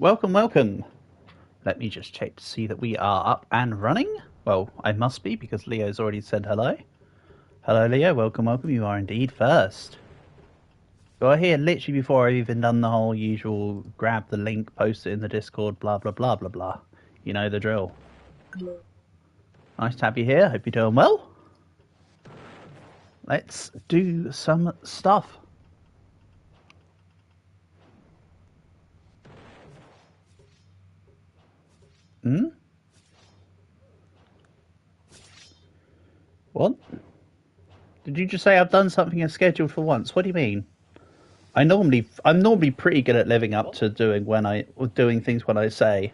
Welcome, welcome. Let me just check to see that we are up and running. Well, I must be because Leo's already said hello. Hello, Leo. Welcome, welcome. You are indeed first. Got here literally before I've even done the whole usual grab the link, post it in the Discord, blah, blah, blah, blah, blah. You know the drill. Nice to have you here. Hope you're doing well. Let's do some stuff. Hmm? What? Did you just say I've done something as scheduled for once? What do you mean? I'm normally pretty good at living up to doing things when I say.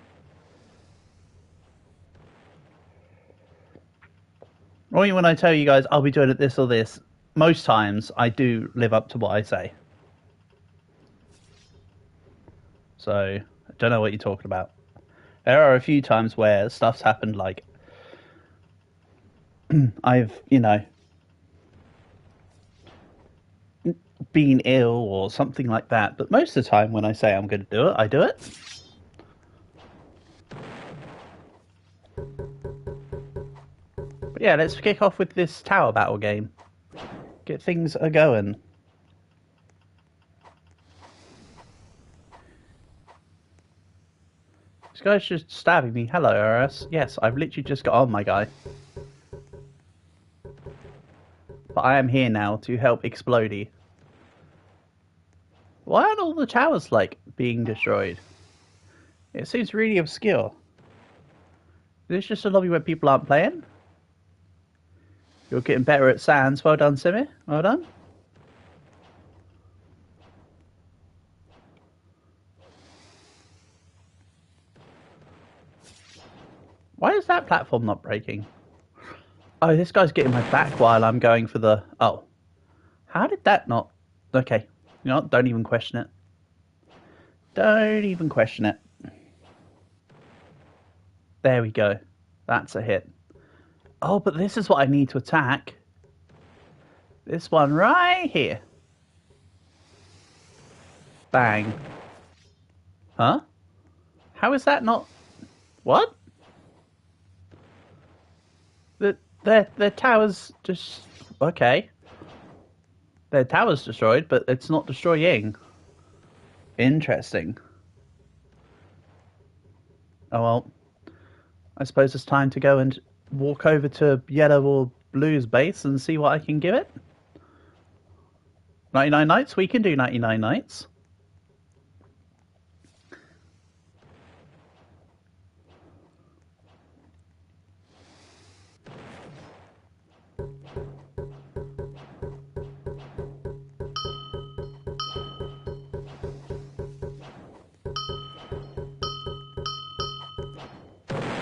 Only when I tell you guys I'll be doing it this or this, most times I do live up to what I say. So I don't know what you're talking about. There are a few times where stuff's happened, like I've, been ill or something like that. But most of the time when I say I'm going to do it, I do it. But yeah, let's kick off with this tower battle game. Get things a going. This guy's just stabbing me. Hello, RS. Yes, I've literally just got on, my guy. But I am here now to help Explodey. Why aren't all the towers, like, being destroyed? It seems really obscure. Is this just a lobby where people aren't playing? You're getting better at Sands. Well done, Simi. Well done. Why is that platform not breaking? Oh, this guy's getting my back while I'm going for the... Oh. How did that not... Okay. You know what? Don't even question it. Don't even question it. There we go. That's a hit. Oh, but this is what I need to attack. This one right here. Bang. Huh? How is that not... What? The tower's just... Okay. Their tower's destroyed, but it's not destroying. Interesting. Oh well. I suppose it's time to go and walk over to Yellow or Blue's base and see what I can give it. 99 nights? We can do 99 nights.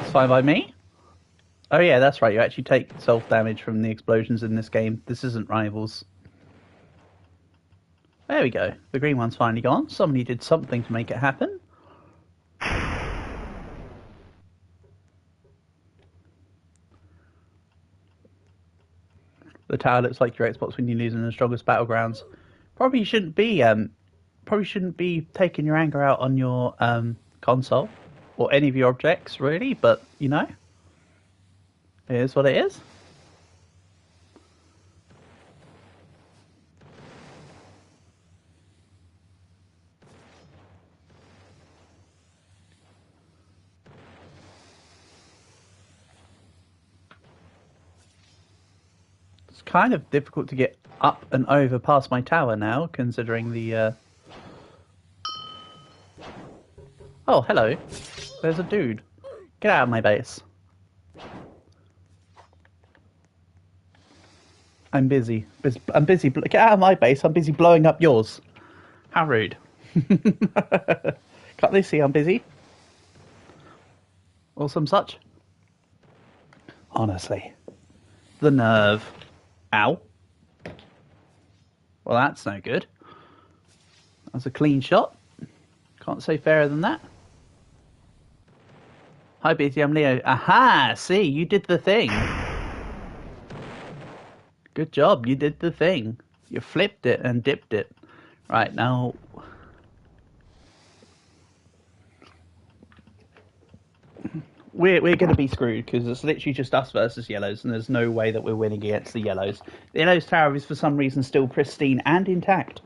It's fine by me. Oh yeah, that's right. You actually take self-damage from the explosions in this game. This isn't Rivals. There we go. The green one's finally gone. Somebody did something to make it happen. The tower looks like your Xbox when you lose in the strongest battlegrounds. Probably shouldn't be taking your anger out on your console or any of your objects, really. But you know, it is what it is. It's kind of difficult to get up and over past my tower now, considering the... Oh, hello. There's a dude. Get out of my base. I'm busy. I'm busy. Get out of my base. I'm busy blowing up yours. How rude. Can't they see I'm busy? Or some such? Honestly. The nerve. Ow. Well, that's no good. That's a clean shot. Can't say fairer than that. Hi, Busy, I'm Leo. Aha! See, you did the thing. Good job, you did the thing. You flipped it and dipped it. Right, now... we're going to be screwed because it's literally just us versus yellows, and there's no way that we're winning against the yellows. The yellows' tower is for some reason still pristine and intact,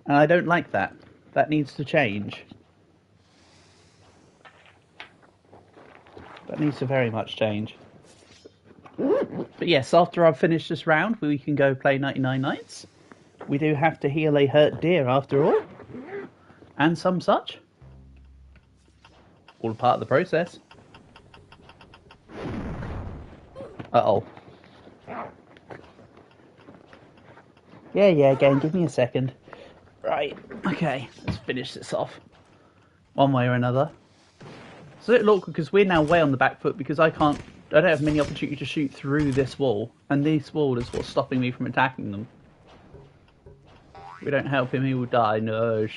and I don't like that. That needs to change. That needs to very much change. But yes, after I've finished this round, we can go play 99 Nights. We do have to heal a hurt deer after all, and some such. All part of the process. Uh-oh. Yeah, again, give me a second. Right, okay, let's finish this off. One way or another. It's a little awkward because we're now way on the back foot because I don't have many opportunity to shoot through this wall, and this wall is what's stopping me from attacking them. If we don't help him, he will die. No.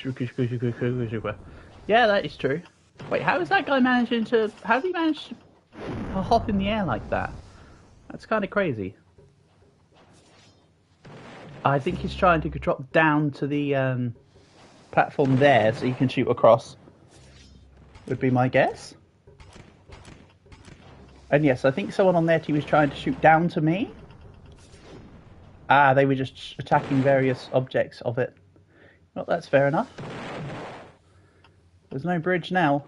Yeah, that is true. Wait, how is that guy managing to... How did he manage to hop in the air like that? That's kind of crazy. I think he's trying to drop down to the platform there so he can shoot across. Would be my guess. And yes, I think someone on their team was trying to shoot down to me. Ah, they were just attacking various objects of it. Well, that's fair enough. There's no bridge now.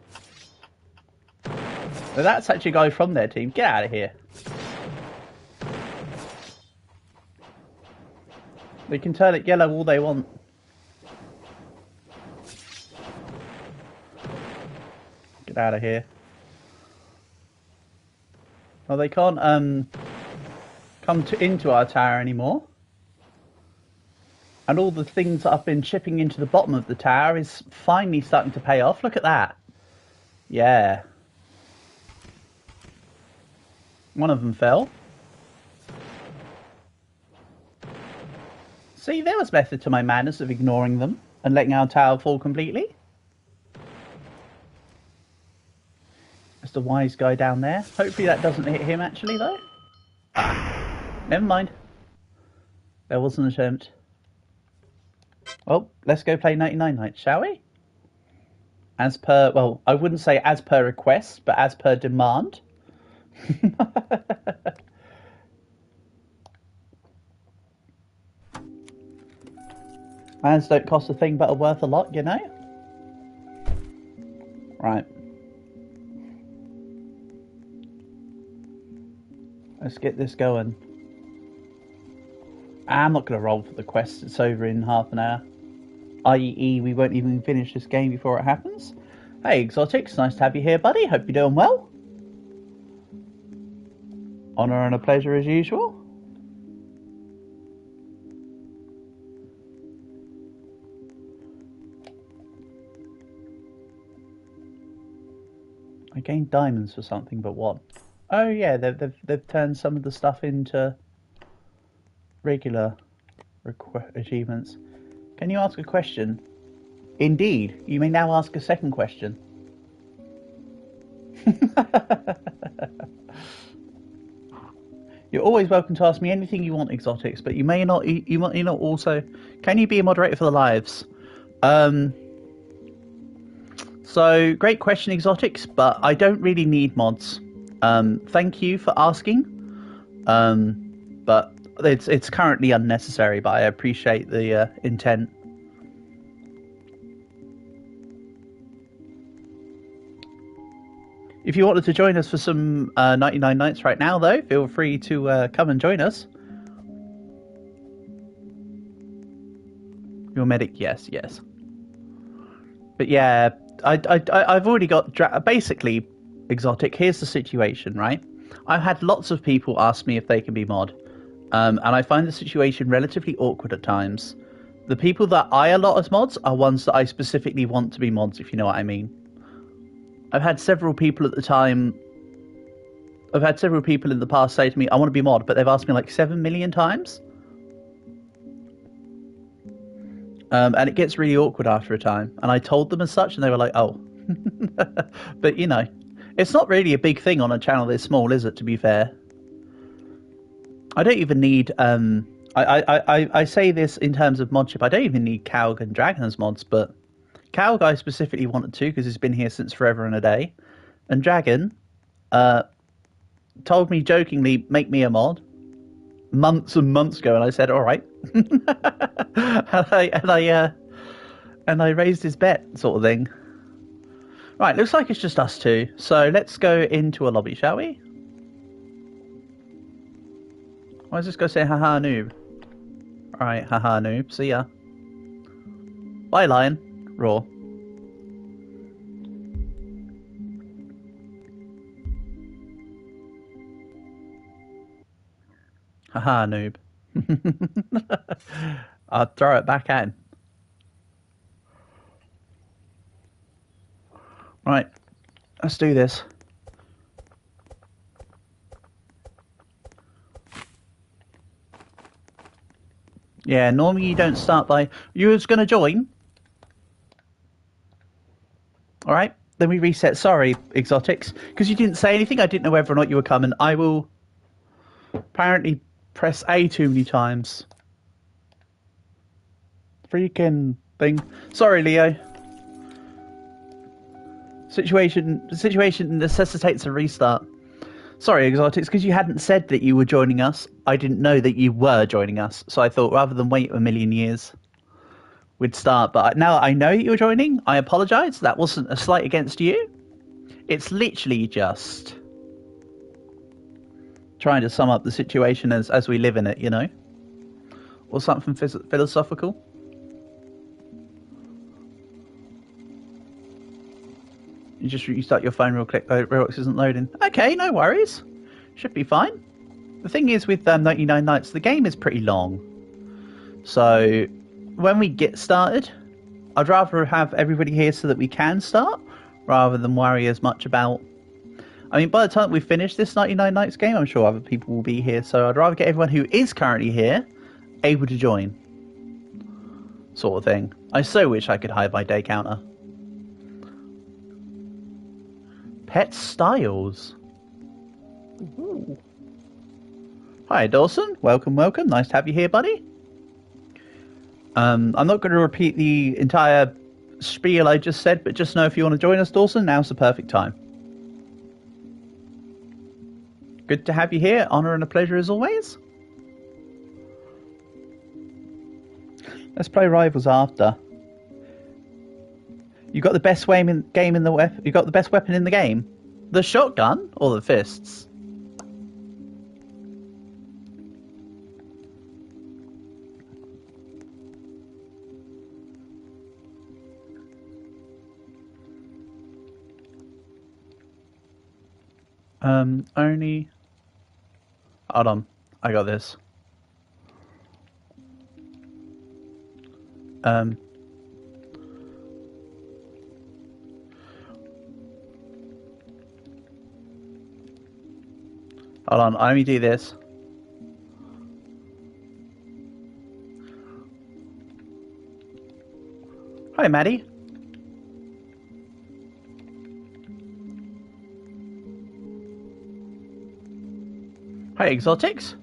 So that's actually a guy from their team. Get out of here. They can turn it yellow all they want. Get out of here. Well, they can't come into our tower anymore. And all the things that I've been chipping into the bottom of the tower is finally starting to pay off. Look at that. Yeah. One of them fell. See, there was method to my madness of ignoring them and letting our tower fall completely. That's the wise guy down there. Hopefully that doesn't hit him actually, though. Ah, never mind. There was an attempt. Well, let's go play 99 Nights, shall we? As per, well, I wouldn't say as per request, but as per demand. Lands don't cost a thing but are worth a lot, you know? Right. Let's get this going. I'm not going to roll for the quest. It's over in half an hour. I.e. we won't even finish this game before it happens. Hey, Exotics, nice to have you here, buddy. Hope you're doing well. Honour and a pleasure as usual. I gained diamonds for something, but what? Oh yeah, they've turned some of the stuff into regular achievements. Can you ask a question? Indeed, you may now ask a second question. You're always welcome to ask me anything you want, Exotics, but you may not. You not also. Can you be a moderator for the lives? So great question, Exotics, but I don't really need mods. Thank you for asking. But it's currently unnecessary. But I appreciate the intent. If you wanted to join us for some 99 Nights right now, though, feel free to come and join us. Your medic, yes. But yeah, I've already got... Basically, Exotic, here's the situation, right? I've had lots of people ask me if they can be mod. And I find the situation relatively awkward at times. The people that I allot as mods are ones that I specifically want to be mods, if you know what I mean. I've had several people at the time... I've had several people in the past say to me, I want to be mod, but they've asked me like 7 million times. And it gets really awkward after a time. And I told them as such, and they were like, oh. But, you know, it's not really a big thing on a channel this small, is it, to be fair? I don't even need... I say this in terms of modship. I don't even need Cowg and Dragons mods, but... Cow Guy specifically wanted to because he's been here since forever and a day. And Dragon uh, told me jokingly, make me a mod months and months ago, and I said, all right. And I raised his bet, sort of thing. Right, looks like it's just us two. So let's go into a lobby, shall we? Why does this go say haha noob? Alright, haha noob. See ya. Bye, lion. Raw. Haha noob. I'll throw it back at him. Right, let's do this. Yeah, normally you don't start by... You was going to join? Alright, then we reset. Sorry, Exotics. Because you didn't say anything, I didn't know whether or not you were coming. I will apparently press A too many times. Freaking thing. Sorry, Leo. Situation necessitates a restart. Sorry, Exotics, because you hadn't said that you were joining us. I didn't know that you were joining us, so I thought rather than wait a million years, we'd start. But now I know that you're joining. I apologise. That wasn't a slight against you. It's literally just trying to sum up the situation as we live in it, you know? Or something philosophical. You just restart your phone real quick. Roblox isn't loading. Okay, no worries. Should be fine. The thing is with 99 Nights, the game is pretty long. So when we get started, I'd rather have everybody here so that we can start, rather than worry as much about... I mean, by the time we finish this 99 Nights game, I'm sure other people will be here. So I'd rather get everyone who is currently here able to join. Sort of thing. I so wish I could hide my day counter. Pet Styles. Ooh. Hi, Dawson. Welcome, welcome. Nice to have you here, buddy. I'm not going to repeat the entire spiel I just said, but just know if you want to join us, Dawson, now's the perfect time. Good to have you here. Honor and a pleasure as always. Let's play Rivals after. You got the best game in the You got the best weapon in the game. The shotgun or the fists? Only. Hold on, I got this. Hold on, let me do this. Hi, Maddie. Hi, Exotics.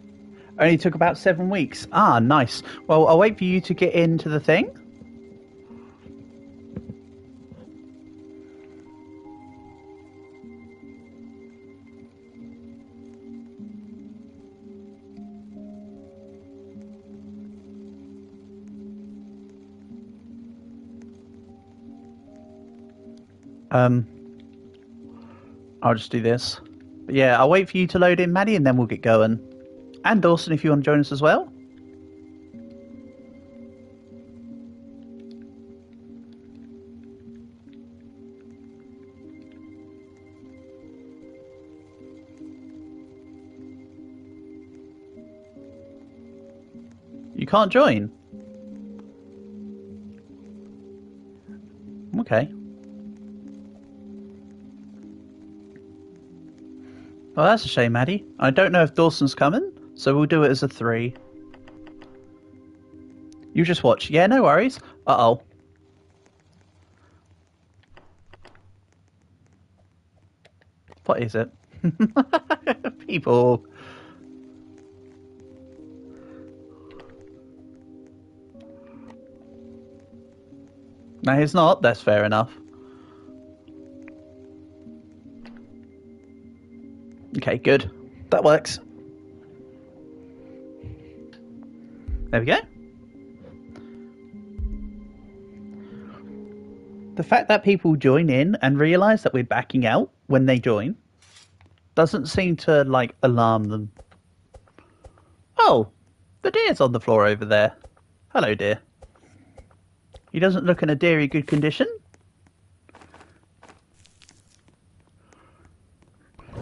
Only took about 7 weeks. Ah, nice. Well, I'll wait for you to get into the thing. I'll just do this. But yeah, I'll wait for you to load in, Maddie, and then we'll get going. And Dawson, if you want to join us as well. You can't join? Okay. Well, that's a shame, Maddie. I don't know if Dawson's coming, so we'll do it as a 3. You just watch. Yeah, no worries. Uh-oh. What is it? People. No, he's not. That's fair enough. Okay, good. That works. There we go. The fact that people join in and realise that we're backing out when they join doesn't seem to, like, alarm them. Oh, the deer's on the floor over there. Hello, deer. He doesn't look in a very good condition.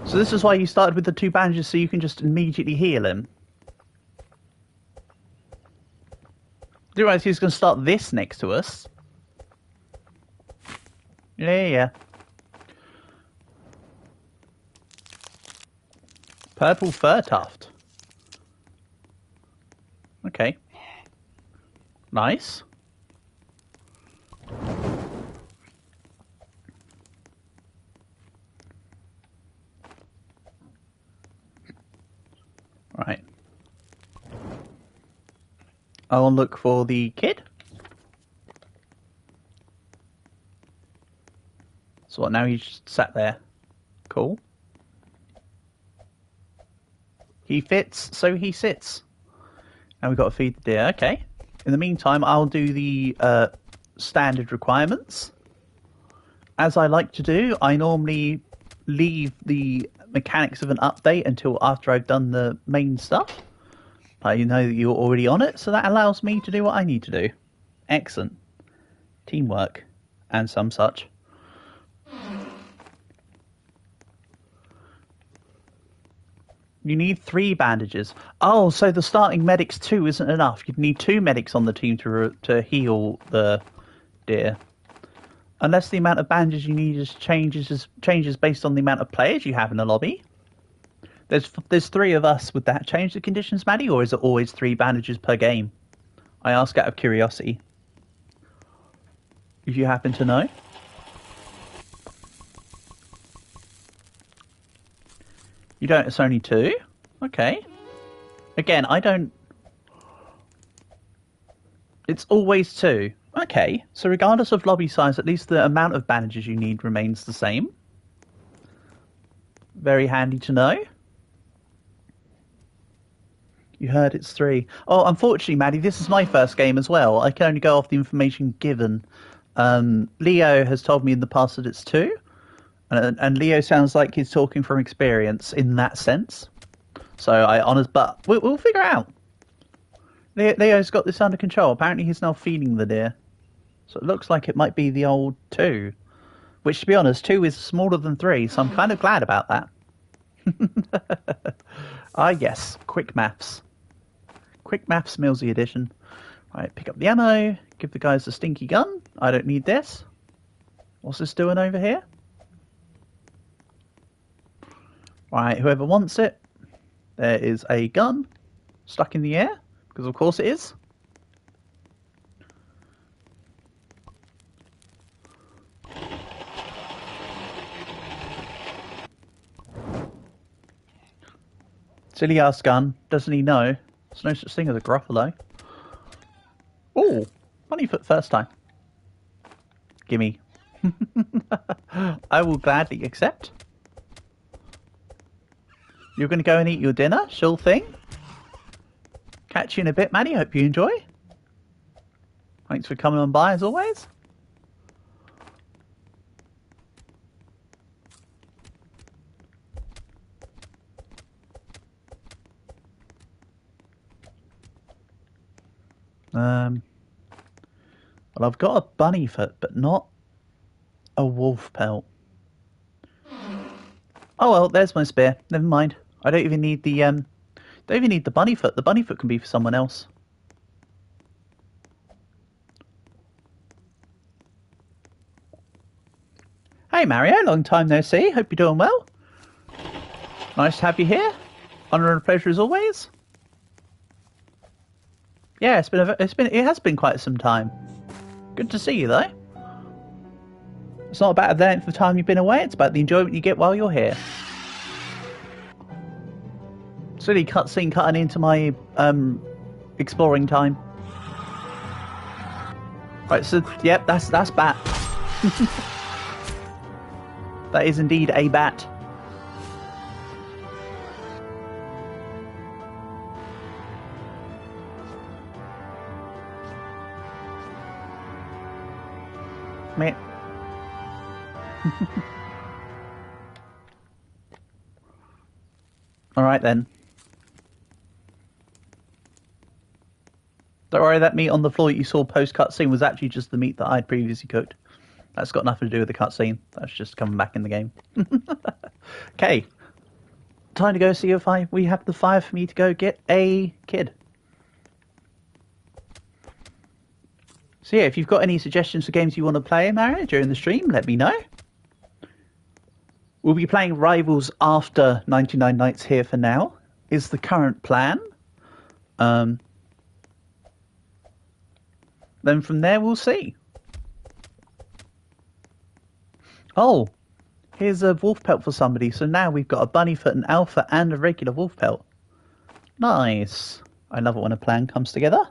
So this is why you started with the 2 bandages, so you can just immediately heal him. Do you realise he's going to start this next to us? Yeah. Purple fur tuft. Okay. Nice. Right. I'll look for the kid. So what, now he's just sat there. Cool. He fits, so he sits. Now we've got to feed the deer. Okay. In the meantime, I'll do the standard requirements. As I like to do, I normally leave the mechanics of an update until after I've done the main stuff. I know that you're already on it, so that allows me to do what I need to do. Excellent. Teamwork. And some such. You need 3 bandages. Oh, so the starting medics 2 isn't enough. You'd need 2 medics on the team to heal the deer. Unless the amount of bandages you need changes based on the amount of players you have in the lobby. There's 3 of us. Would that change the conditions, Maddie, or is it always 3 bandages per game? I ask out of curiosity. If you happen to know. You don't, it's only 2? Okay. Again, I don't... It's always 2. Okay, so regardless of lobby size, at least the amount of bandages you need remains the same. Very handy to know. You heard it's 3. Oh, unfortunately, Maddie, this is my first game as well. I can only go off the information given. Leo has told me in the past that it's 2. And Leo sounds like he's talking from experience in that sense. So but we'll figure it out. Leo's got this under control. Apparently he's now feeding the deer. So it looks like it might be the old 2. Which, to be honest, 2 is smaller than 3, so I'm kind of glad about that. Yes. Quick maths. Quick maths, Millsy edition. Right, pick up the ammo. Give the guys the stinky gun. I don't need this. What's this doing over here? Right, whoever wants it. There is a gun stuck in the air, because of course it is. Silly ass gun. Doesn't he know? There's no such thing as a Gruffalo. Oh, money for the first time. Gimme. I will gladly accept. You're going to go and eat your dinner? Sure thing. Catch you in a bit, Maddie. Hope you enjoy. Thanks for coming on by, as always. Well, I've got a bunny foot, but not a wolf pelt. Oh well, there's my spear. Never mind. I don't even need the bunny foot. The bunny foot can be for someone else. Hey Mario, long time no see. Hope you're doing well. Nice to have you here. Honour and a pleasure as always. Yeah, it has been quite some time. Good to see you though. It's not about the length of time you've been away, it's about the enjoyment you get while you're here. Silly cutscene cutting into my exploring time. Right, so yep, that's bat. That is indeed a bat. Meh. Alright then. Don't worry, that meat on the floor that you saw post-cutscene was actually just the meat that I'd previously cooked. That's got nothing to do with the cutscene. That's just coming back in the game. Okay. Time to go see if we have the fire for me to go get a kid. So yeah, if you've got any suggestions for games you want to play, Mario, during the stream, let me know. We'll be playing Rivals after 99 Nights Here for now, is the current plan. Then from there, we'll see. Oh, here's a wolf pelt for somebody. So now we've got a bunny foot, an alpha, and a regular wolf pelt. Nice. I love it when a plan comes together.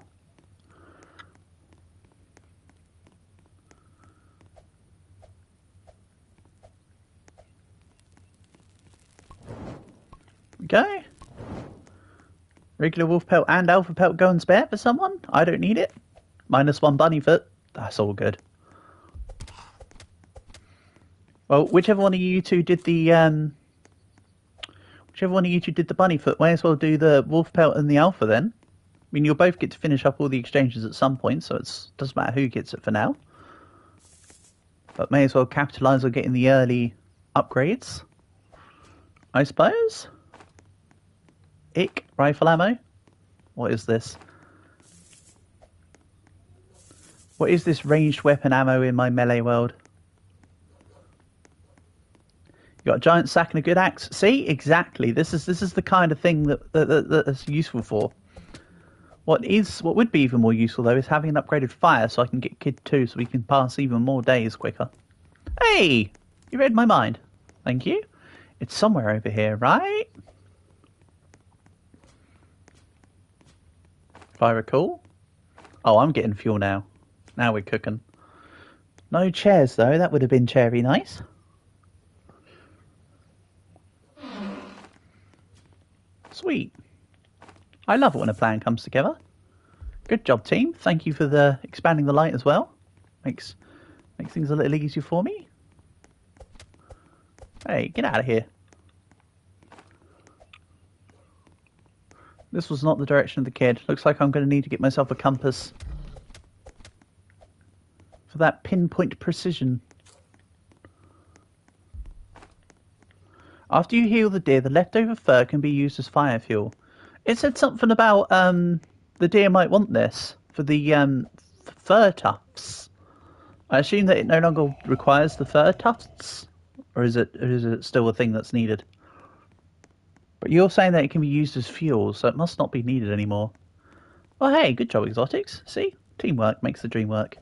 Go. Regular wolf pelt and alpha pelt go and spare for someone. I don't need it. -1 bunny foot. That's all good. Well, whichever one of you two did the bunny foot, may as well do the wolf pelt and the alpha then. I mean, you'll both get to finish up all the exchanges at some point, so it doesn't matter who gets it for now. But may as well capitalise on getting the early upgrades, I suppose. Ick, rifle ammo. What is this? What is this ranged weapon ammo in my melee world? You got a giant sack and a good axe. See, exactly. This is the kind of thing that's useful for. What would be even more useful though is having an upgraded fire, so I can get Kid 2, so we can pass even more days quicker. Hey, you read my mind. Thank you. It's somewhere over here, right? If I recall. Oh, I'm getting fuel now. Now we're cooking. No chairs though. That would have been cherry nice. Sweet. I love it when a plan comes together. Good job, team. Thank you for expanding the light as well. Makes things a little easier for me. Hey, get out of here. This was not the direction of the kid. Looks like I'm going to need to get myself a compass for that pinpoint precision. After you heal the deer, the leftover fur can be used as fire fuel. It said something about the deer might want this for the fur tufts. I assume that it no longer requires the fur tufts, or is it still a thing that's needed? But you're saying that it can be used as fuel, so it must not be needed anymore. Well, hey, good job, Exotics. See? Teamwork makes the dream work.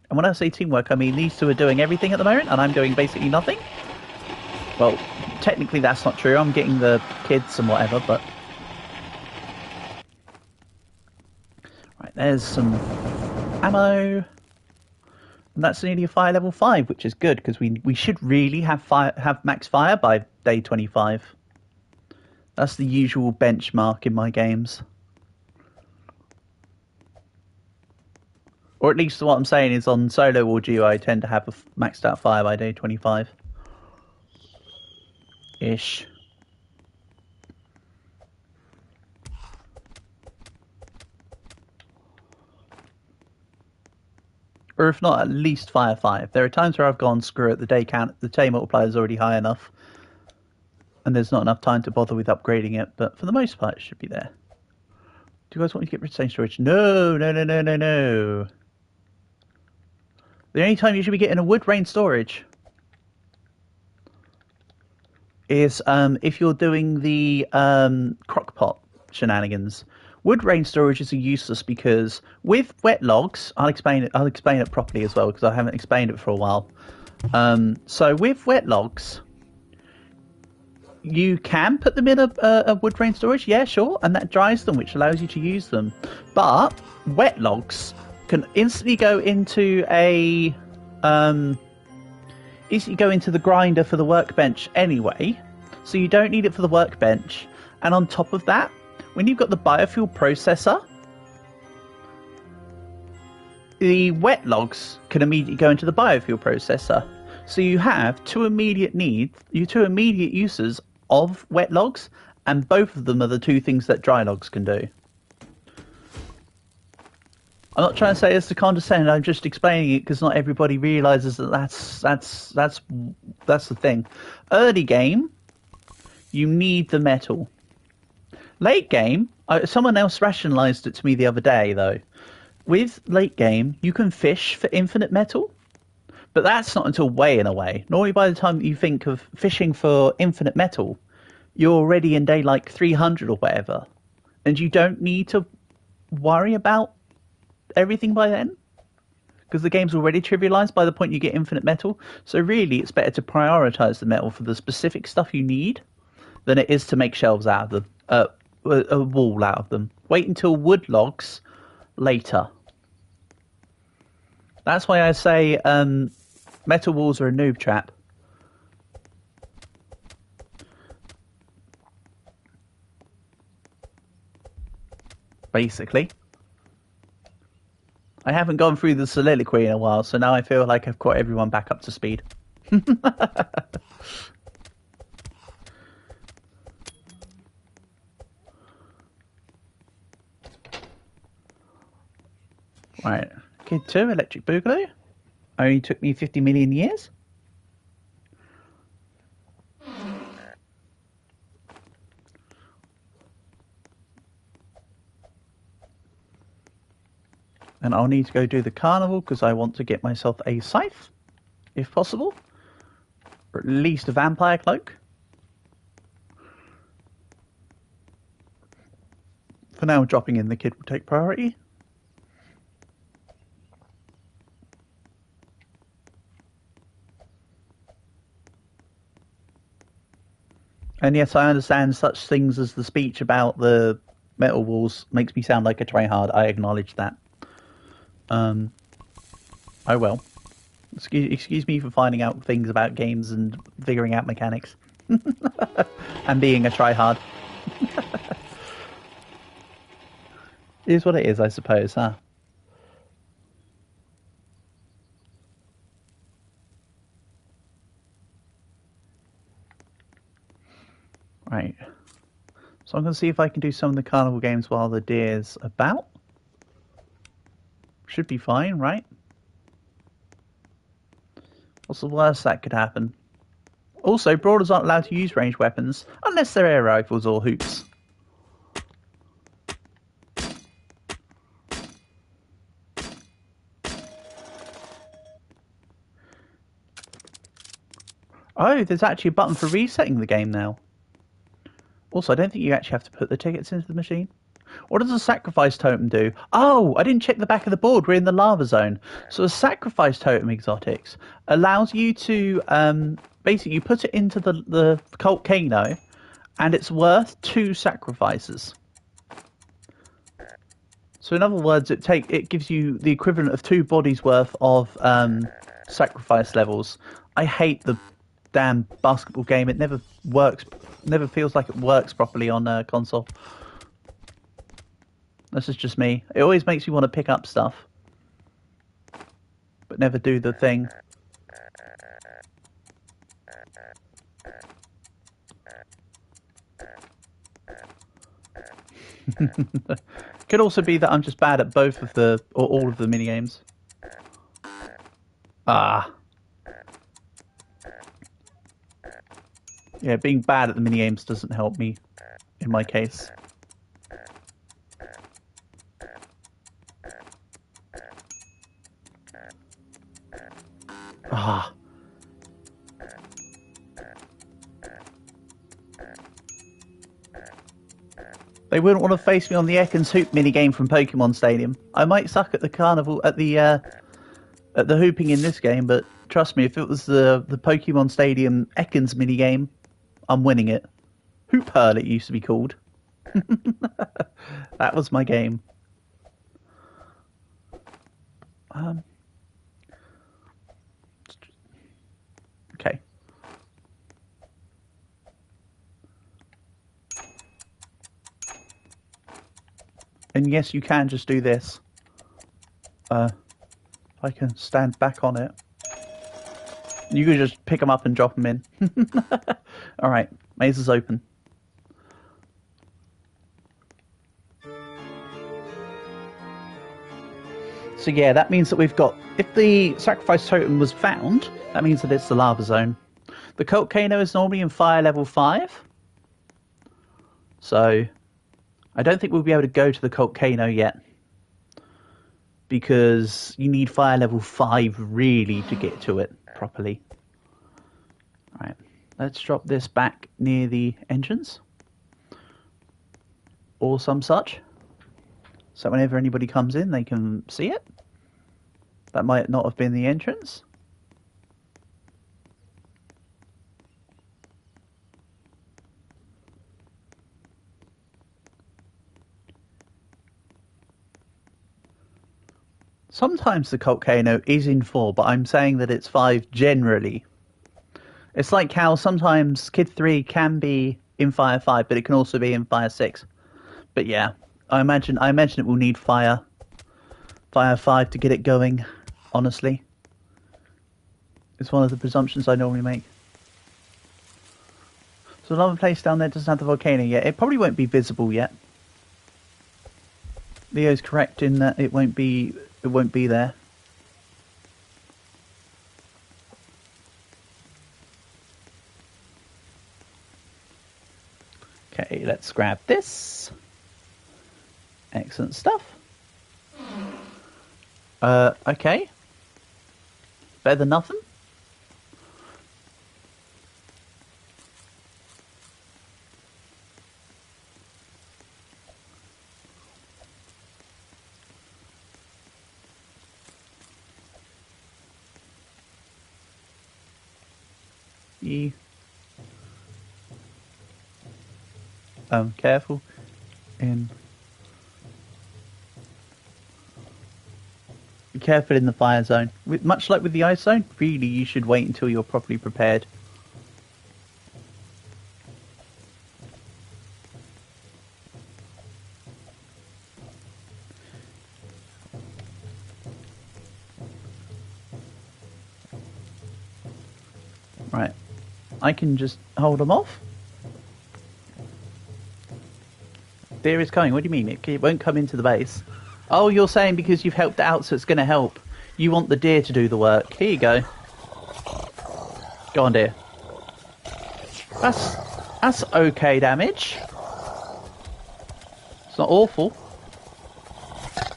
And when I say teamwork, I mean these two are doing everything at the moment, and I'm doing basically nothing. Well, technically that's not true. I'm getting the kids and whatever, but... Right, there's some ammo. And that's nearly a fire level 5, which is good, because we should really have max fire by day 25. That's the usual benchmark in my games. Or at least what I'm saying is on solo or duo, I tend to have a maxed out fire by day 25. Ish. Or if not, at least fire 5. There are times where I've gone, screw it, the day multiplier is already high enough. And there's not enough time to bother with upgrading it, but for the most part, it should be there. Do you guys want me to get retain storage? No, no, no, no, no, no. The only time you should be getting a wood rain storage is if you're doing the crockpot shenanigans. Wood rain storage is useless because with wet logs, I'll explain it properly as well because I haven't explained it for a while. So with wet logs, you can put them in a wood rain storage, yeah, sure, and that dries them, which allows you to use them. But wet logs can instantly go into the grinder for the workbench anyway, so you don't need it for the workbench. And on top of that, when you've got the biofuel processor, the wet logs can immediately go into the biofuel processor. So you have two immediate uses of wet logs, and both of them are the two things that dry logs can do. I'm not trying to say this to condescend. I'm just explaining it because not everybody realizes that that's the thing. Early game, you need the metal. Late game, someone else rationalized it to me the other day though. With late game, you can fish for infinite metal, but that's not until way and away. Normally, by the time you think of fishing for infinite metal, you're already in day like 300 or whatever, and you don't need to worry about everything by then, because the game's already trivialized by the point you get infinite metal. So really, it's better to prioritize the metal for the specific stuff you need than it is to make shelves out of them, a wall out of them. Wait until wood logs later. That's why I say metal walls are a noob trap. Basically. I haven't gone through the soliloquy in a while, so now I feel like I've got everyone back up to speed. Right. Kid 2, Electric Boogaloo. Only took me 50 million years. And I'll need to go do the carnival because I want to get myself a scythe, if possible. Or at least a vampire cloak. For now, dropping in the kid will take priority. And yes, I understand such things as the speech about the metal walls makes me sound like a tryhard. I acknowledge that. Oh well. Excuse me for finding out things about games and figuring out mechanics. And being a tryhard. It is what it is, I suppose, huh? Right. So I'm going to see if I can do some of the carnival games while the deer's about. Should be fine, right? What's the worst that could happen? Also, brawlers aren't allowed to use ranged weapons unless they're air rifles or hoops. Oh, there's actually a button for resetting the game now. Also, I don't think you actually have to put the tickets into the machine. What does a sacrifice totem do? Oh, I didn't check the back of the board. We're in the lava zone. So a sacrifice totem exotics allows you to basically you put it into the volcano, and it's worth 2 sacrifices. So in other words, it gives you the equivalent of 2 bodies worth of sacrifice levels. I hate the damn basketball game. It never works. Never feels like it works properly on a console. This is just me. It always makes me want to pick up stuff, but never do the thing. Could also be that I'm just bad at both of or all of the minigames. Ah. Yeah, being bad at the minigames doesn't help me, in my case. Ah. They wouldn't want to face me on the Ekans Hoop minigame from Pokemon Stadium. I might suck at the carnival at the hooping in this game, but trust me, if it was the Pokemon Stadium Ekans minigame, I'm winning it. Hoop Hurl it used to be called. That was my game. Okay. And yes, you can just do this. I can stand back on it. You could just pick them up and drop them in. Alright, maze is open. So yeah, that means that we've got... If the sacrifice totem was found, that means that it's the lava zone. The volcano is normally in fire level 5. So, I don't think we'll be able to go to the volcano yet. Because you need fire level 5 really to get to it properly. Right, let's drop this back near the entrance. Or some such. So whenever anybody comes in, they can see it. That might not have been the entrance. Sometimes the volcano is in 4, but I'm saying that it's 5 generally. It's like how sometimes Kid 3 can be in Fire 5, but it can also be in Fire 6. But yeah, I imagine it will need Fire 5 to get it going, honestly. It's one of the presumptions I normally make. So another place down there doesn't have the volcano yet. It probably won't be visible yet. Leo's correct in that it won't be there. Okay, let's grab this. Excellent stuff. Okay. Better than nothing. Careful. Be careful in the fire zone. Much like with the ice zone, really you should wait until you're properly prepared. Right. I can just hold them off. Deer is coming. What do you mean? It won't come into the base. Oh, you're saying because you've helped it out, so it's going to help. You want the deer to do the work. Here you go. Go on, deer. That's okay damage. It's not awful.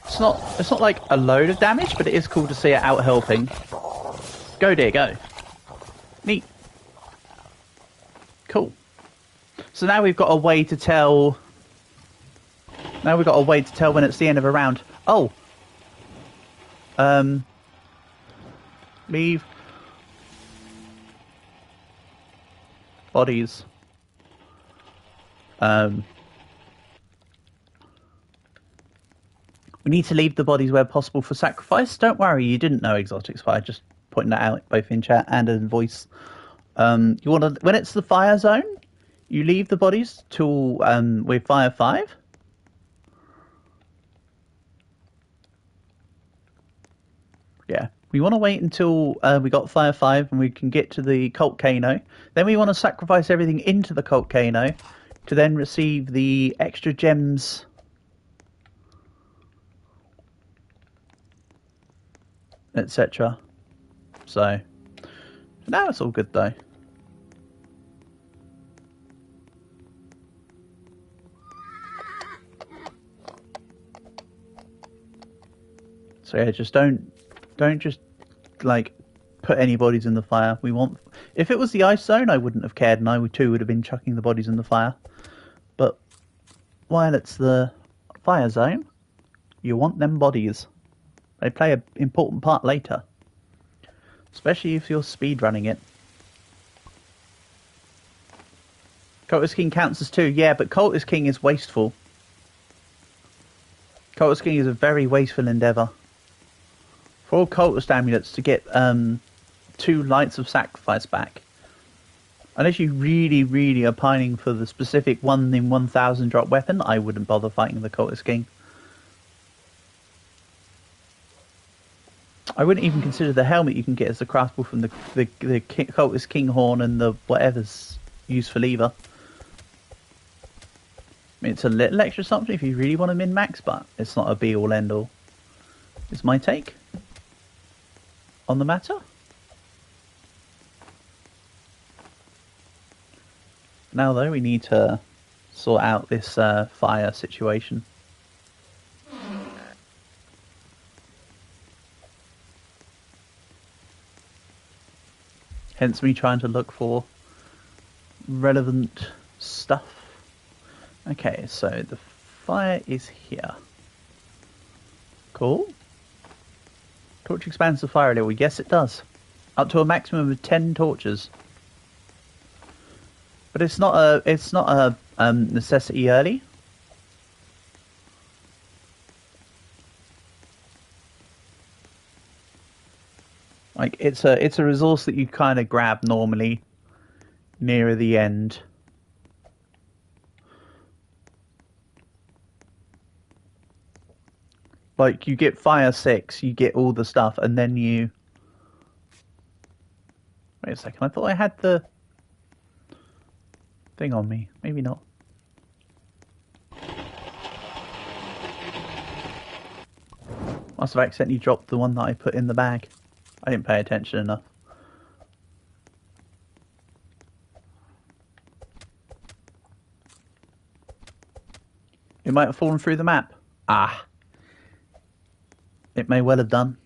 It's not like a load of damage, but it is cool to see it out helping. Go, deer, go. Neat. Cool. So now we've got a way to tell... Now we've got a way to tell when it's the end of a round. Oh! Leave. Bodies. We need to leave the bodies where possible for sacrifice. Don't worry, you didn't know Exotics Fire. Just pointing that out both in chat and in voice. You want to, when it's the fire zone, you leave the bodies till with Fire 5. Yeah, we want to wait until we got Fire 5 and we can get to the volcano. Then we want to sacrifice everything into the volcano to then receive the extra gems. Etc. So, for now it's all good though. So yeah, just don't just like put any bodies in the fire. We want, if it was the ice zone, I wouldn't have cared, and I too would have been chucking the bodies in the fire. But while it's the fire zone, you want them bodies. They play an important part later, especially if you're speed running it. Cultist King counts as 2, yeah, but Cultist King is wasteful. Cultist King is a very wasteful endeavour. For all cultist amulets to get 2 lights of sacrifice back. Unless you really, really are pining for the specific 1 in 1,000 drop weapon, I wouldn't bother fighting the cultist king. I wouldn't even consider the helmet you can get as the craftable from the cultist king horn and the whatever's used for lever. I mean, it's a little extra something if you really want to min-max, but it's not a be-all end-all. Is my take on the matter. Now, though, we need to sort out this fire situation. Hence me trying to look for relevant stuff. Okay, so the fire is here. Cool. Torch expands the fire a little. Yes, it does. Up to a maximum of 10 torches. But it's not a necessity early. Like it's a resource that you kind of grab normally nearer the end. Like, you get fire 6, you get all the stuff, and then you... Wait a second, I thought I had the thing on me. Maybe not. Must have accidentally dropped the one that I put in the bag. I didn't pay attention enough. It might have fallen through the map. Ah. It may well have done.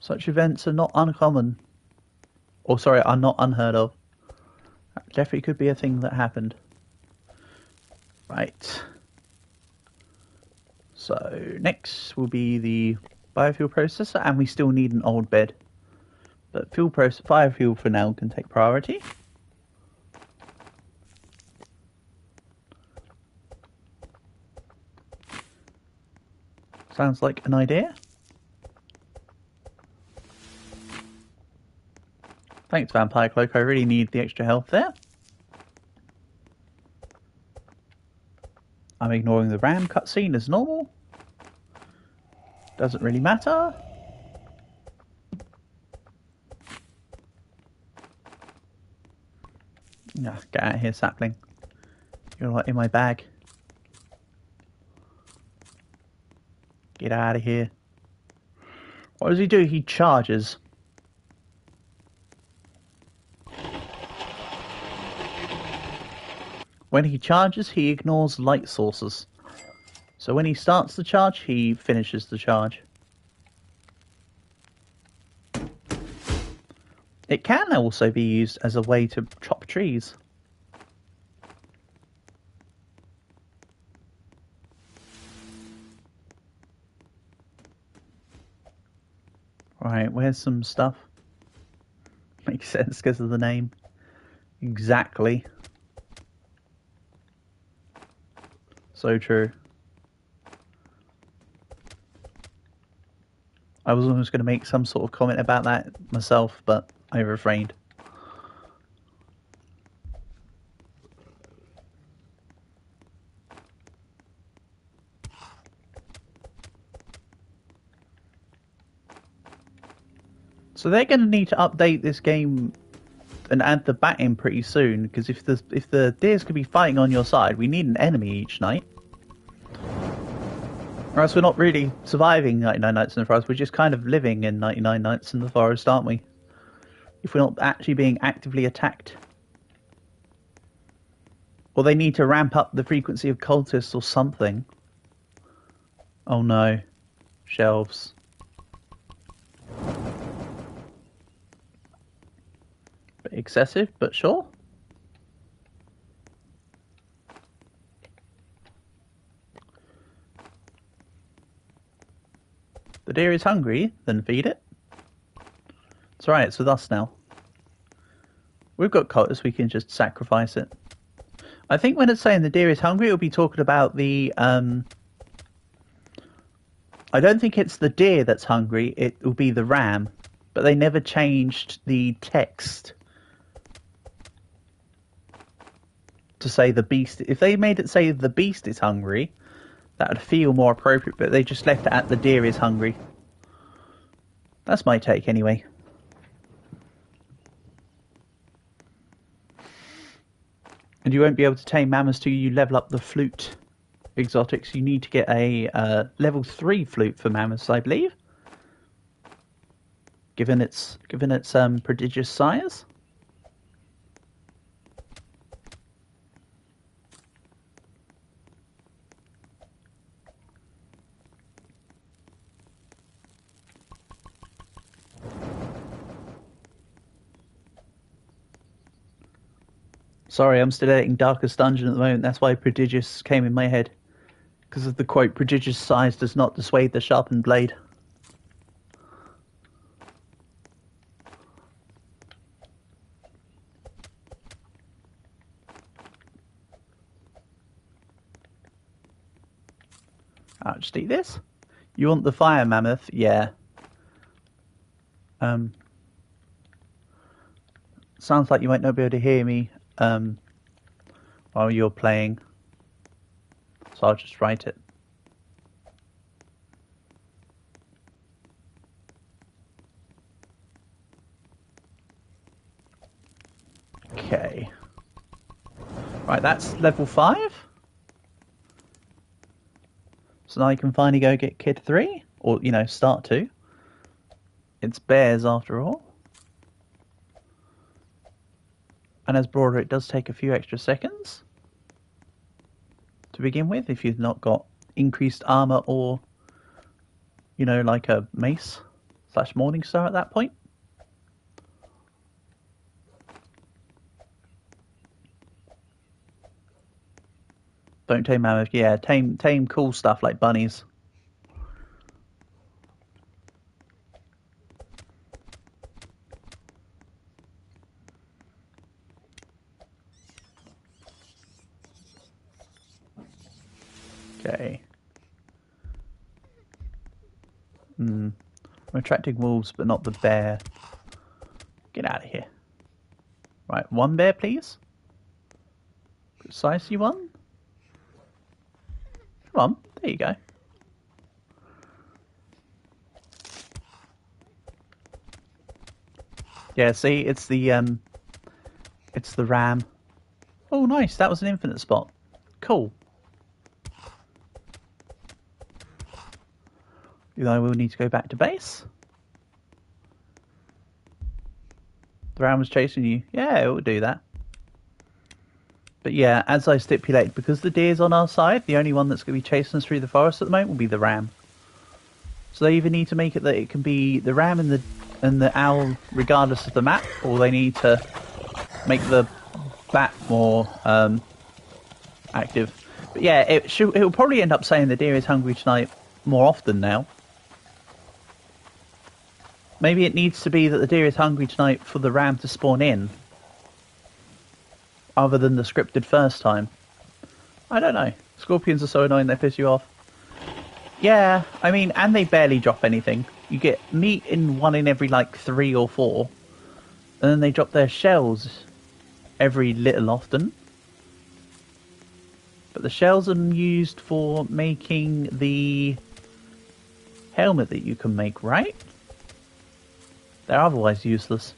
Such events are not uncommon. Or, sorry, are not unheard of. That definitely could be a thing that happened. Right. So, next will be the biofuel processor, and we still need an old bed. But biofuel for now can take priority. Sounds like an idea. Thanks, Vampire Cloak. I really need the extra health there. I'm ignoring the RAM cutscene as normal. Doesn't really matter. Nah, get out of here, sapling. You're like in my bag. Get out of here. What does he do? He charges. When he charges, he ignores light sources. So when he starts the charge, he finishes the charge. It can also be used as a way to chop trees. Right, where's some stuff? Makes sense because of the name. Exactly. So true. I was almost going to make some sort of comment about that myself, but I refrained. So they're going to need to update this game and add the bat in pretty soon, because if the deers could be fighting on your side, we need an enemy each night. Or else we're not really surviving 99 Nights in the Forest, we're just kind of living in 99 Nights in the Forest, aren't we? If we're not actually being actively attacked. Or they need to ramp up the frequency of cultists or something. Oh no. Shelves. Bit excessive, but sure. The deer is hungry, then feed it. It's alright, it's with us now. We've got cultists, we can just sacrifice it. I think when it's saying the deer is hungry, it'll be talking about the I don't think it's the deer that's hungry, it will be the ram. But they never changed the text to say the beast. If they made it say the beast is hungry, that would feel more appropriate, but they just left it at the deer is hungry. That's my take anyway. And you won't be able to tame mammoths till you level up the flute exotics. You need to get a level 3 flute for mammoths, I believe. Given its prodigious size. Sorry, I'm still editing Darkest Dungeon at the moment. That's why prodigious came in my head. Because of the quote, prodigious size does not dissuade the sharpened blade. I'll just eat this. You want the fire mammoth? Yeah. Sounds like you might not be able to hear me while you're playing. So I'll just write it. Okay. Right, that's level 5. So now you can finally go get Kid 3. Or, you know, start to. It's bears after all. And as Broader, it does take a few extra seconds to begin with if you've not got increased armor or, you know, like a mace / Morningstar at that point. Don't tame mammoth. Yeah, tame cool stuff like bunnies. Okay. I'm attracting wolves, but not the bear. Get out of here. Right, 1 bear, please. Precisely 1. Come on, there you go. Yeah, see, it's the ram. Oh, nice. That was an infinite spot. Cool. You know, we'll need to go back to base. The ram was chasing you. Yeah, it will do that. But yeah, as I stipulated, because the deer's on our side, the only one that's going to be chasing us through the forest at the moment will be the ram. So they either need to make it that it can be the ram and the owl regardless of the map, or they need to make the bat more active. But yeah, it will probably end up saying the deer is hungry tonight more often now. Maybe it needs to be that the deer is hungry tonight for the ram to spawn in, other than the scripted first time. I don't know. Scorpions are so annoying they piss you off. Yeah, I mean, and they barely drop anything. You get meat in 1 in every like 3 or 4, and then they drop their shells every little often. But the shells are used for making the helmet that you can make, right? They're otherwise useless.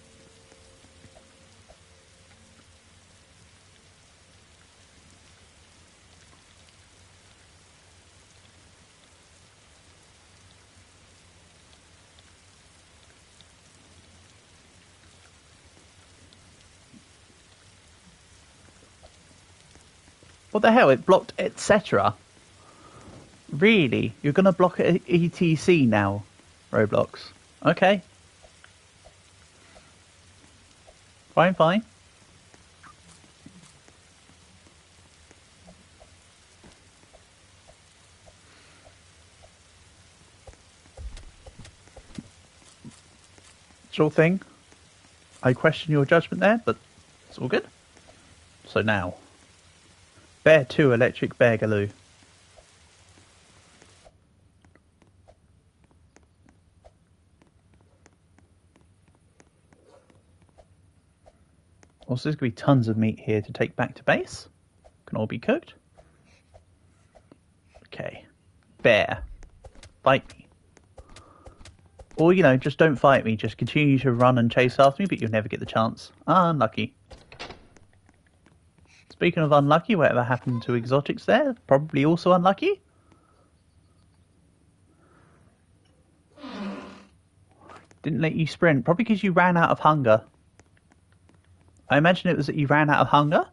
What the hell? It blocked etc. Really? You're going to block it at ETC now, Roblox? Okay. Fine, fine. Sure thing. I question your judgment there, but it's all good. So now, Bear 2 Electric Bear Galoo. Also, there's going to be tons of meat here to take back to base. Can all be cooked. Okay. Bear. Fight me. Or, you know, just don't fight me. Just continue to run and chase after me, but you'll never get the chance. Ah, unlucky. Speaking of unlucky, whatever happened to exotics there? Probably also unlucky. Didn't let you sprint. Probably because you ran out of hunger. I imagine it was that you ran out of hunger.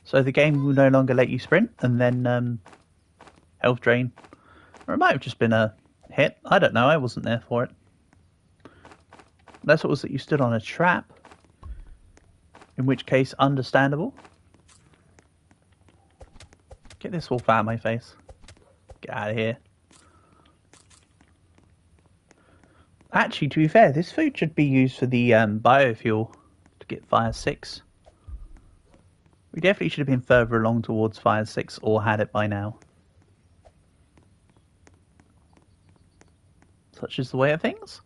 So the game will no longer let you sprint. And then health drain. Or it might have just been a hit. I don't know. I wasn't there for it. That's what was that you stood on a trap. In which case, understandable. Get this wolf out of my face. Get out of here. Actually, to be fair, this food should be used for the biofuel to get Fire 6. We definitely should have been further along towards Fire 6 or had it by now. Such is the way of things.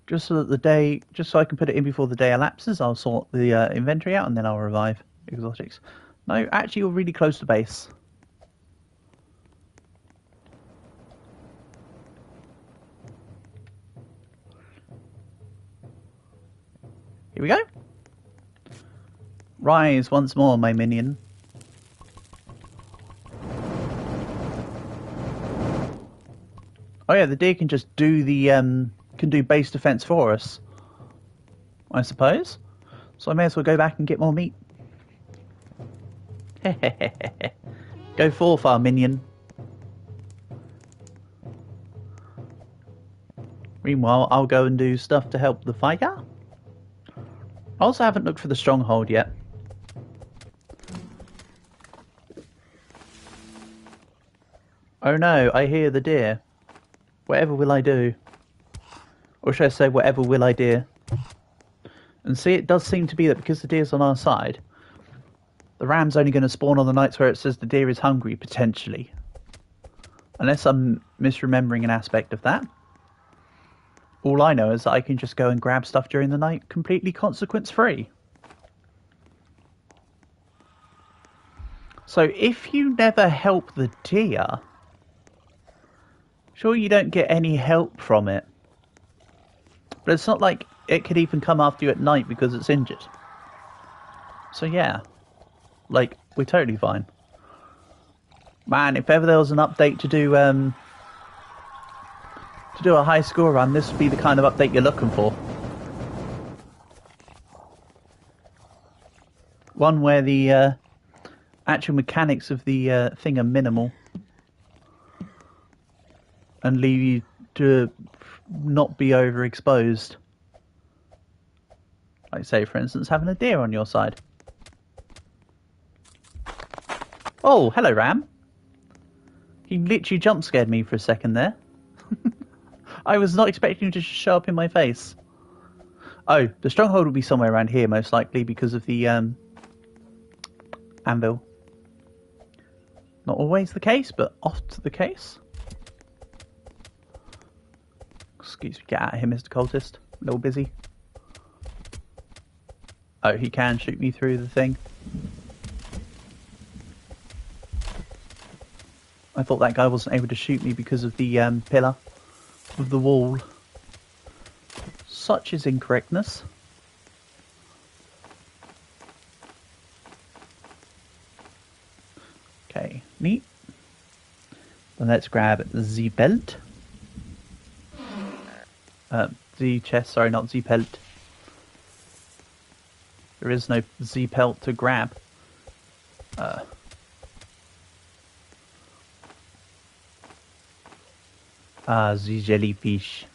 Just so I can put it in before the day elapses, I'll sort the inventory out and then I'll revive exotics. No, actually you're really close to base. Here we go. Rise once more, my minion. Oh yeah, the deer can just do the can do base defense for us, I suppose. So I may as well go back and get more meat. Go forth, our minion. Meanwhile, I'll go and do stuff to help the fighter. I also haven't looked for the stronghold yet. Oh no, I hear the deer. Whatever will I do? Or should I say, whatever will I do? And see, it does seem to be that because the deer's on our side, the ram's only going to spawn on the nights where it says the deer is hungry, potentially. Unless I'm misremembering an aspect of that. All I know is that I can just go and grab stuff during the night, completely consequence-free. So if you never help the deer, sure you don't get any help from it. But it's not like it could even come after you at night because it's injured. So yeah, like, we're totally fine. Man, if ever there was an update to do a high score run, this would be the kind of update you're looking for. One where the actual mechanics of the thing are minimal. And leave you to not be overexposed. Like, say, for instance, having a deer on your side. Oh, hello, Ram. He literally jump scared me for a second there. I was not expecting him to show up in my face. Oh, the stronghold will be somewhere around here, most likely, because of the anvil. Not always the case, but oft the case. Excuse me, get out of here, Mr. Cultist. A little busy. Oh, he can shoot me through the thing. I thought that guy wasn't able to shoot me because of the pillar of the wall. Such is incorrectness. Okay, neat. Then let's grab the belt. The chest, sorry, not the pelt. There is no Z pelt to grab. The jellyfish.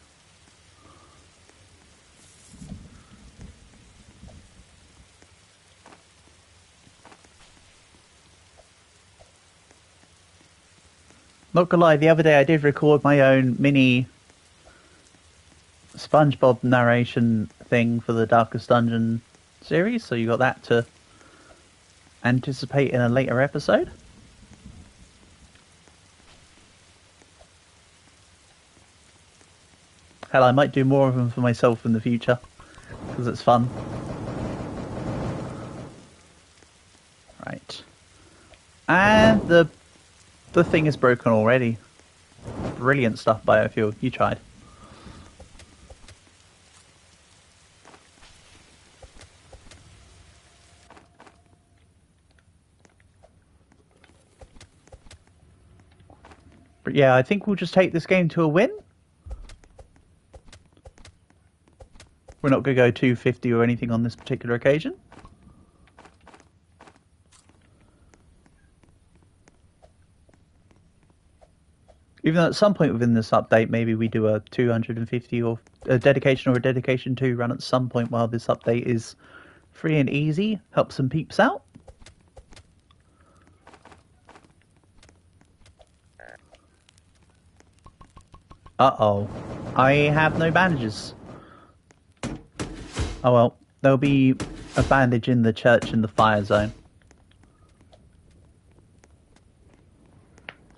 Not gonna lie, the other day I did record my own mini SpongeBob narration thing for the Darkest Dungeon series, so you got that to anticipate in a later episode. Hell, I might do more of them for myself in the future, because it's fun. Right. And the thing is broken already. Brilliant stuff, Biofuel. You tried. But yeah, I think we'll just take this game to a win. We're not going to go 250 or anything on this particular occasion. Even though at some point within this update, maybe we do a 250 or a dedication or a dedication 2 run at some point while this update is free and easy. Help some peeps out. Uh-oh. I have no bandages. Oh well, there'll be a bandage in the church in the fire zone.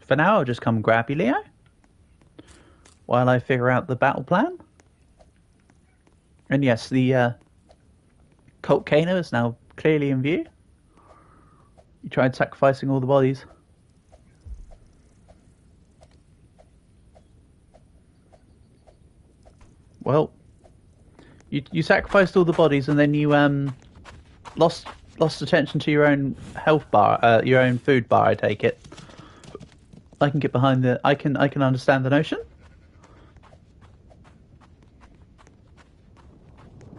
For now, I'll just come grab you, Leo, while I figure out the battle plan. And yes, the volcano is now clearly in view. You tried sacrificing all the bodies. Well, you sacrificed all the bodies, and then you lost attention to your own health bar, your own food bar. I take it. I can get behind the. I can understand the notion.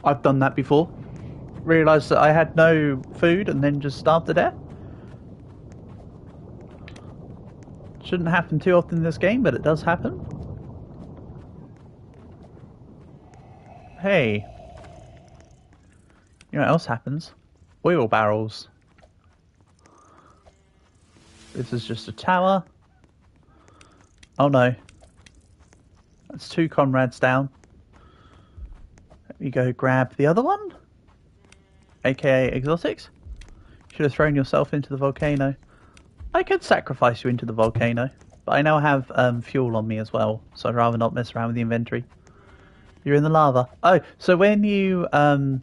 I've done that before. Realised that I had no food and then just starved to death. Shouldn't happen too often in this game, but it does happen. Hey. You know what else happens? Oil barrels. This is just a tower. Oh no. That's 2 comrades down. Let me go grab the other one. AKA exotics. Should have thrown yourself into the volcano. I could sacrifice you into the volcano, but I now have fuel on me as well, so I'd rather not mess around with the inventory. You're in the lava. Oh, so when you oh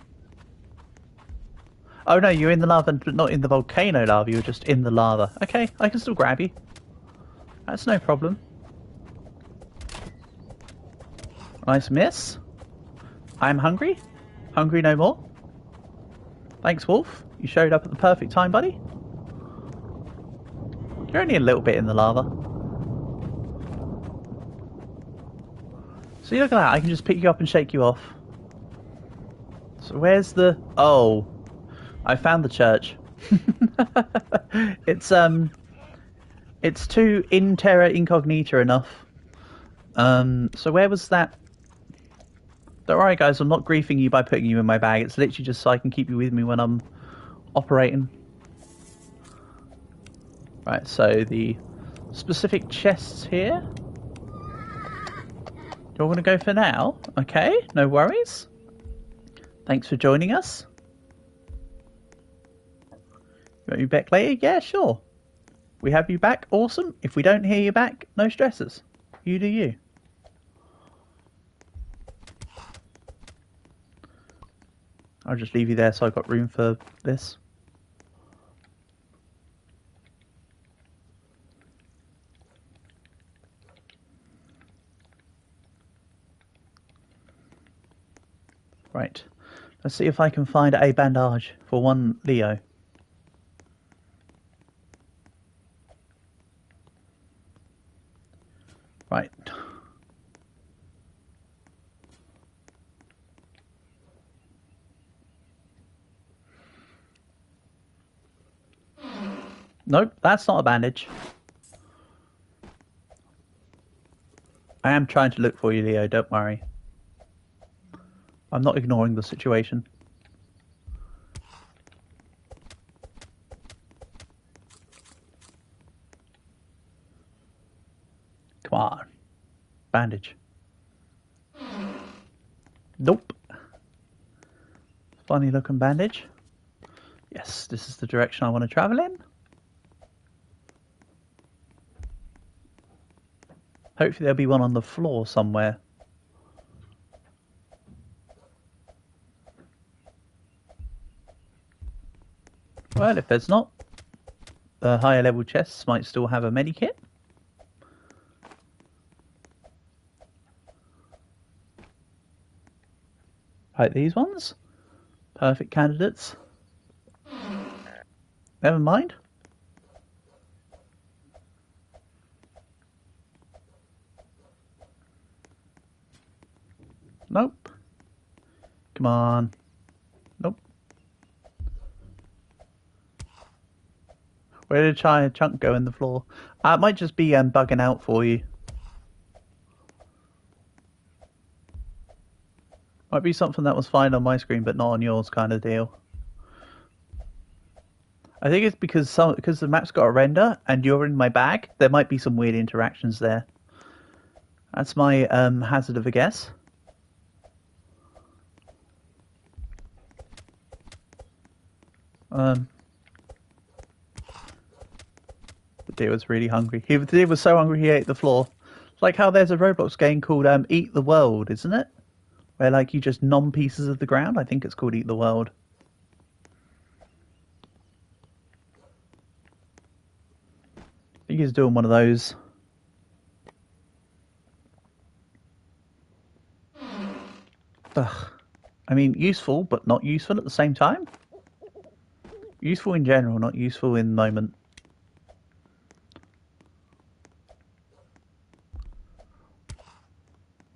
no, you're in the lava, but not in the volcano lava. You're just in the lava. Okay, I can still grab you. That's no problem. Nice miss. I'm hungry. Hungry no more. Thanks, Wolf. You showed up at the perfect time, buddy. You're only a little bit in the lava. See, look at that. I can just pick you up and shake you off. So where's the... Oh. I found the church. It's too in terra incognita enough. So where was that? Don't worry, guys. I'm not griefing you by putting you in my bag. It's literally just so I can keep you with me when I'm operating. Right, so the specific chests here. Do I want to go for now? Okay, no worries. Thanks for joining us. You want me back later? Yeah, sure. We have you back? Awesome. If we don't hear you back, no stresses. You do you. I'll just leave you there so I've got room for this. Right. Let's see if I can find a bandage for one Leo. Right. Nope, that's not a bandage. I am trying to look for you, Leo, don't worry. I'm not ignoring the situation. Come on. Bandage. Nope. Funny looking bandage. Yes, this is the direction I want to travel in. Hopefully there'll be one on the floor somewhere. Well, if there's not, the higher level chests might still have a medikit. Like these ones. Perfect candidates. Never mind. Nope. Come on. Nope. Where did a chunk go in the floor? It might just be bugging out for you. Might be something that was fine on my screen but not on yours kind of deal. I think it's because the map's got a render and you're in my bag. There might be some weird interactions there. That's my hazard of a guess. The deer was really hungry. The deer was so hungry he ate the floor. It's like how there's a Roblox game called Eat the World, isn't it? Where like you just nom pieces of the ground. I think it's called Eat the World. I think he's doing one of those. Ugh. I mean, useful, but not useful at the same time. Useful in general, not useful in the moment.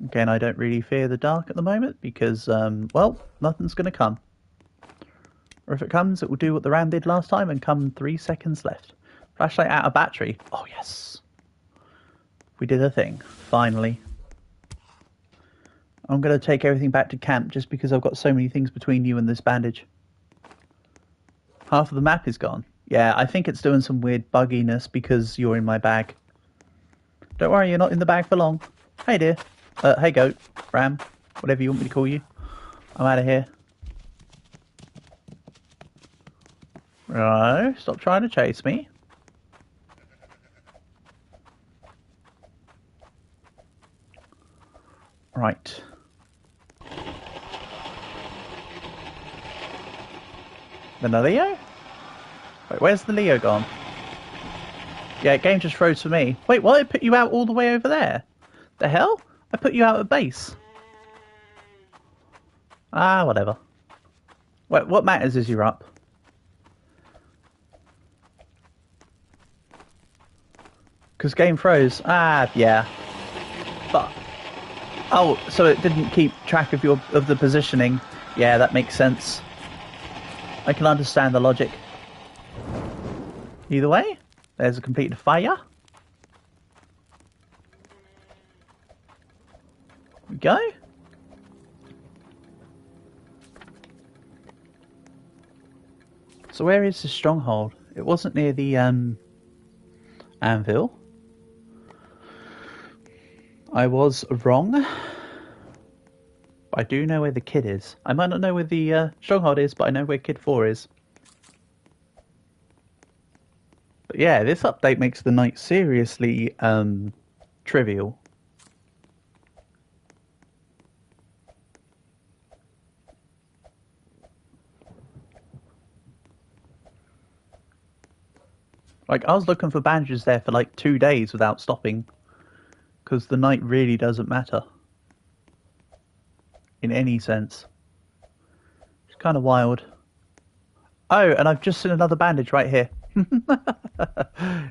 Again, I don't really fear the dark at the moment because, well, nothing's going to come. Or if it comes, it will do what the ram did last time and come 3 seconds left. Flashlight out of battery. Oh, yes. We did a thing. Finally. I'm going to take everything back to camp just because I've got so many things between you and this bandage. Half of the map is gone. Yeah, I think it's doing some weird bugginess because you're in my bag. Don't worry, you're not in the bag for long. Hey, dear. Hey, goat. Ram. Whatever you want me to call you. I'm out of here. Right, stop trying to chase me. Right. The Leo? Wait, where's the Leo gone? Yeah, game just froze for me. Wait, what? It put you out all the way over there? The hell? I put you out at base. Ah, whatever. Wait, what matters is you're up. Because game froze. Ah, yeah. But oh, so it didn't keep track of the positioning. Yeah, that makes sense. I can understand the logic. Either way, there's a completed fire. We go. So where is the stronghold? It wasn't near the anvil. I was wrong. I do know where the kid is. I might not know where the stronghold is, but I know where Kid 4 is. But yeah, this update makes the night seriously trivial. Like, I was looking for bandages there for like 2 days without stopping. Because the night really doesn't matter. In any sense. It's kind of wild. Oh, and I've just seen another bandage right here.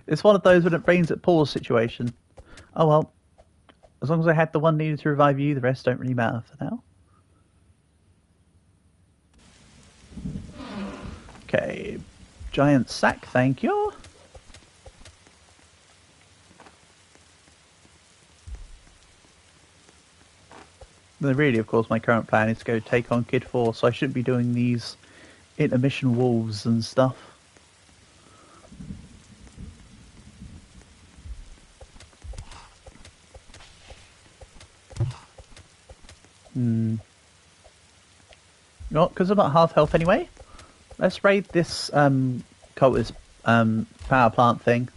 It's one of those when it rains it pours situation. Oh well. As long as I had the one needed to revive you, the rest don't really matter for now. Okay. Giant sack, thank you. Really, of course, my current plan is to go take on Kid 4, so I shouldn't be doing these intermission wolves and stuff. You know what, because I'm not half health anyway, let's raid this cultist power plant thing.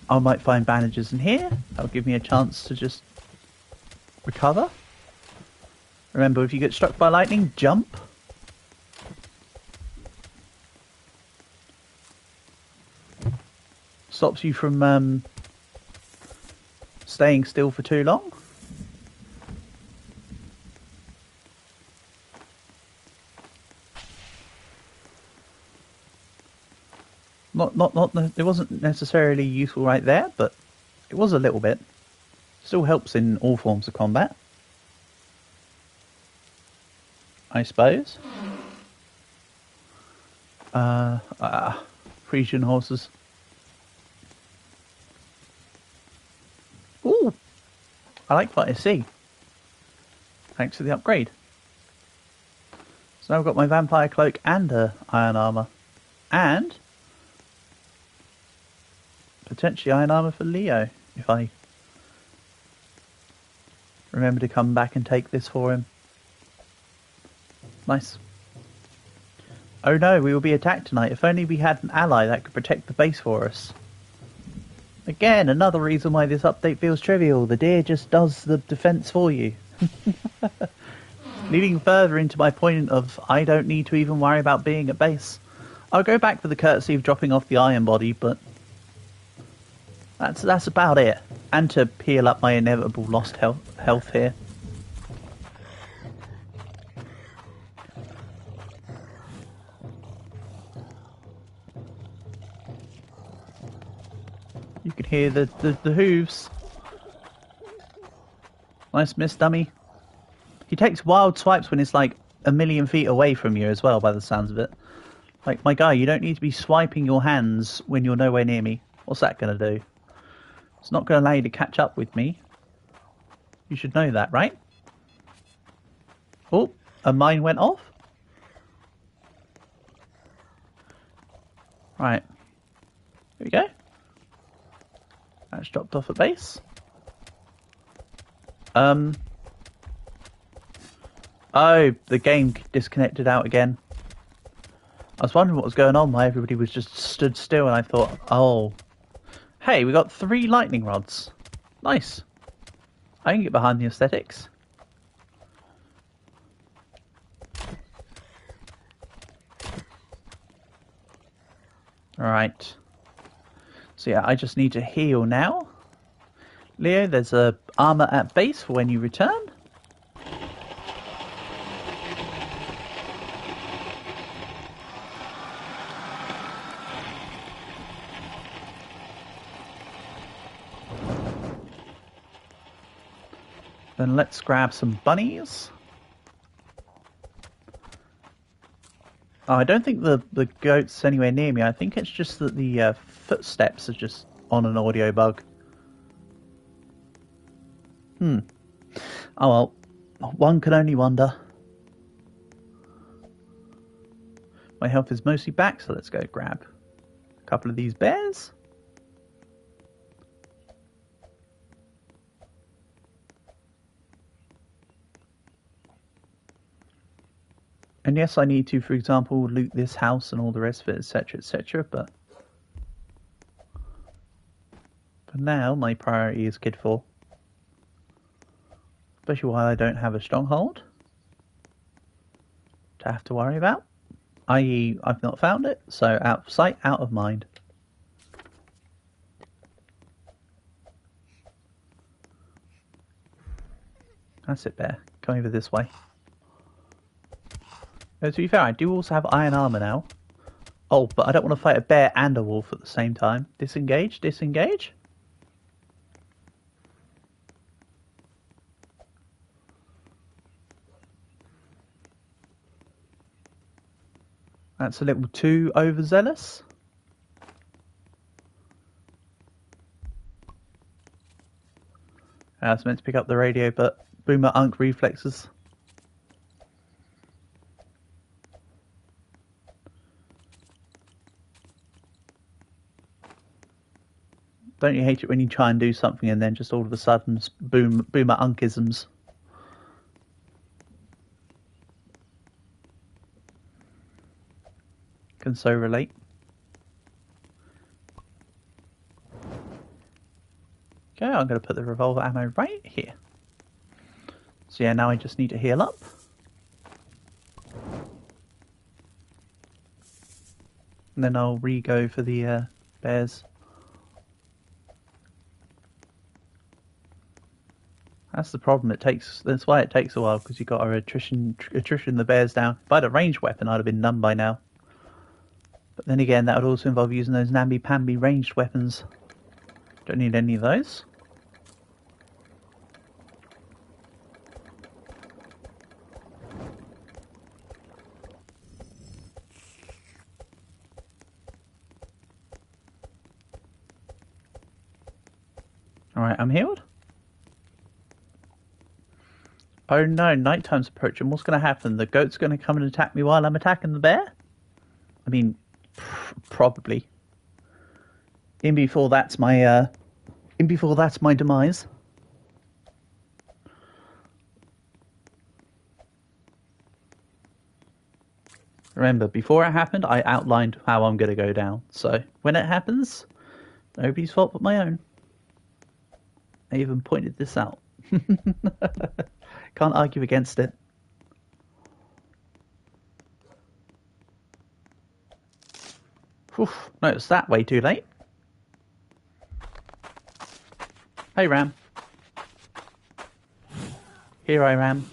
I might find bandages in here. That'll give me a chance to just recover. Remember, if you get struck by lightning, jump. Stops you from staying still for too long. It wasn't necessarily useful right there, but it was a little bit. Still helps in all forms of combat, I suppose. Frisian horses. Ooh, I like what I see. Thanks for the upgrade. So now I've got my vampire cloak and iron armor, and potentially iron armor for Leo if I remember to come back and take this for him. Nice. Oh no, we will be attacked tonight. If only we had an ally that could protect the base for us. Again, another reason why this update feels trivial. The deer just does the defense for you. Leading further into my point of I don't need to even worry about being at base. I'll go back for the courtesy of dropping off the iron body, but that's about it. And to heal up my inevitable lost health here. You can hear the hooves. Nice miss, dummy. He takes wild swipes when it's like a million feet away from you as well, by the sounds of it. Like, my guy, you don't need to be swiping your hands when you're nowhere near me. What's that going to do? It's not going to allow you to catch up with me. You should know that, right? Oh, a mine went off. Right. Here we go. That's dropped off at base. Oh, the game disconnected out again. I was wondering what was going on, why everybody was just stood still, and I thought, oh. Hey, we got 3 lightning rods. Nice. I can get behind the aesthetics. Alright. So yeah, I just need to heal now. Leo, there's a armor at base for when you return. Then let's grab some bunnies. Oh, I don't think the goat's anywhere near me. I think it's just that the footsteps are just on an audio bug. Oh well, one can only wonder. My health is mostly back, so let's go grab a couple of these bears. And yes, I need to, for example, loot this house and all the rest of it, etc., but for now, my priority is Kid 4. Especially while I don't have a stronghold to have to worry about. I.e., I've not found it, so out of sight, out of mind. That's it, bear. Come over this way. To be fair, I do also have iron armor now. Oh, but I don't want to fight a bear and a wolf at the same time. Disengage, disengage. That's a little too overzealous. I was meant to pick up the radio, but boomer unk reflexes. Don't you hate it when you try and do something and then just all of a sudden boomer unkisms? Can so relate. Okay, I'm going to put the revolver ammo right here. So yeah, now I just need to heal up. And then I'll re-go for the bears. That's the problem. That's why it takes a while, because you got our attrition the bears down. If I had a ranged weapon, I'd have been done by now. But then again, that would also involve using those namby-pamby ranged weapons. Don't need any of those. Alright, I'm healed. Oh no, nighttime's approaching. What's going to happen? The goat's going to come and attack me while I'm attacking the bear? I mean, probably. In before that's my demise. Remember, before it happened, I outlined how I'm going to go down. So, when it happens, nobody's fault but my own. I even pointed this out. Can't argue against it. Oof, no, it's that way too late. Hey, Ram. Here I am.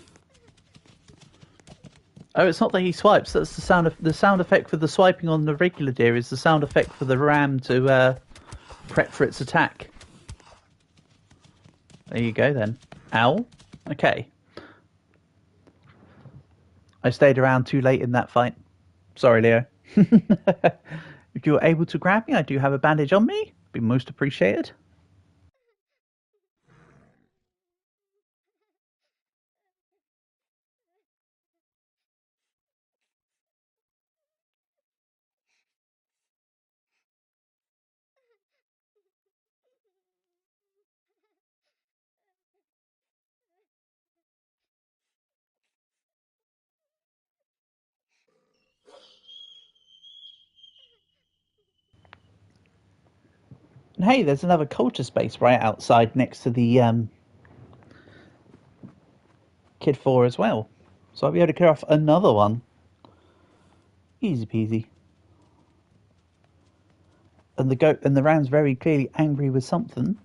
Oh, it's not that he swipes. That's the sound effect for the swiping on the regular deer is the sound effect for the ram to prep for its attack. There you go then. Ow. Okay. I stayed around too late in that fight. Sorry, Leo. If you're able to grab me, I do have a bandage on me. Be most appreciated. And hey, there's another culture space right outside next to the Kid 4 as well. So I'll be able to clear off another one. Easy peasy. And the goat and the ram's very clearly angry with something.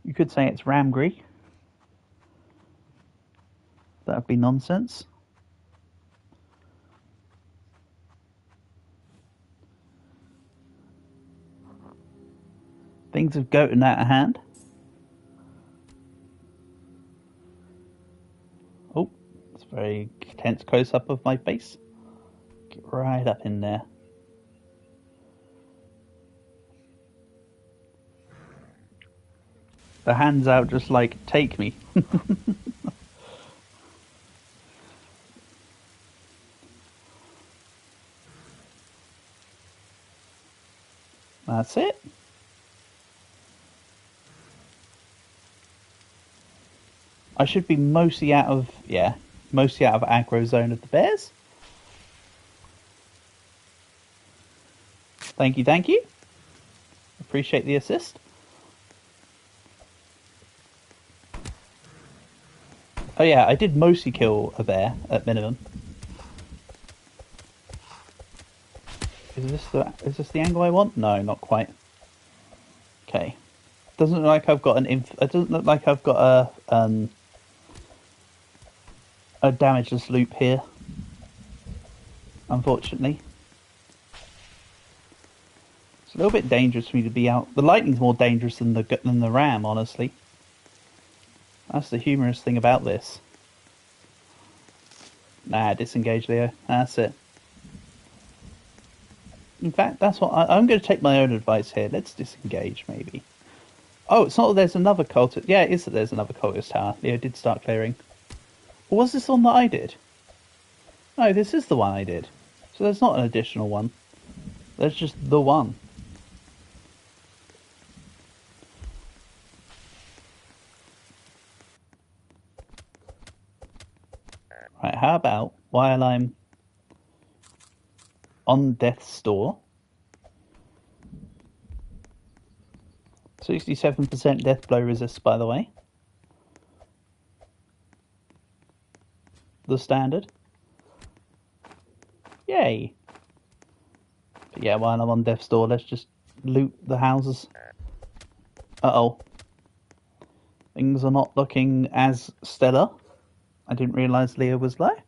You could say it's ramgry. That would be nonsense. Things have gotten out of hand. Oh, it's a very tense close-up of my face. Get right up in there. The hands out just like, take me. That's it. I should be mostly out of aggro zone of the bears. Thank you, thank you. Appreciate the assist. Oh yeah, I did mostly kill a bear at minimum. Is this the angle I want? No, not quite. Okay. Doesn't look like I've got it doesn't look like I've got a damageless loop here. Unfortunately. It's a little bit dangerous for me to be out. The lightning's more dangerous than the ram, honestly. That's the humorous thing about this. Nah, disengage, Leo. That's it. In fact, that's what I'm going to take my own advice here. Let's disengage, maybe. Oh, it's not that there's another cultist. Yeah, it is that there's another cultist tower. Leo did start clearing. Or was this the one that I did? No, this is the one I did. So there's not an additional one. There's just the one. Right, how about while I'm on death's door, 67% death blow resist, by the way. The standard. Yay! But yeah, while I'm on death's door, let's just loot the houses. Uh-oh. Things are not looking as stellar. I didn't realise Leah was there.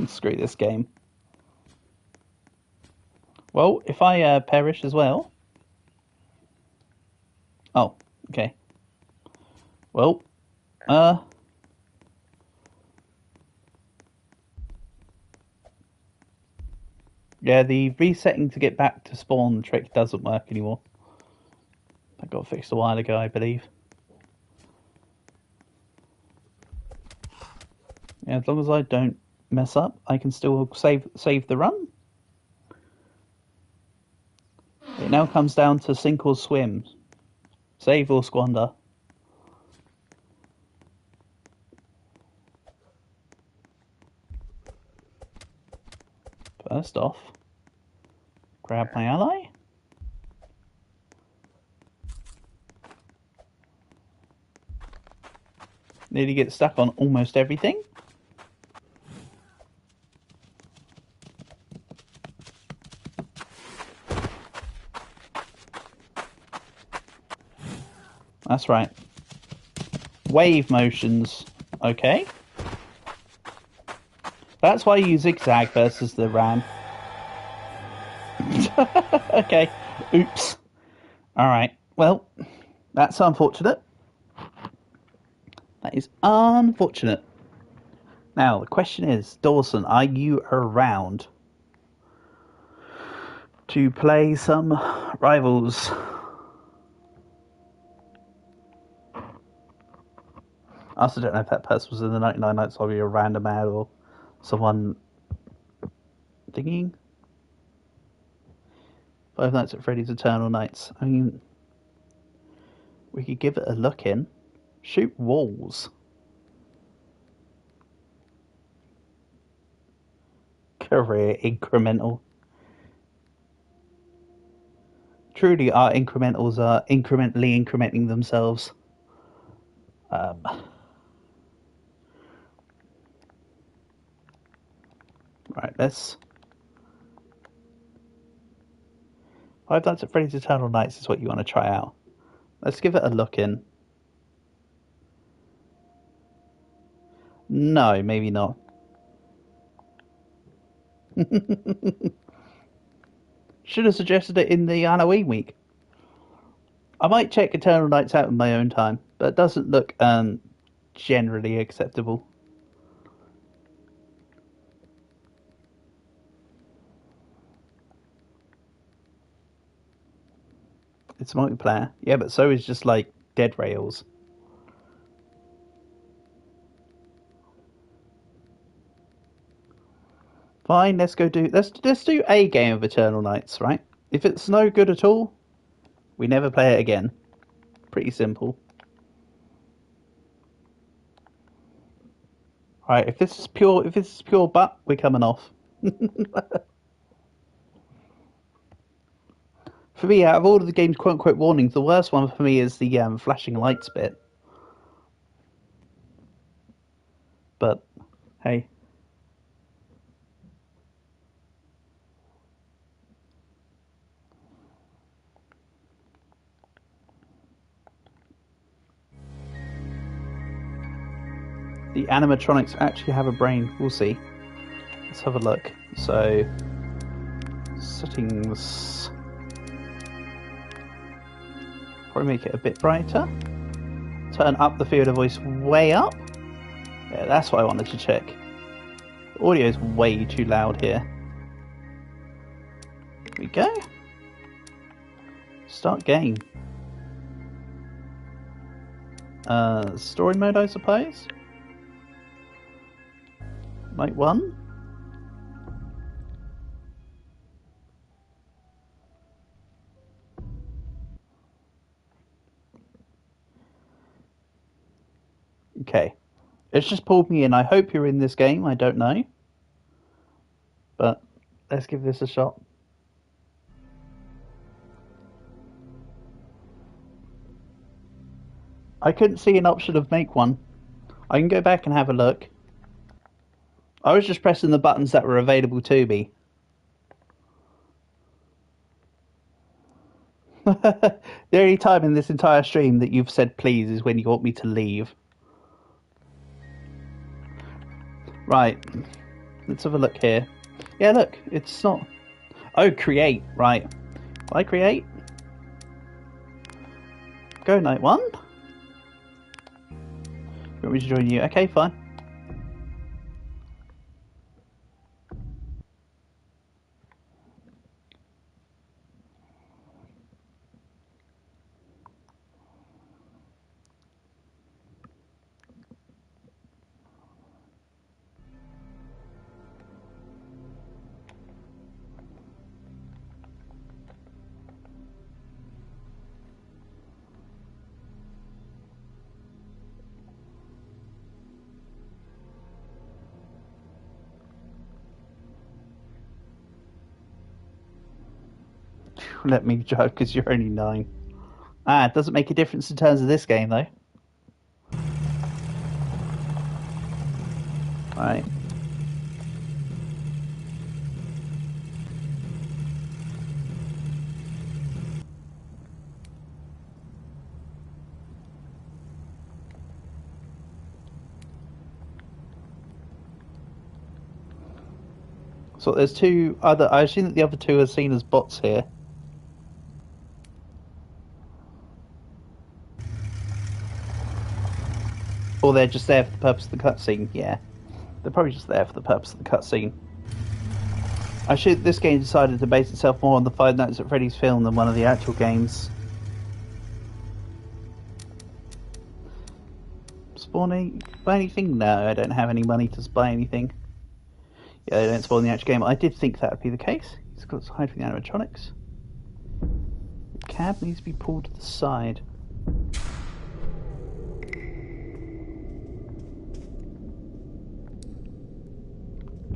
Screw this game. Well, if I perish as well... Oh, okay. Well, yeah, the resetting to get back to spawn trick doesn't work anymore. That got fixed a while ago, I believe. Yeah, as long as I don't mess up, I can still save the run. It now comes down to sink or swim. Save or squander. First off, grab my ally. Nearly get stuck on almost everything. That's right. Wave motions. Okay. That's why you zigzag versus the ram. Okay. Oops. Alright. Well, that's unfortunate. That is unfortunate. Now, the question is, Dawson, are you around to play some Rivals? I also don't know if that person was in the 99 Nights or a random ad or someone thinking. Five Nights at Freddy's Eternal Nights. I mean, we could give it a look in. Shoot walls. Career incremental. Truly, our incrementals are incrementally incrementing themselves. Right, let's... Five Nights at Freddy's Eternal Nights is what you want to try out. Let's give it a look in. No, maybe not. Should have suggested it in the Halloween week. I might check Eternal Nights out in my own time, but it doesn't look generally acceptable. It's multiplayer. Yeah, but so is just like Dead Rails. Fine, let's do a game of Eternal Nights, right? If it's no good at all, we never play it again. Pretty simple. Right, if this is pure butt, we're coming off. For me, out of all of the game's quote-unquote warnings, the worst one for me is the flashing lights bit. But, hey. The animatronics actually have a brain. We'll see. Let's have a look. So, settings. Probably make it a bit brighter. Turn up the field of voice way up. Yeah, that's what I wanted to check. The audio is way too loud here. Here we go. Start game. Story mode, I suppose. Night 1. Okay. It's just pulled me in. I hope you're in this game. I don't know. But let's give this a shot. I couldn't see an option of make one. I can go back and have a look. I was just pressing the buttons that were available to me. The only time in this entire stream that you've said please is when you want me to leave. Right. Let's have a look here. Yeah, look. It's not... Oh, create. Right. Why create? Go night 1? You want me to join you? Okay, fine. Let me joke, because you're only 9. Ah, it doesn't make a difference in terms of this game, though. Right. So there's 2 other... I assume that the other 2 are seen as bots here. Or they're just there for the purpose of the cutscene, yeah. They're probably just there for the purpose of the cutscene. I should. This game decided to base itself more on the Five Nights at Freddy's film than one of the actual games. Spawning? Buy anything? No, I don't have any money to buy anything. Yeah, they don't spawn the actual game. I did think that would be the case. He's got to hide from the animatronics. The cab needs to be pulled to the side.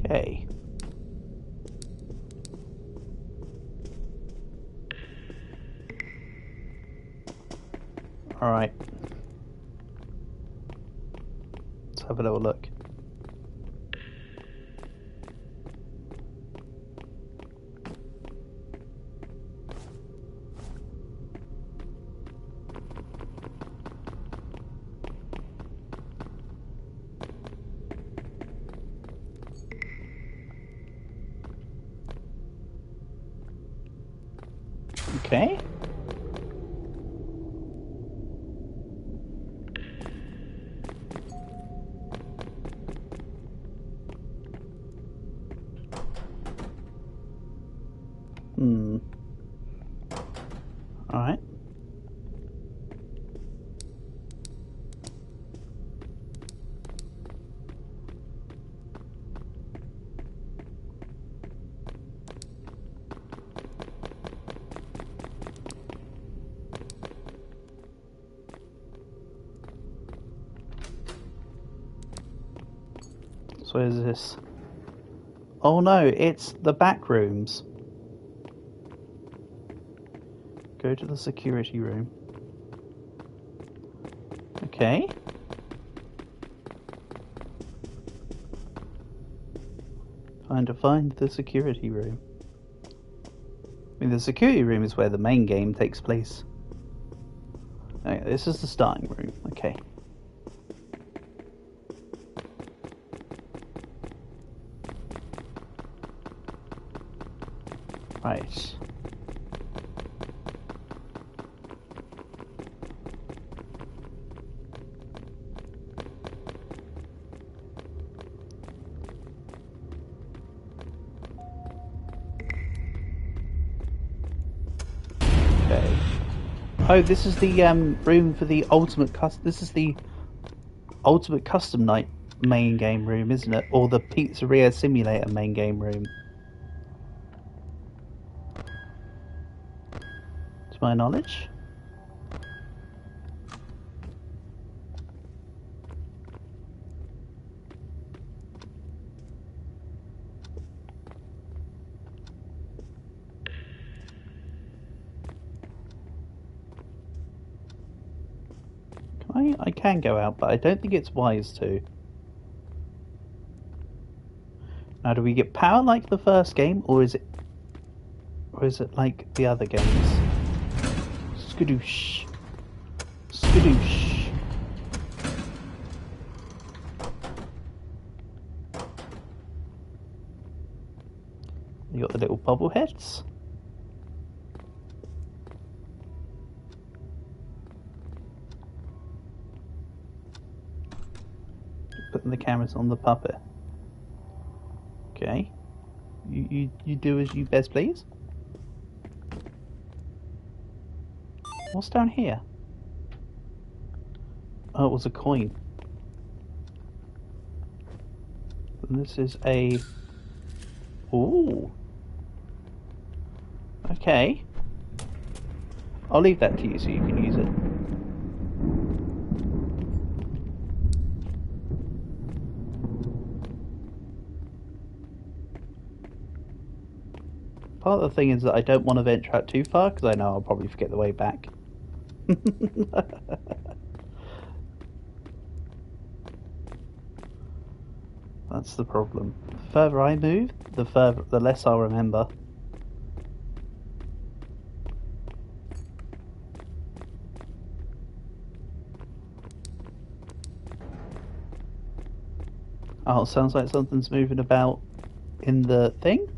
Okay. Alright. Let's have a little look. Okay. Alright. So where's this? Oh no, it's the back rooms. Go to the security room. Okay. Trying to find the security room. I mean, the security room is where the main game takes place. Okay, this is the starting room. Okay. Right. Okay. Oh, this is the room for the ultimate custom. This is the ultimate custom night main game room, isn't it? Or the pizzeria simulator main game room. To my knowledge. I can go out, but I don't think it's wise to. Now, do we get power like the first game, or is it like the other games? Skadoosh. Skadoosh. You got the little bubble heads. Putting the cameras on the puppet. Okay. You do as you best please. What's down here? Oh, it was a coin. And this is a... Ooh. Okay. I'll leave that to you so you can use it. Part of the thing is that I don't want to venture out too far because I know I'll probably forget the way back. That's the problem. The further I move, the less I'll remember. Oh, sounds like something's moving about in the thing.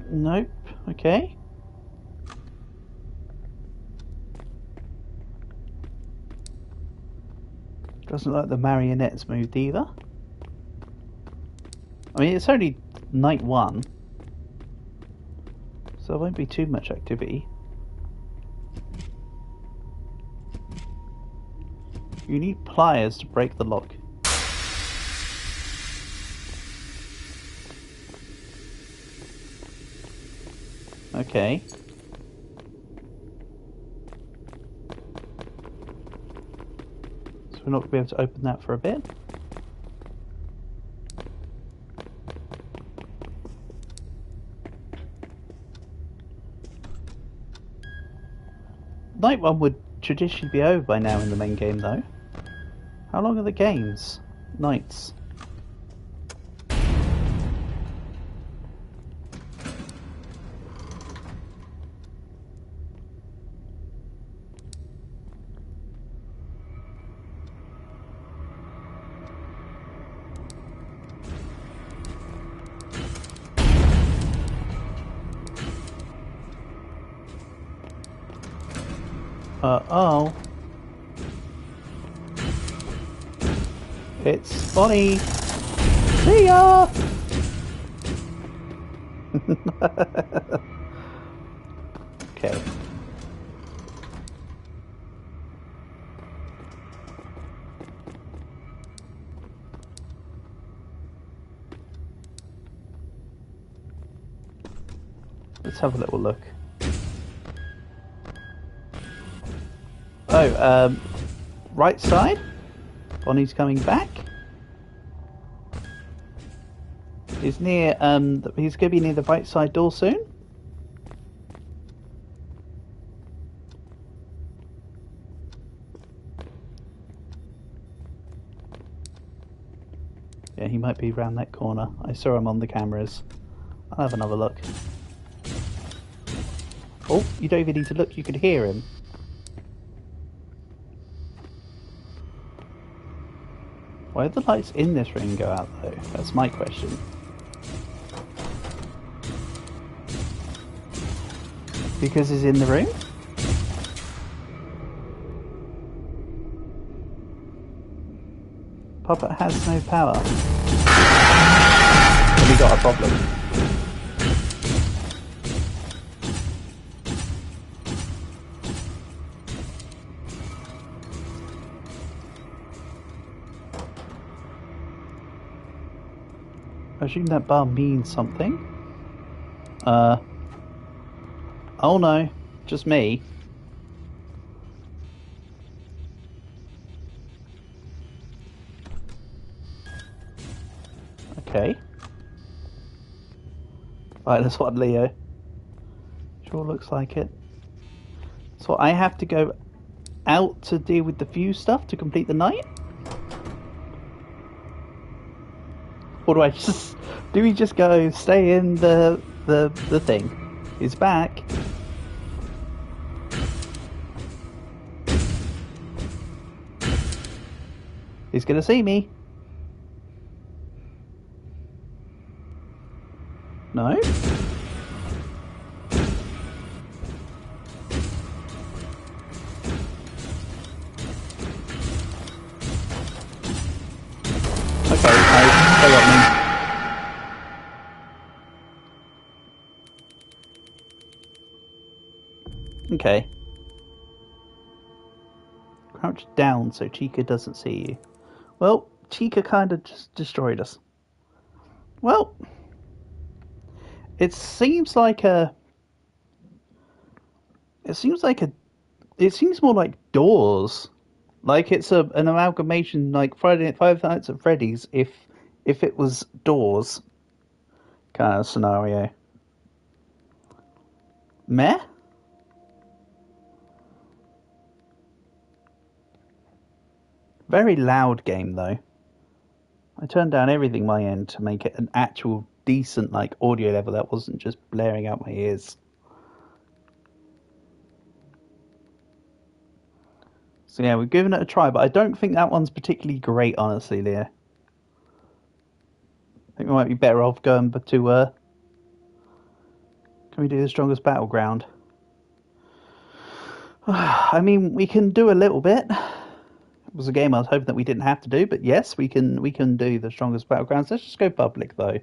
Nope. Okay. Doesn't look like the marionette's moved either. I mean, it's only night 1, so there won't be too much activity. You need pliers to break the lock. Okay. So we're not going to be able to open that for a bit. Night 1 would traditionally be over by now in the main game though. How long are the games? Nights. Uh-oh. It's Bonnie! See ya! Okay. Let's have a little look. Oh, right side. Bonnie's coming back. He's near, he's going to be near the right side door soon. Yeah, he might be around that corner. I saw him on the cameras. I'll have another look. Oh, you don't even need to look, you could hear him. Why did the lights in this ring go out though? That's my question. Because he's in the room? Puppet has no power. Have we got a problem? I assume that bar means something. Oh no, just me. Okay. Right, that's what Leo. Sure looks like it. So I have to go out to deal with the fuse stuff to complete the night? Or do I just... Do we just go, stay in the thing? He's back. He's gonna see me. No? Okay, they got me. Okay. Crouch down so Chica doesn't see you. Well, Chica kind of just destroyed us. Well, it seems like a... It seems more like Doors. Like it's an amalgamation, like Five Nights at Freddy's, if it was Doors kind of scenario. Meh? Very loud game though. I turned down everything my end to make it an actual decent like audio level that wasn't just blaring out my ears. So yeah, we've given it a try, but I don't think that one's particularly great, honestly, Leah. I think we might be better off going to can we do the strongest battleground? I mean, we can do a little bit. It was a game I was hoping that we didn't have to do, but yes, we can do the strongest battlegrounds. Let's just go public though.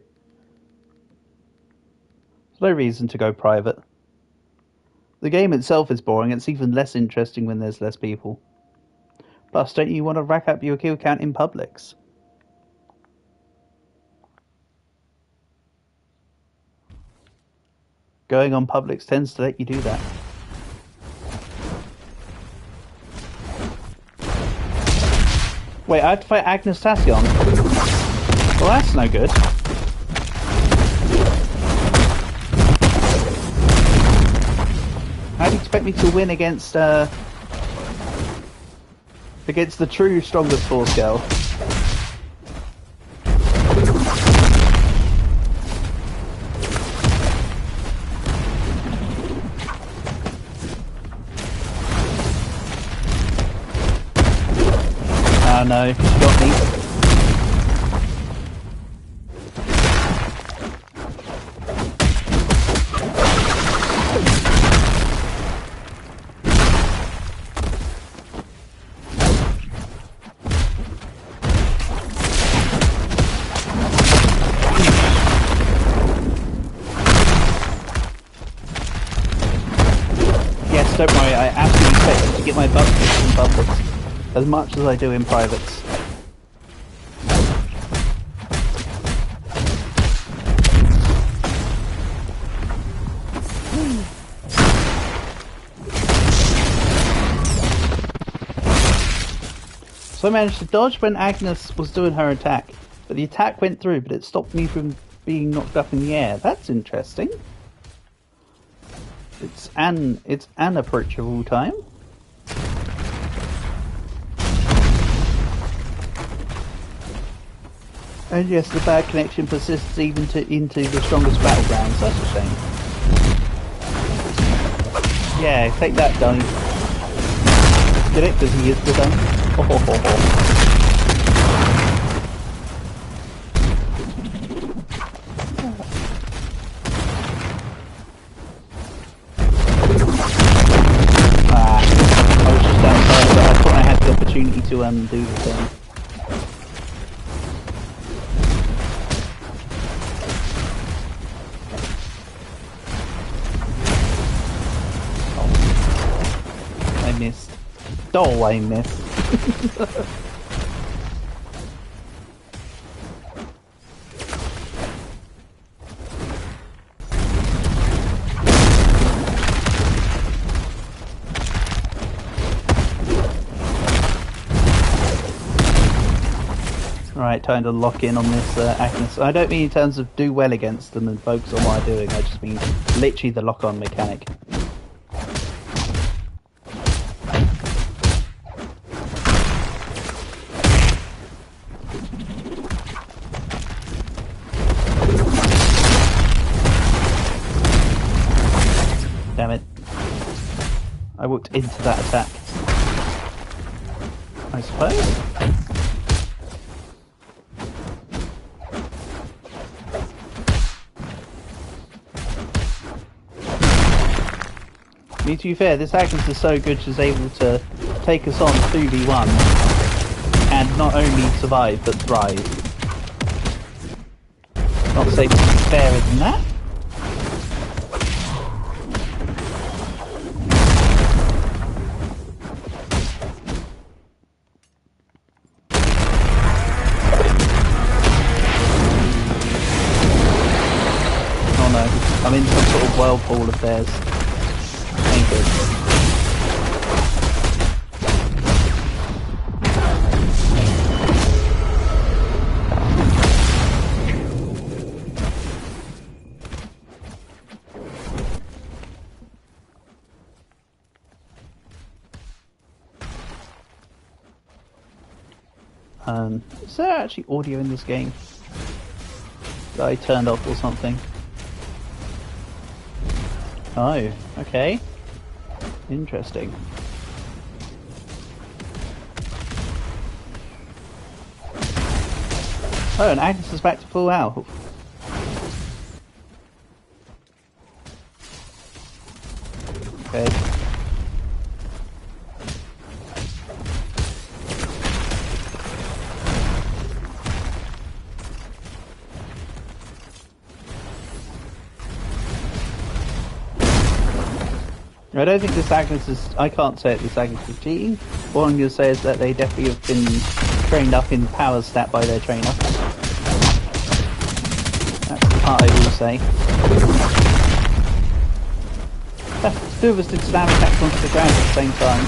There's no reason to go private. The game itself is boring. It's even less interesting when there's less people. Plus, don't you want to rack up your kill count in Publix? Going on Publix tends to let you do that. Wait, I have to fight Agnes Tassion? Well, that's no good. How do you expect me to win against the true strongest force girl? Oh no, she got me. Yes, don't worry, I absolutely expect to get my butt kicked in Publix as much as I do in privates. So I managed to dodge when Agnes was doing her attack, but the attack went through, but it stopped me from being knocked up in the air. That's interesting. It's an approach of all time. And yes, the bad connection persists even into the strongest battlegrounds. That's a shame. Yeah, take that, Donny. Get it? Because he is the Donny. Oh, ho, ho, ho. I was just outside, but I thought I had the opportunity to do the thing. Missed. Oh, I missed. Right, time to lock in on this Agnes. I don't mean in terms of do well against them and focus on what I'm doing, I just mean literally the lock-on mechanic. I walked into that attack. I suppose? I mean, to be fair, this Agnes is so good she's able to take us on 2v1 and not only survive but thrive. Not say to be fairer than that. Oh no, I'm in some sort of whirlpool of theirs. Ain't good. Is there actually audio in this game that I turned off or something? Oh, okay. Interesting. Oh, and Agnes is back to full health. Okay. I don't think this Agnes is... I can't say that this Agnes is cheating. All I'm going to say is that they definitely have been trained up in power stat by their trainer. That's the part I will say. The two of us did slam attacks onto the ground at the same time.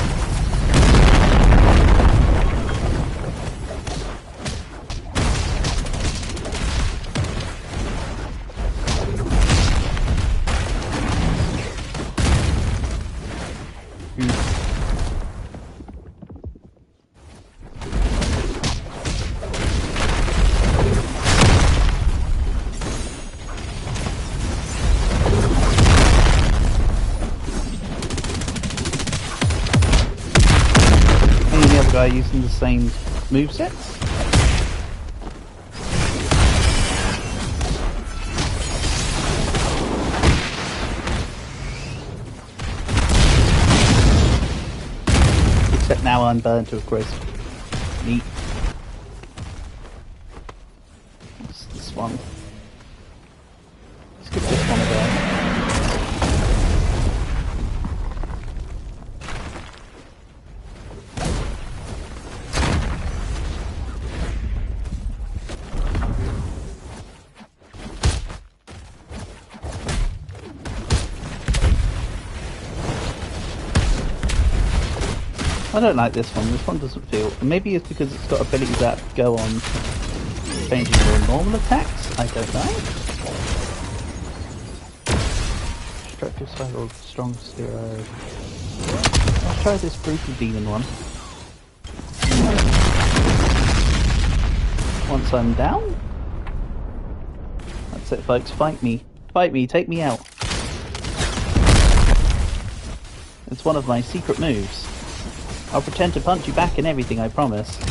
Guy using the same movesets. Except now I'm burned to a crisp. Neat. What's this one? Let's give this one a go. I don't like this one. This one doesn't feel... Maybe it's because it's got abilities that go on changing your normal attacks? I don't know. Destructive Cycle, Strong Zero. I'll try this Brutal Demon one. Once I'm down. That's it, folks. Fight me. Fight me. Take me out. It's one of my secret moves. I'll pretend to punch you back and everything, I promise. Did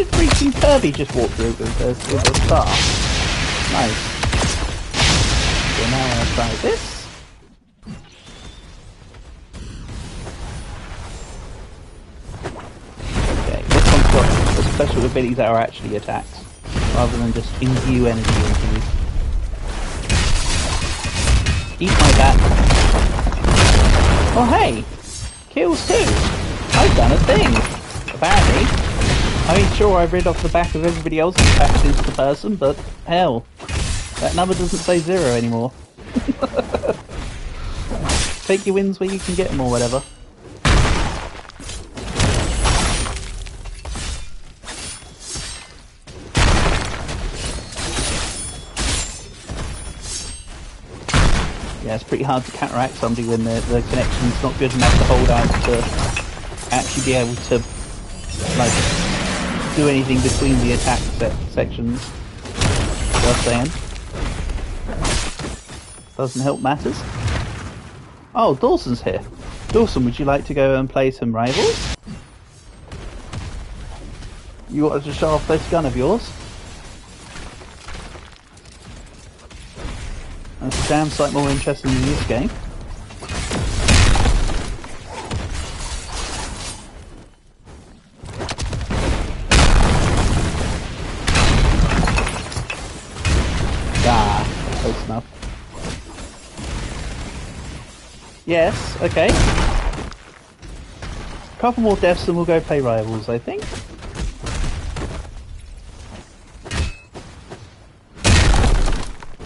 freaking Kirby just walk through with a star? Nice. So now I'll try this. Okay, this one's got the special abilities that are actually attacks, rather than just imbue energy into you. Eat my bat. Oh hey! Kills too! I've done a thing! Apparently. I mean, sure, I read off the back of everybody else's packages to the person, but hell, that number doesn't say 0 anymore. Take your wins where you can get them or whatever. Yeah, it's pretty hard to counteract somebody when the connection's not good enough to hold out to actually be able to, like, do anything between the attack sections. Worth saying. Doesn't help matters. Oh, Dawson's here. Dawson, would you like to go and play some Rivals? You wanted to show off this gun of yours? That's a damn sight more interesting than this game. Ah, close enough. Yes, okay. A couple more deaths and we'll go play Rivals, I think.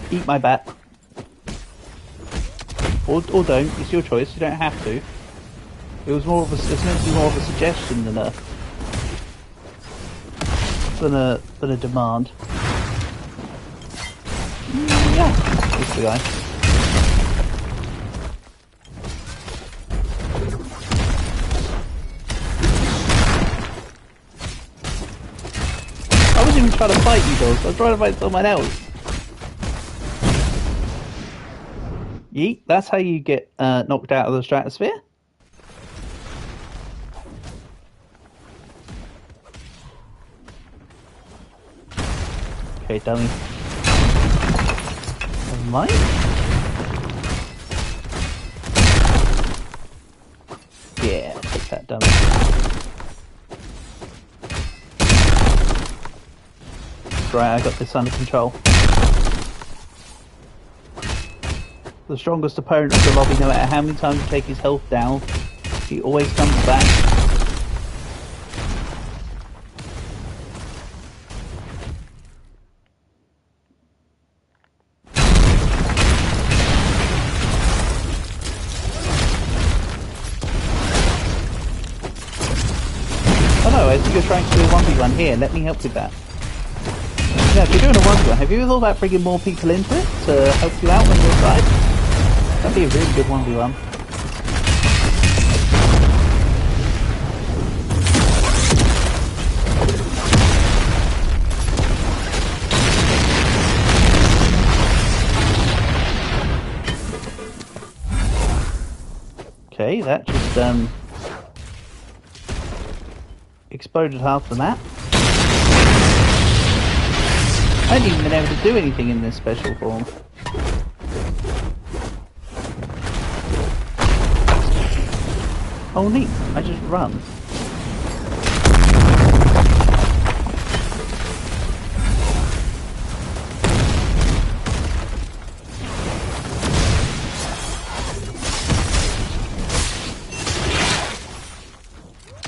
Eat my bat. Or don't, it's your choice, you don't have to. It was more of a, it's meant to be more of a suggestion than a demand. Yeah, he's the guy. I wasn't even trying to fight you guys, I was trying to fight someone else. Yeet, that's how you get knocked out of the stratosphere. Okay, dummy. Never mind. Yeah, take that, dummy. Right, I got this under control. The strongest opponent of the lobby, no matter how many times you take his health down, he always comes back. Oh no, I think you're trying to do a 1v1 here, let me help with that. Yeah, if you're doing a 1v1, have you ever thought about bringing more people into it to help you out on your side? That'd be a really good 1v1. Okay, that just exploded half the map. I haven't even been able to do anything in this special form. Oh neat, I just run.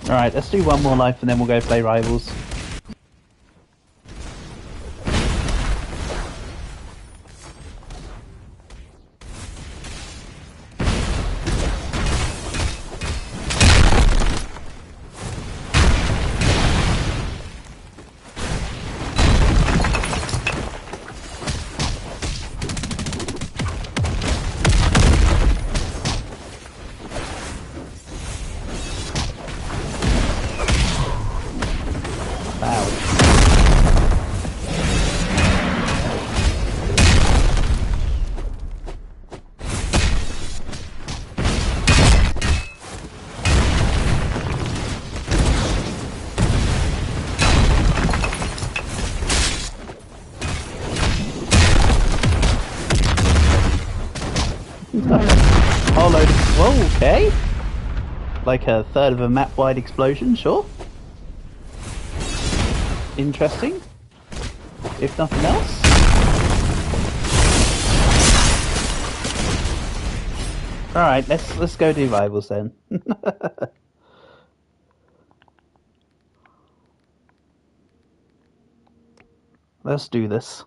Alright, let's do one more life and then we'll go play Rivals. Oh, load of... Whoa, okay. Like a third of a map-wide explosion, sure. Interesting. If nothing else. Alright, let's go do Rivals then. Let's do this.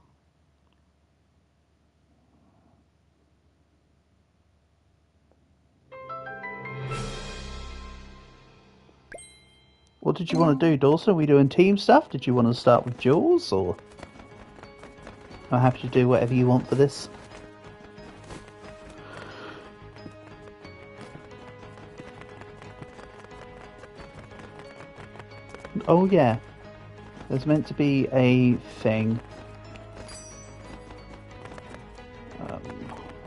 What did you want to do, Dawson? Are we doing team stuff? Did you want to start with duels, or... I'm happy to do whatever you want for this. Oh yeah, there's meant to be a thing.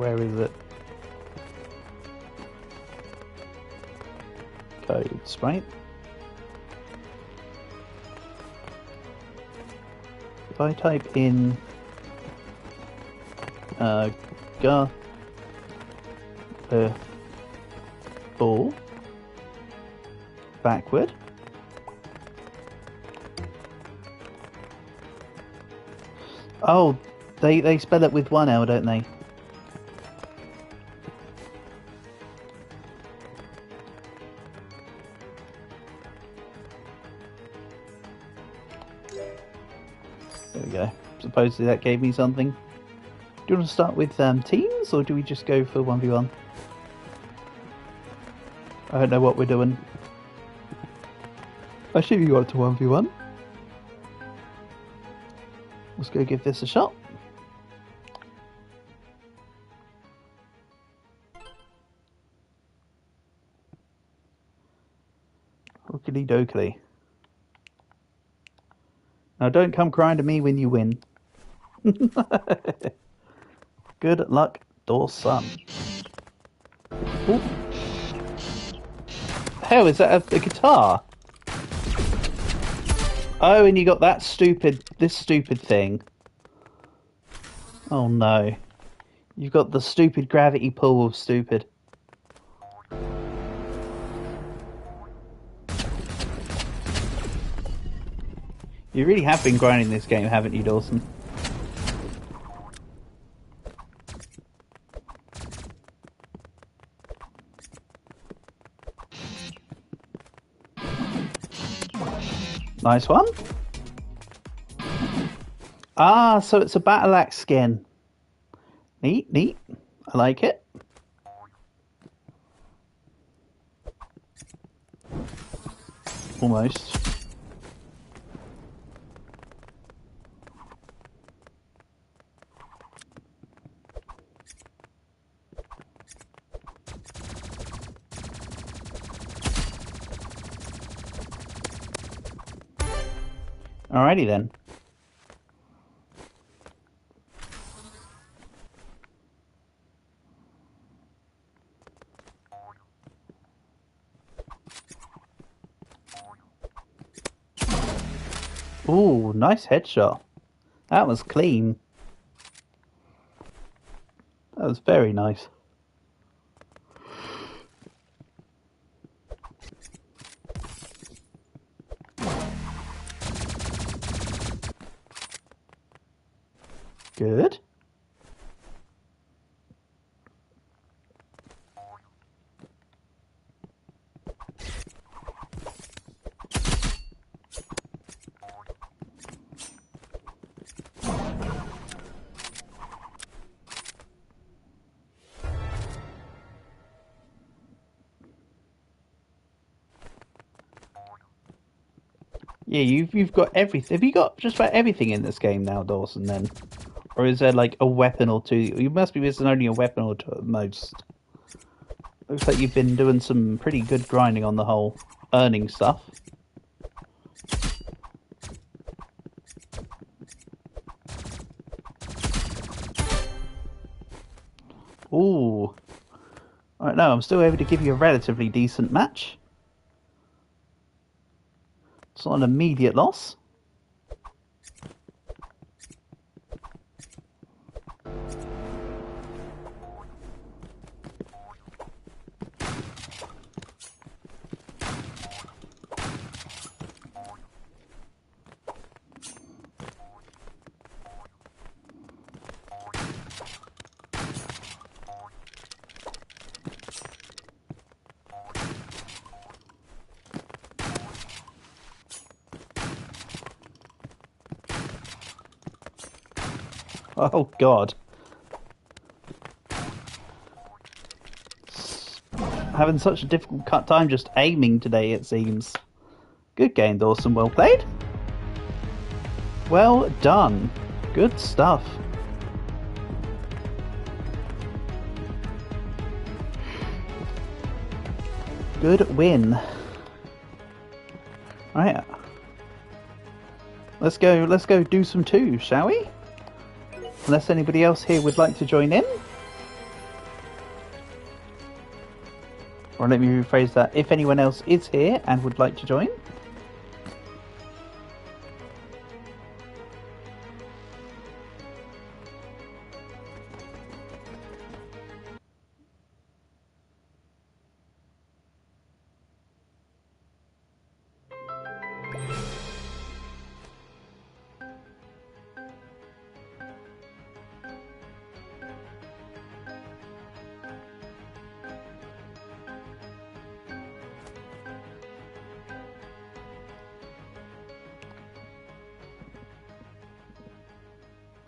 Where is it? Codes, right? If I type in ball backward. Oh, they spell it with one L, don't they? There we go. Supposedly that gave me something. Do you want to start with teams, or do we just go for 1v1? I don't know what we're doing. I assume you want to 1v1. Let's go give this a shot. Ookily dokily. Now don't come crying to me when you win. Good luck, Dawson. Ooh. Hell, is that a guitar? Oh, and you got that this stupid thing. Oh no. You've got the stupid gravity pull of stupid. You really have been grinding this game, haven't you, Dawson? Nice one. Ah, so it's a battle axe skin. Neat, neat. I like it. Almost. Alrighty then. Ooh, nice headshot. That was clean. That was very nice. Good. Yeah, you've got everything. Have you got just about everything in this game now, Dawson, then? Or is there like a weapon or two? You must be missing only a weapon or two at most. Looks like you've been doing some pretty good grinding on the whole earning stuff. Ooh. Right, no, I'm still able to give you a relatively decent match. It's not an immediate loss. Oh god. Having such a difficult time just aiming today, it seems. Good game, Dawson. Well played. Well done. Good stuff. Good win. Right. Let's go do some twos, shall we? Unless anybody else here would like to join in. Or let me rephrase that. If anyone else is here and would like to join.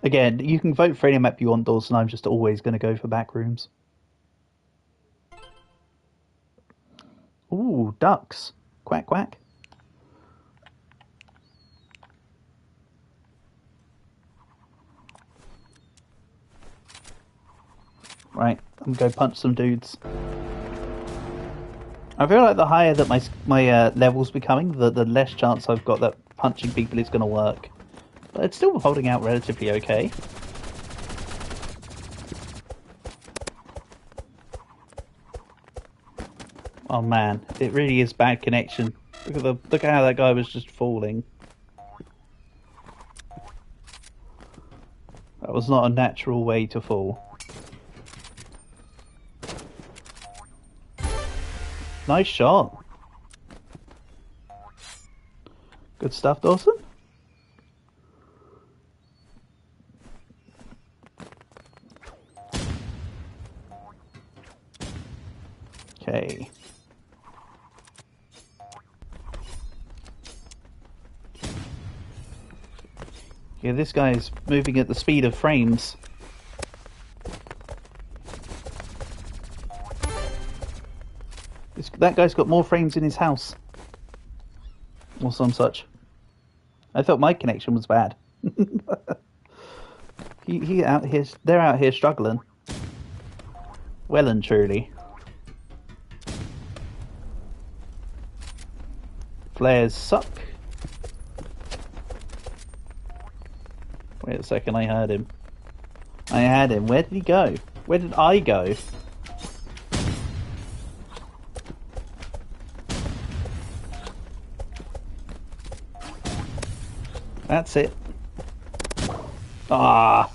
Again, you can vote for any map you want, Dawson. I'm just always going to go for back rooms. Ooh, ducks. Quack, quack. Right, I'm going to go punch some dudes. I feel like the higher that my level's becoming, the less chance I've got that punching people is going to work. But it's still holding out relatively okay. Oh man, it really is bad connection. Look at how that guy was just falling. That was not a natural way to fall. Nice shot. Good stuff, Dawson. Okay. Yeah, this guy is moving at the speed of frames. That guy's got more frames in his house. Or some such. I thought my connection was bad. They're out here struggling. Well and truly. Flares suck. Wait a second, I heard him. I had him. Where did he go? Where did I go? That's it. Ah.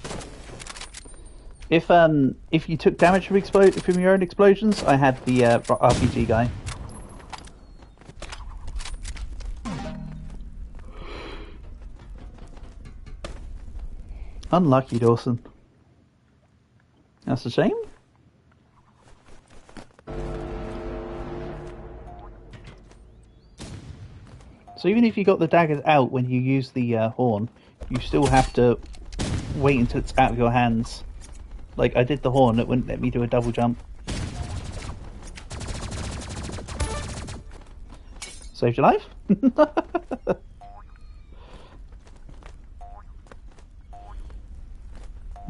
If you took damage from your own explosions, I had the RPG guy. Unlucky, Dawson. That's a shame. So even if you got the daggers out when you use the horn, you still have to wait until it's out of your hands. Like, I did the horn, it wouldn't let me do a double jump. Saved your life?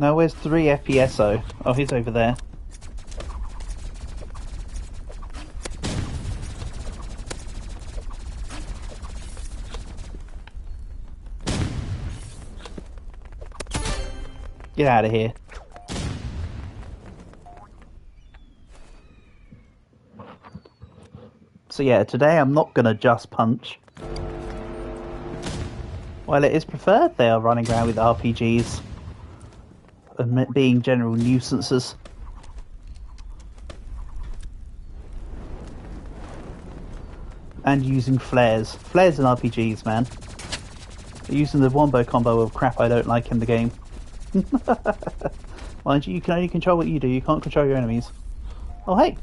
Now where's 3 FPSO? Oh, he's over there. Get out of here. So yeah, today I'm not gonna just punch. While it is preferred, they are running around with RPGs and being general nuisances. And using flares. Flares and RPGs, man. They're using the wombo combo of crap I don't like in the game. Mind you, you can only control what you do, you can't control your enemies. Oh hey!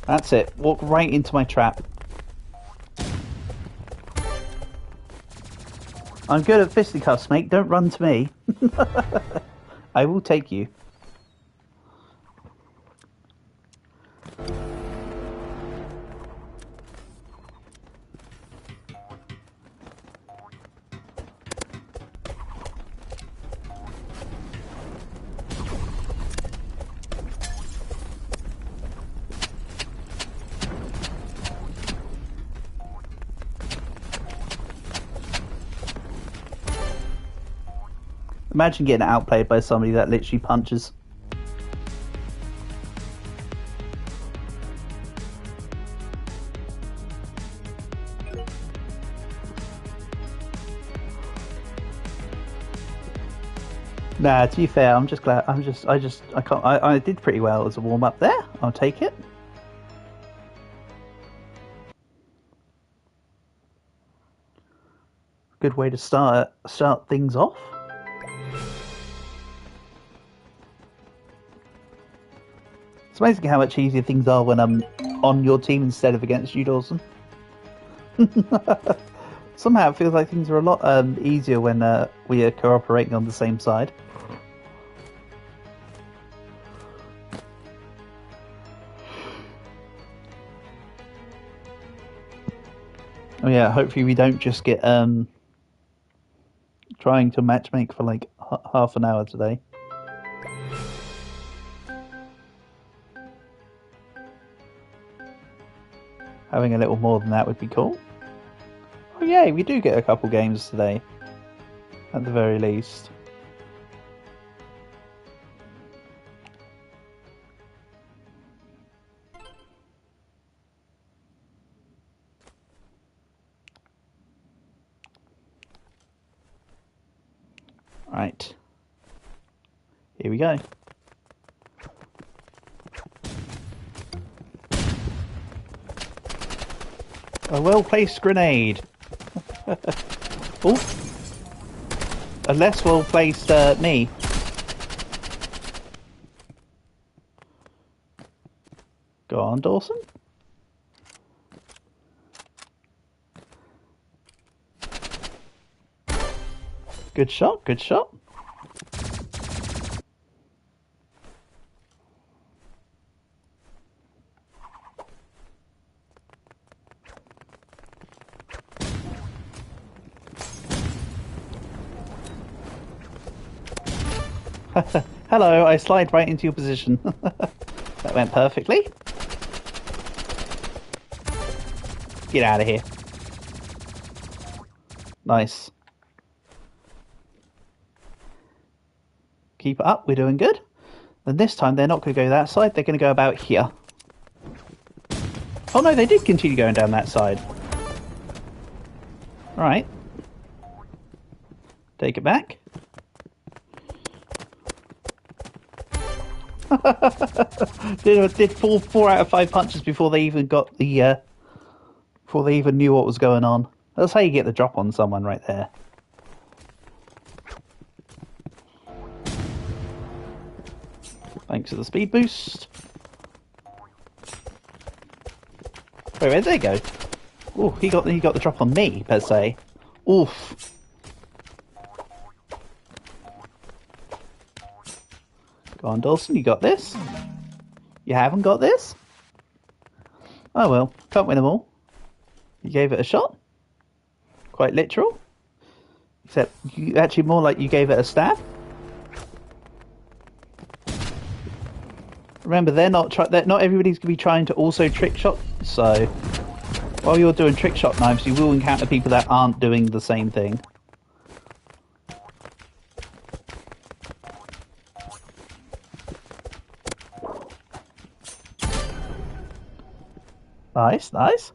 That's it, walk right into my trap. I'm good at fisticuffs, mate, don't run to me. I will take you. Imagine getting outplayed by somebody that literally punches. Nah, to be fair, I'm just glad. I did pretty well as a warm up there. I'll take it. Good way to start things off. It's amazing how much easier things are when I'm on your team instead of against you, Dawson. Somehow it feels like things are a lot easier when we are cooperating on the same side. Oh yeah, hopefully we don't just get trying to matchmake for like half an hour today. Having a little more than that would be cool. Oh yeah, we do get a couple games today, at the very least. Right. Here we go. A well-placed grenade. Oh. A less well-placed me. Go on, Dawson. Good shot, good shot. Hello, I slide right into your position. That went perfectly. Get out of here. Nice. Keep it up, we're doing good. And this time they're not going to go that side, they're going to go about here. Oh no, they did continue going down that side. Alright. Take it back. did four out of 5 punches before they even got the before they even knew what was going on. That's how you get the drop on someone right there. Thanks for the speed boost. Wait, where'd they go? Oh, he got the drop on me per se. Oof. Go on, Dawson, you got this? You haven't got this? Oh well, can't win them all. You gave it a shot. Quite literal. Except, you actually more like you gave it a stab. Remember, not everybody's going to be trying to also trick shot, so while you're doing trick shot knives, you will encounter people that aren't doing the same thing. Nice, nice.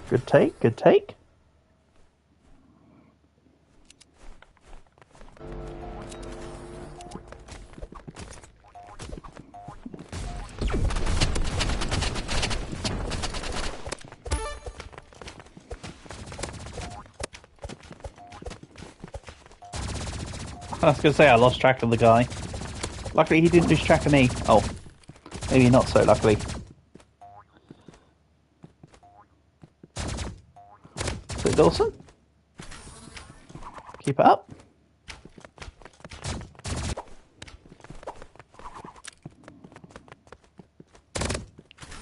Good take, good take. I was going to say I lost track of the guy. Luckily he didn't lose track of me. Oh, maybe not so luckily. So Dawson, keep it up.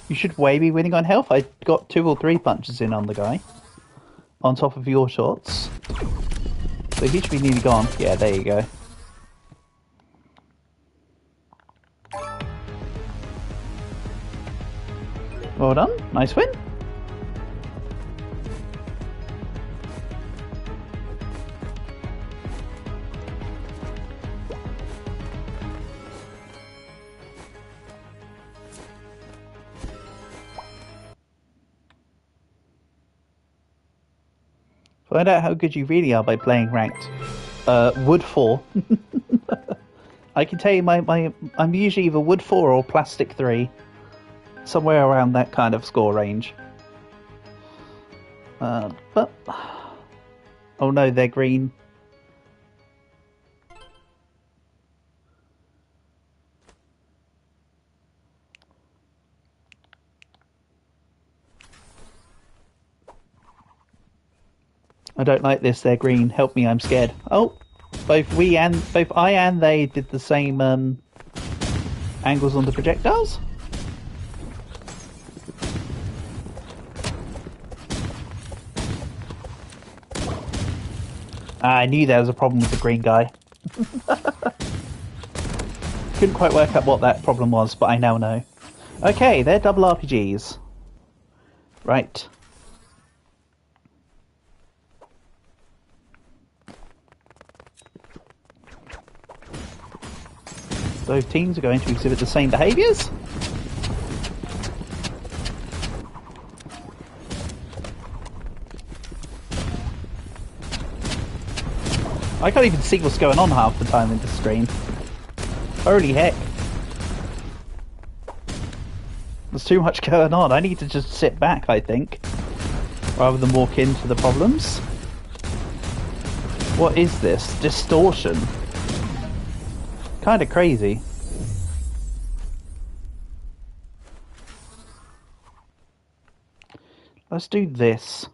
You should way be winning on health. I got 2 or 3 punches in on the guy. On top of your shots. So he should be nearly gone. Yeah, there you go. Well done. Nice win. Find out how good you really are by playing ranked. Wood 4. I can tell you I'm usually either Wood 4 or Plastic 3. Somewhere around that kind of score range. But... Oh no, they're green. I don't like this, they're green. Help me, I'm scared. Oh! Both I and they did the same angles on the projectiles? I knew there was a problem with the green guy. Couldn't quite work out what that problem was, but I now know. Okay, they're double RPGs. Right. Both teams are going to exhibit the same behaviours. I can't even see what's going on half the time in the screen. Holy heck. There's too much going on. I need to just sit back, I think, rather than walk into the problems. What is this? Distortion. Kind of crazy. Let's do this.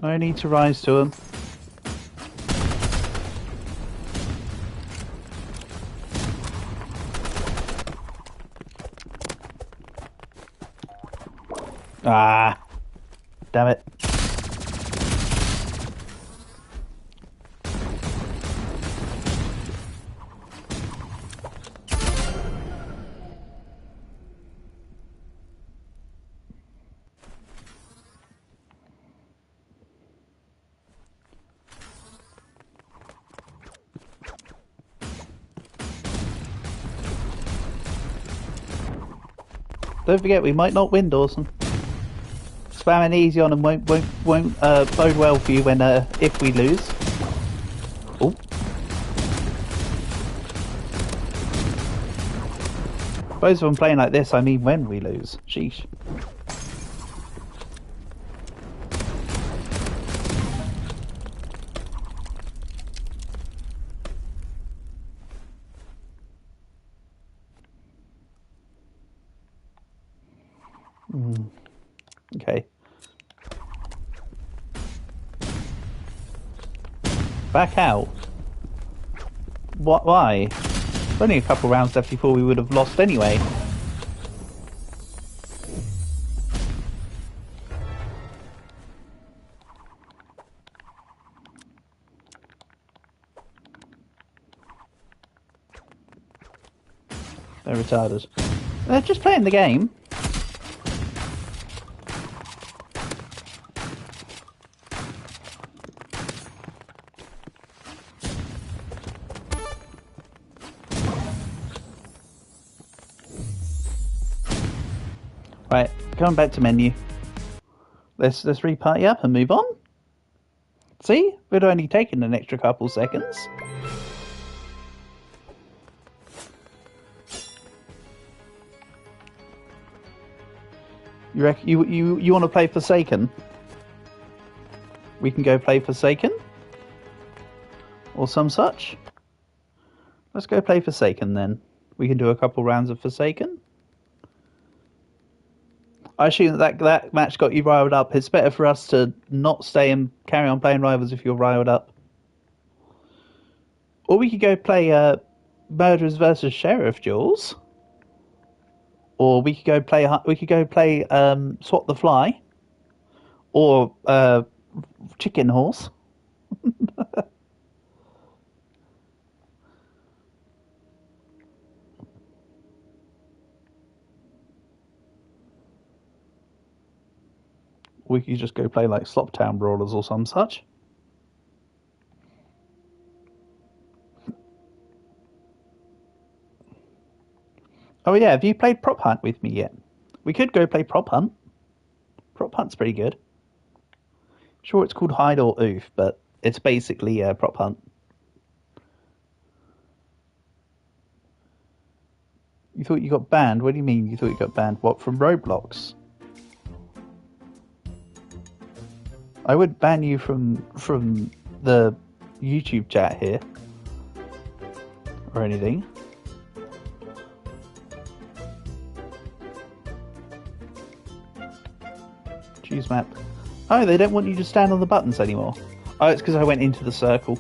I need to rise to him. Ah, damn it. Don't forget, we might not win, Dawson. Spamming easy on them won't bode well for you when if we lose. Oh. Suppose if I'm playing like this, I mean when we lose. Sheesh. Okay. Back out? What? Why? Only a couple rounds left before we would have lost anyway. They're retarded. They're just playing the game. Right, going back to menu. Let's reparty up and move on. See? We'd only taken an extra couple seconds. You reckon you want to play Forsaken? We can go play Forsaken? Or some such? Let's go play Forsaken then. We can do a couple rounds of Forsaken. I assume that match got you riled up. It's better for us to not stay and carry on playing Rivals if you're riled up. Or we could go play Murderers versus Sheriff Duels. Or we could go play Swap the Fly. Or Chicken Horse. We could just go play like Sloptown Brawlers or some such. Oh yeah, have you played Prop Hunt with me yet? We could go play Prop Hunt. Prop hunt's pretty good. Sure, it's called hide or oof, but it's basically a prop hunt. You thought you got banned? What do you mean you thought you got banned? What, from Roblox? I would ban you from the YouTube chat here. Or anything. Choose map. Oh, they don't want you to stand on the buttons anymore. Oh, it's because I went into the circle.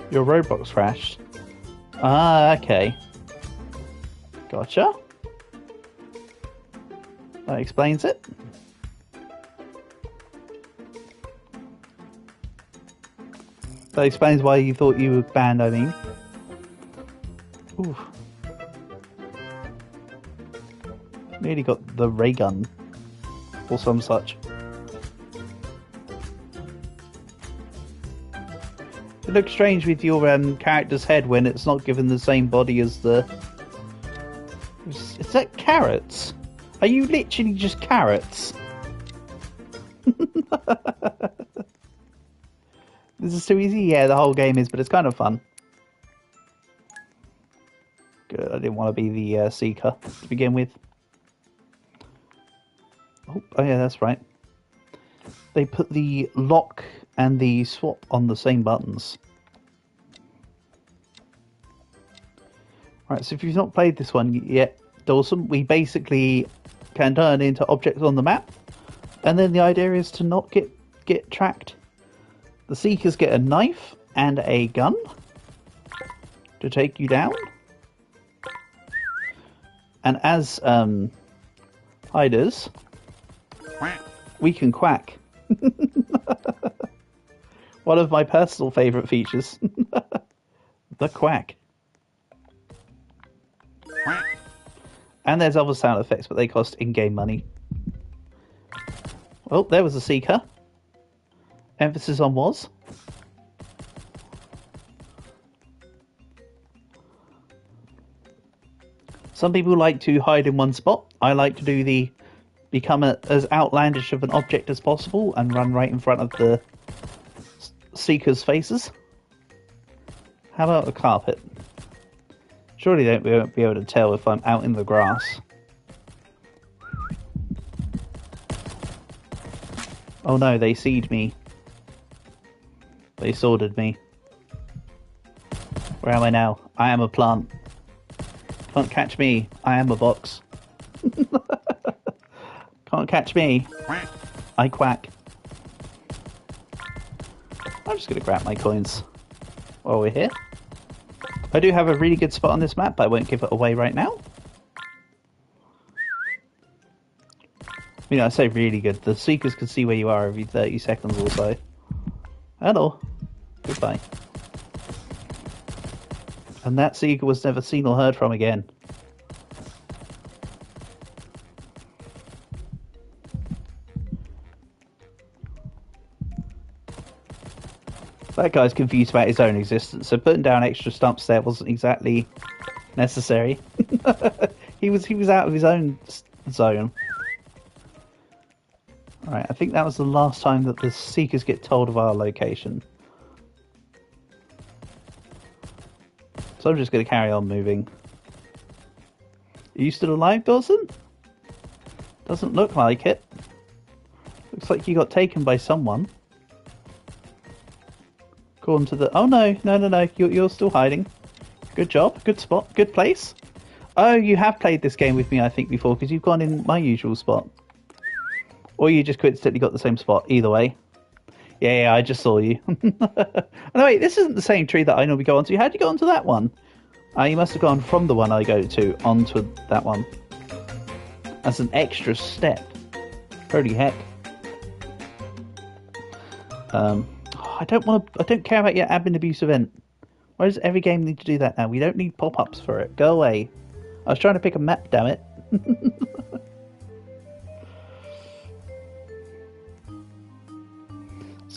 Your Roblox crashed. Ah, okay. Gotcha. That explains it. That explains why you thought you were banned, I mean. Ooh. Nearly got the ray gun. Or some such. It looks strange with your character's head when it's not given the same body as the... Is that carrots? Are you literally just carrots? This is too easy? Yeah, the whole game is, but it's kind of fun. Good, I didn't want to be the seeker to begin with. Oh yeah, that's right. They put the lock and the swap on the same buttons. Right, so if you've not played this one yet, Dawson, we basically can turn into objects on the map, and then the idea is to not get tracked. The seekers get a knife and a gun to take you down, and as hiders, we can quack. One of my personal favourite features. The quack. And there's other sound effects, but they cost in-game money. Well, there was a seeker. Emphasis on was. Some people like to hide in one spot. I like to do the become as outlandish of an object as possible and run right in front of the seekers' faces. How about a carpet? Surely they won't be able to tell if I'm out in the grass. Oh no, they seed me. They sworded me. Where am I now? I am a plant. Can't catch me. I am a box. Can't catch me. I quack. I'm just going to grab my coins while we're here. I do have a really good spot on this map, but I won't give it away right now. You know, I say really good. The seekers can see where you are every 30 seconds or so. Hello. Goodbye. And that seeker was never seen or heard from again. That guy's confused about his own existence, so putting down extra stumps there wasn't exactly necessary. he was out of his own zone. Alright, I think that was the last time that the seekers get told of our location. So I'm just going to carry on moving. Are you still alive, Dawson? Doesn't look like it. Looks like you got taken by someone. According to the... Oh no, no. You're still hiding. Good job, good spot, good place. Oh, you have played this game with me, I think, before, because you've gone in my usual spot. Or you just coincidentally got the same spot. Either way. Yeah, I just saw you. Oh, no, wait, this isn't the same tree that I normally go onto. How'd you go onto that one? You must have gone from the one I go to onto that one. That's an extra step. Holy heck. I don't care about your admin abuse event. Why does every game need to do that now? We don't need pop-ups for it. Go away. I was trying to pick a map, damn it.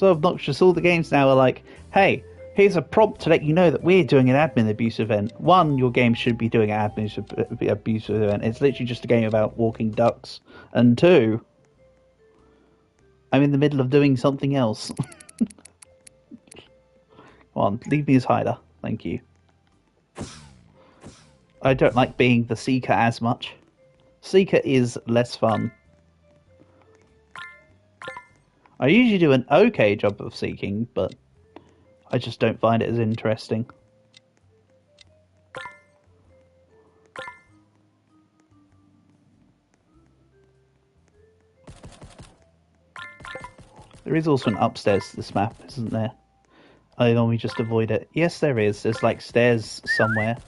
so obnoxious. All the games now are like, hey, here's a prompt to let you know that we're doing an admin abuse event. One, your game should be doing an admin abuse event. It's literally just a game about walking ducks. And two, I'm in the middle of doing something else. Come on, leave me as hider. Thank you. I don't like being the seeker as much. Seeker is less fun. I usually do an okay job of seeking, but I just don't find it as interesting. There is also an upstairs to this map, isn't there? I normally just avoid it. Yes, there is. There's like stairs somewhere.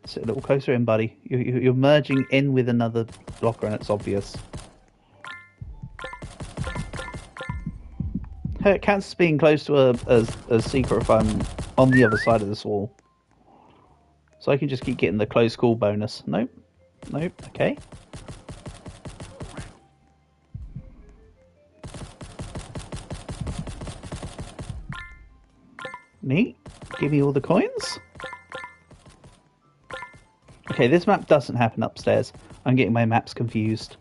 Sit a little closer in, buddy. You're merging in with another blocker and it's obvious. It counts as being close to a seeker if I'm on the other side of this wall. So I can just keep getting the close call bonus. Nope. Nope. Okay. Neat. Give me all the coins. Okay, this map doesn't happen upstairs. I'm getting my maps confused.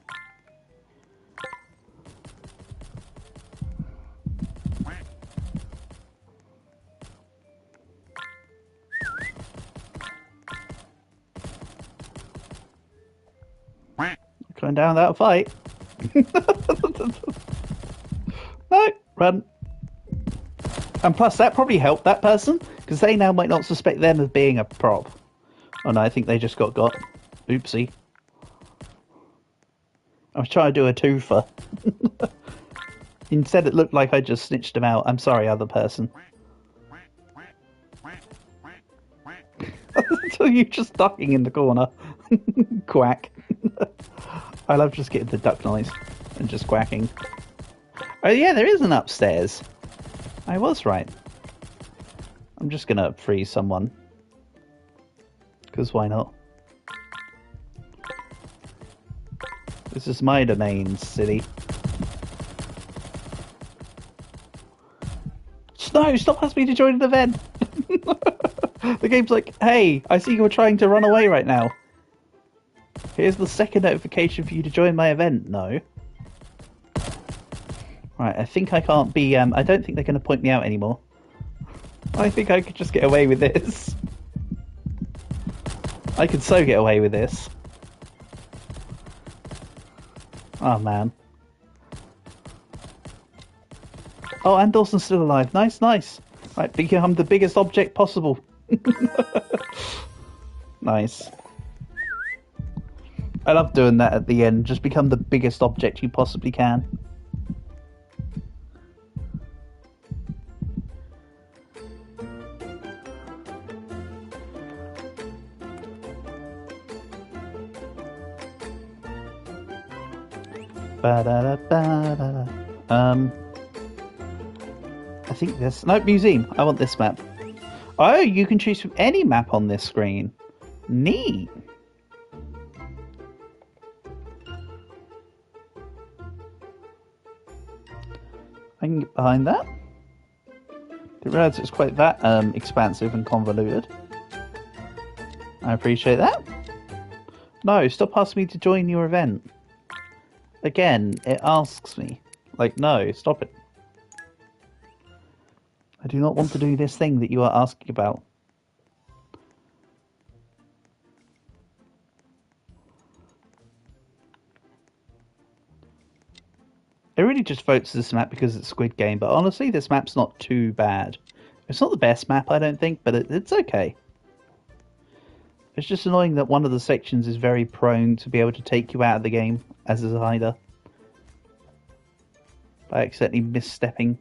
Going down without a fight. No, run. And plus, that probably helped that person, because they now might not suspect them of being a prop. Oh no, I think they just got. Oopsie. I was trying to do a twofer. Instead, it looked like I just snitched them out. I'm sorry, other person. So you just ducking in the corner. Quack. I love just getting the duck noise and just quacking. Oh yeah, there is an upstairs. I was right. I'm just gonna freeze someone. Because why not? This is my domain, city. No, stop asking me to join an event! The game's like, hey, I see you're trying to run away right now. Here's the second notification for you to join my event. No. Right, I think I can't be, I don't think they're going to point me out anymore. I think I could just get away with this. I could so get away with this. Oh, man. Oh, and Dawson's still alive. Nice, nice. Right, become the biggest object possible. Nice. I love doing that at the end. Just become the biggest object you possibly can. Ba-da-da-ba-da-da. I think this... No, museum. I want this map. Oh, you can choose from any map on this screen. Neat. I can get behind that. Didn't realise it's quite that expansive and convoluted. I appreciate that. No, stop asking me to join your event. Again, it asks me. Like, no, stop it. I do not want to do this thing that you are asking about. It really just votes this map because it's Squid Game, but honestly, this map's not too bad. It's not the best map, I don't think, but it's okay. It's just annoying that one of the sections is very prone to be able to take you out of the game as a hider. By accidentally misstepping.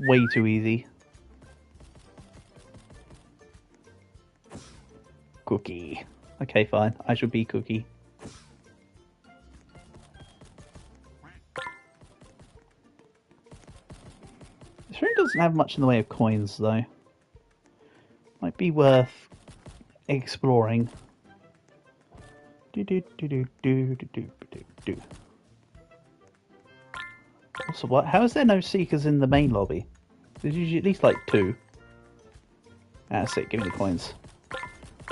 Way too easy. Cookie. Okay, fine. I shall be Cookie. This room doesn't have much in the way of coins, though. Might be worth exploring. Do do do do do do do do do. Also, what? How is there no seekers in the main lobby? There's usually at least like 2. That's it. Give me the coins.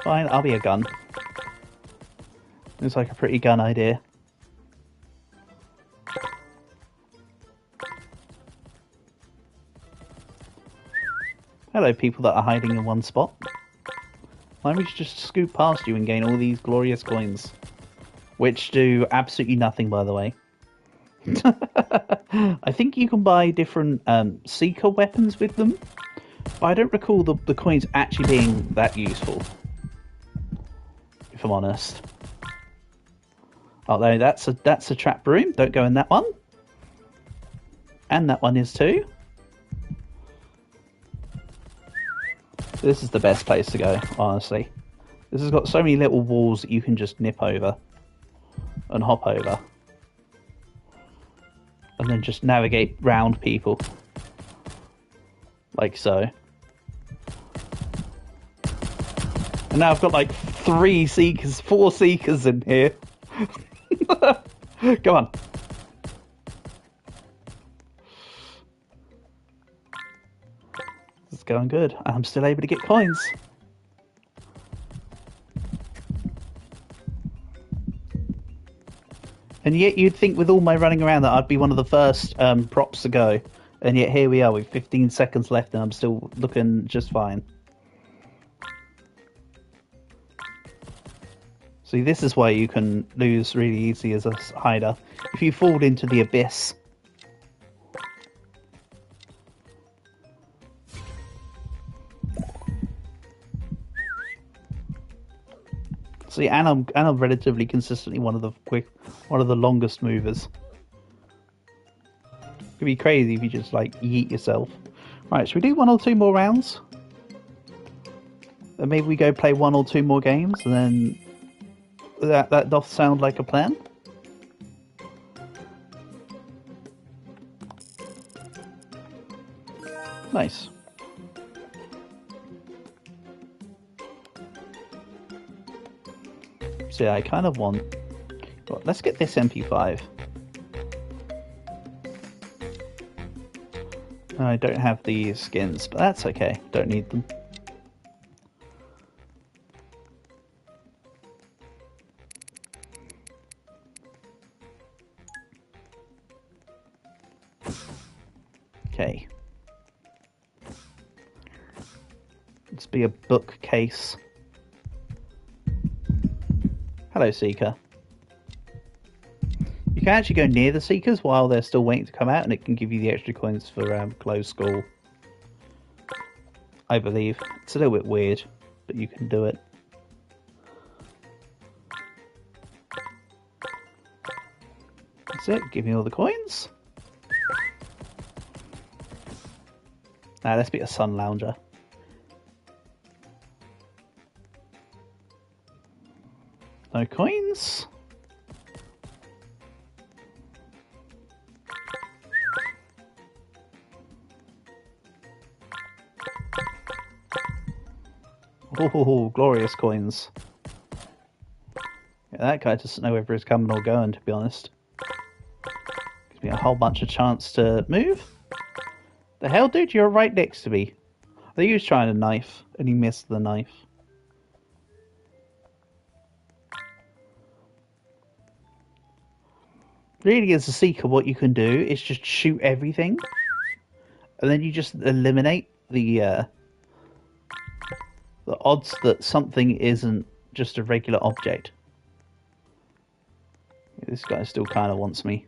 Fine, I'll be a gun. Looks like a pretty gun idea. Hello, people that are hiding in one spot. Why don't we just scoot past you and gain all these glorious coins? Which do absolutely nothing, by the way. I think you can buy different seeker weapons with them, but I don't recall the coins actually being that useful, if I'm honest. Although that's a trap room. Don't go in that one. And that one is too. This is the best place to go, honestly. This has got so many little walls that you can just nip over and hop over. And then just navigate round people. Like so. And now I've got like 4 seekers in here. Come on. This is going good. I'm still able to get coins. And yet you'd think with all my running around that I'd be one of the first props to go. And yet here we are with 15 seconds left and I'm still looking just fine. See, this is why you can lose really easy as a hider. If you fall into the abyss. See, and I'm relatively consistently one of the longest movers. It'd be crazy if you just like yeet yourself. Right, should we do 1 or 2 more rounds? And maybe we go play 1 or 2 more games, and then that doth sound like a plan. Nice. So yeah, I kind of want... Well, let's get this MP5. I don't have the skins, but that's okay. Don't need them. Okay. Let's be a bookcase. Hello, Seeker. You can actually go near the Seekers while they're still waiting to come out, and it can give you the extra coins for closed school. I believe. It's a little bit weird, but you can do it. That's it. Give me all the coins. Now let's be a Sun Lounger. No coins. Oh, glorious coins. Yeah, that guy doesn't know whether he's coming or going, to be honest. Gives me a whole bunch of chance to move. The hell, dude? You're right next to me. I think he was trying a knife, and he missed the knife. Really, as a Seeker, what you can do is just shoot everything, and then you just eliminate the odds that something isn't just a regular object. Yeah, this guy still kind of wants me.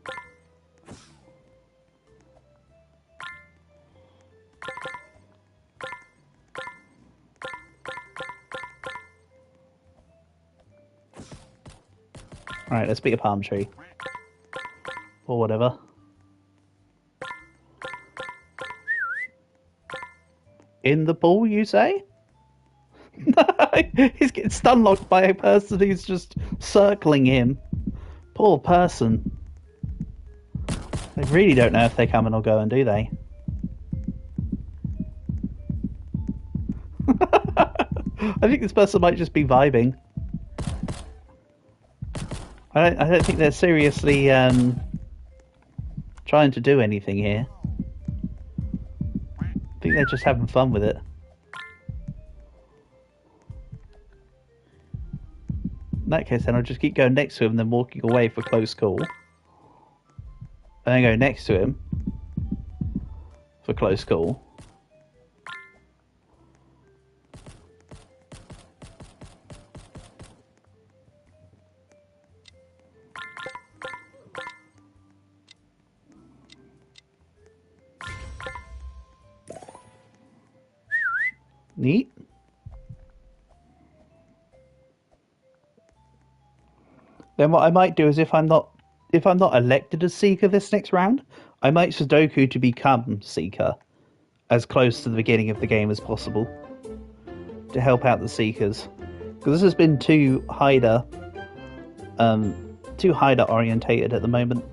Alright, let's beat a palm tree. Or whatever. In the pool, you say? He's getting stun locked by a person who's just circling him. Poor person. They really don't know if they're coming or going, do they? I think this person might just be vibing. I don't think they're seriously trying to do anything here. I think they're just having fun with it. In that case, then I'll just keep going next to him, then walking away for close call. And then go next to him for close call. Neat. Then what I might do is if I'm not elected as Seeker this next round, I might Sudoku to become Seeker as close to the beginning of the game as possible to help out the Seekers. Because this has been too hider orientated at the moment.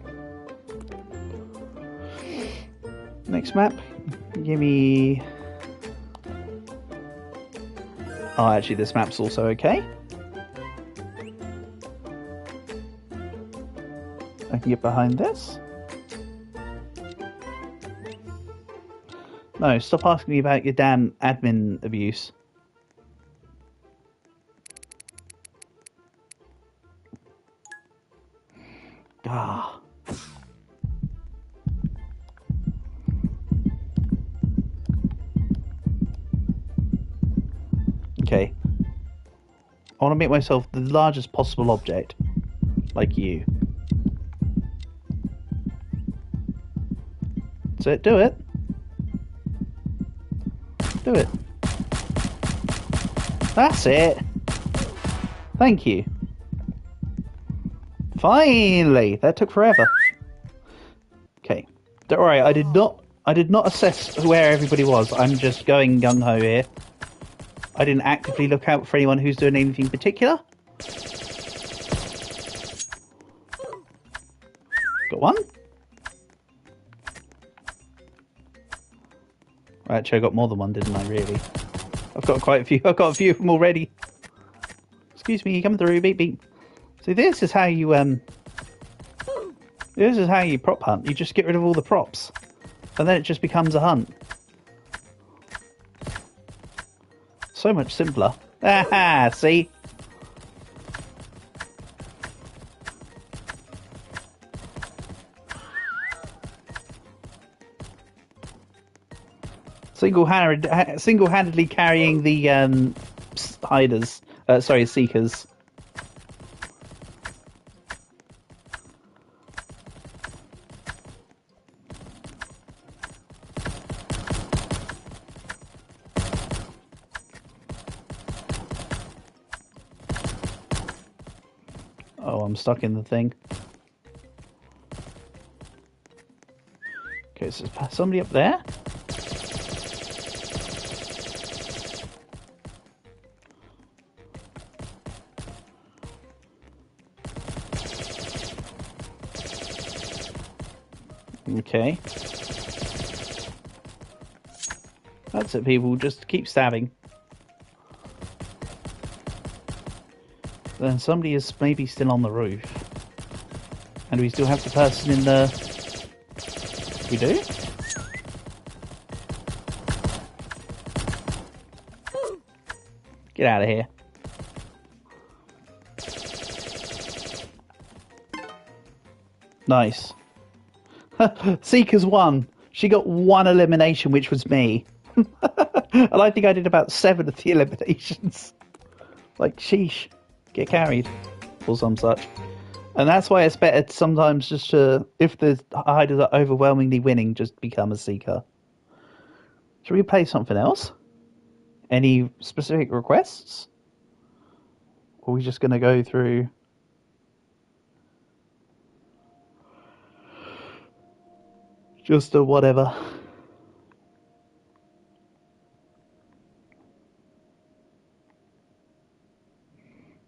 Next map. Give me... Oh, actually this map's also okay. I can get behind this. No, stop asking me about your damn admin abuse. Ah. Okay. I want to make myself the largest possible object. Like you. That's it, do it. Do it. That's it. Thank you. Finally! That took forever. Okay. Don't worry, I did not assess where everybody was. I'm just going gung-ho here. I didn't actively look out for anyone who's doing anything particular. Got one. Actually, I got more than one, didn't I, really? I've got quite a few. I've got a few of them already. Excuse me, you coming through, beep beep. See, this is how you prop hunt. You just get rid of all the props. And then it just becomes a hunt. So much simpler. Aha, see? Single-handedly carrying the hiders. Seekers. Oh, I'm stuck in the thing. Okay, so there's somebody up there. Okay. That's it, people. Just keep stabbing. Then somebody is maybe still on the roof. And we still have the person in the... We do? Get out of here. Nice. Seekers won. She got one elimination, which was me. And I think I did about 7 of the eliminations. Like, sheesh. Get carried. Or some such. And that's why it's better sometimes just to, if the hiders are overwhelmingly winning, just become a Seeker. Should we play something else? Any specific requests? Or are we just going to go through... Just a whatever.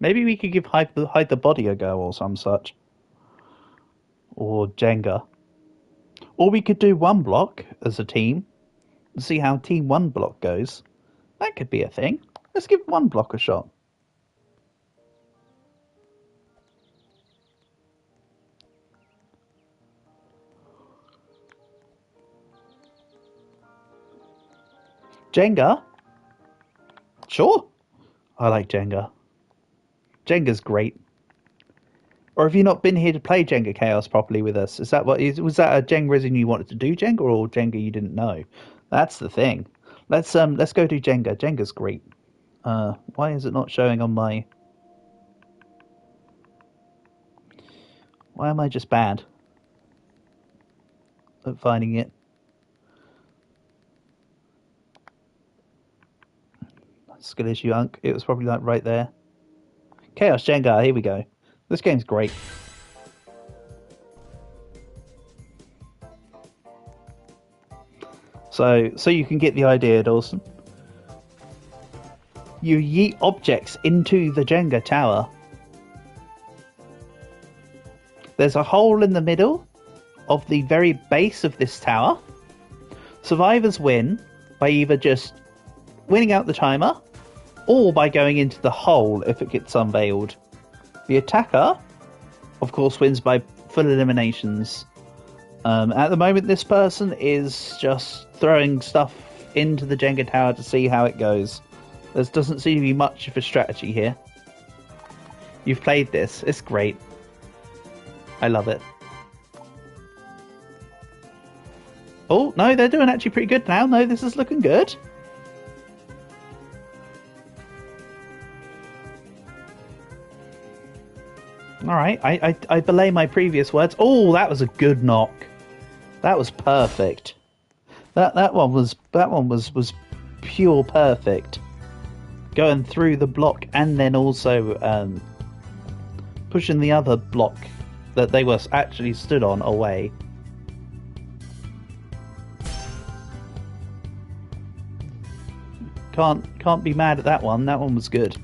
Maybe we could give hide the body a go or some such. Or Jenga. Or we could do one block as a team. And see how team one block goes. That could be a thing. Let's give one block a shot. Jenga? Sure. I like Jenga. Jenga's great. Or have you not been here to play Jenga Chaos properly with us? Is that was that a Jenga reason you wanted to do Jenga, or Jenga you didn't know? That's the thing. Let's go do Jenga. Jenga's great. Why is it not showing on my? Why am I just bad at finding it? Skill issue, Unk. It was probably like right there. Chaos Jenga. Here we go. This game's great. So you can get the idea, Dawson. You yeet objects into the Jenga tower. There's a hole in the middle of the very base of this tower. Survivors win by either just winning out the timer or by going into the hole if it gets unveiled. The attacker, of course, wins by full eliminations. At the moment, this person is just throwing stuff into the Jenga tower to see how it goes. There doesn't seem to be much of a strategy here. You've played this. It's great. I love it. Oh, no, they're doing actually pretty good now. No, this is looking good. Alright, I belay my previous words. Oh, that was a good knock. That was perfect. That one was pure perfect. Going through the block and then also pushing the other block that they were actually stood on away. Can't be mad at that one. That one was good.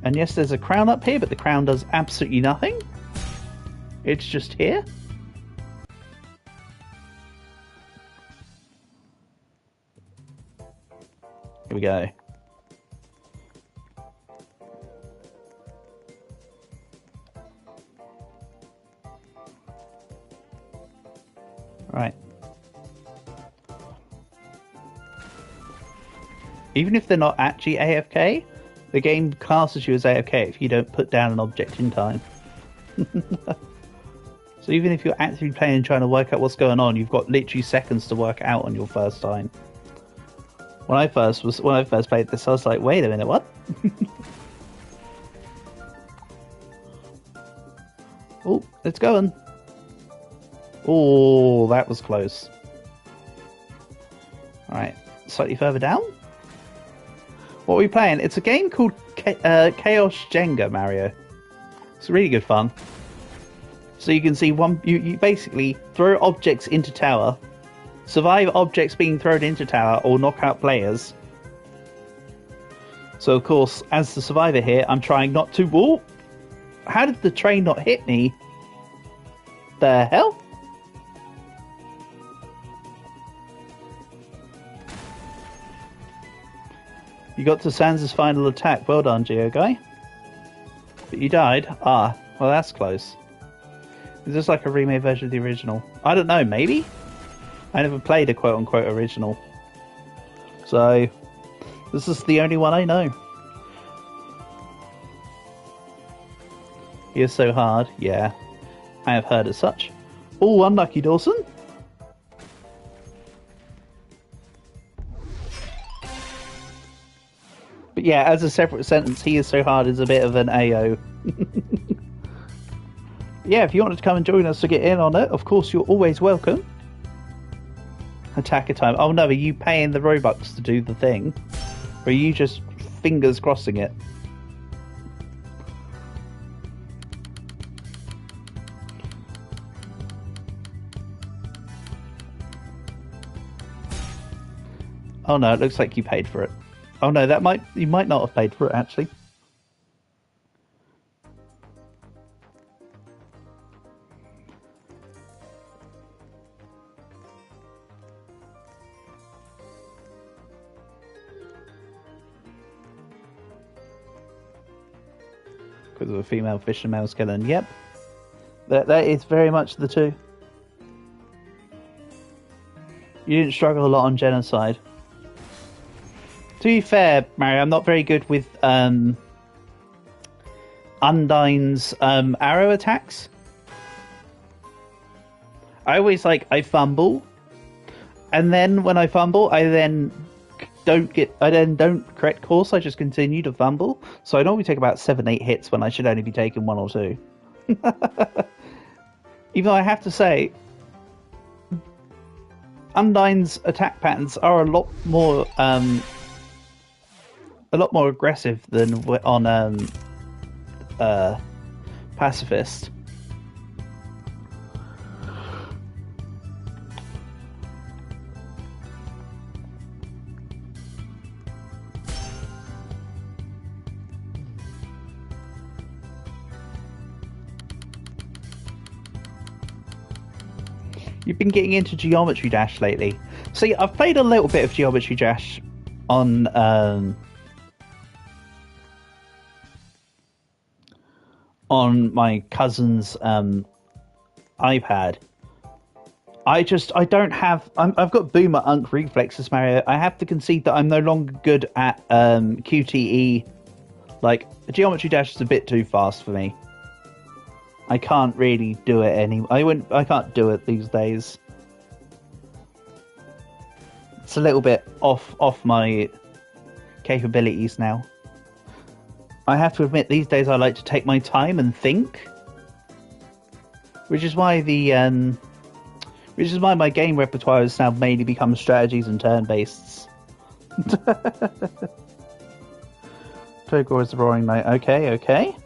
And yes, there's a crown up here, but the crown does absolutely nothing. It's just here. Here we go. Right. Even if they're not actually AFK, the game classes you as AFK if you don't put down an object in time. So even if you're actively playing and trying to work out what's going on, you've got literally seconds to work out on your first time. When I first played this, I was like, wait a minute, what? Oh, it's going. Oh, that was close. Alright, slightly further down. What are we playing? It's a game called Chaos Jenga, Mario. It's really good fun. So you can see you basically throw objects into tower, survive objects being thrown into tower, or knock out players. So of course, as the survivor here, I'm trying not to... Whoa! How did the train not hit me? The hell? You got to Sans' final attack. Well done, Geo Guy. But you died. Ah, well that's close. Is this like a remade version of the original? I don't know, maybe? I never played a quote-unquote original. So, this is the only one I know. He is so hard. Yeah, I have heard as such. Oh, unlucky Dawson. But yeah, as a separate sentence, he is so hard is a bit of an AO. Yeah, if you wanted to come and join us to get in on it, of course you're always welcome. Attacker time. Oh no, are you paying the Robux to do the thing? Or are you just fingers crossing it? Oh no, it looks like you paid for it. Oh no, you might not have paid for it actually. Because of a female fish and male skeleton. Yep. That is very much the two. You didn't struggle a lot on genocide. To be fair, Mario, I'm not very good with Undyne's arrow attacks. I always I fumble, and then when I fumble, I then don't correct course. I just continue to fumble. So I normally take about 7-8 hits when I should only be taking 1 or 2. Even though I have to say, Undyne's attack patterns are a lot more aggressive than on Pacifist. You've been getting into Geometry Dash lately. See, I've played a little bit of Geometry Dash on my cousin's iPad. I don't have... I've got boomer unk reflexes, Mario. I have to concede that I'm no longer good at QTE. Geometry Dash is a bit too fast for me. I can't really do it I can't do it these days. It's a little bit off my capabilities now. I have to admit, these days I like to take my time and think, which is why my game repertoire has now mainly become strategies and turn-based. Togor is the Roaring Knight. Okay.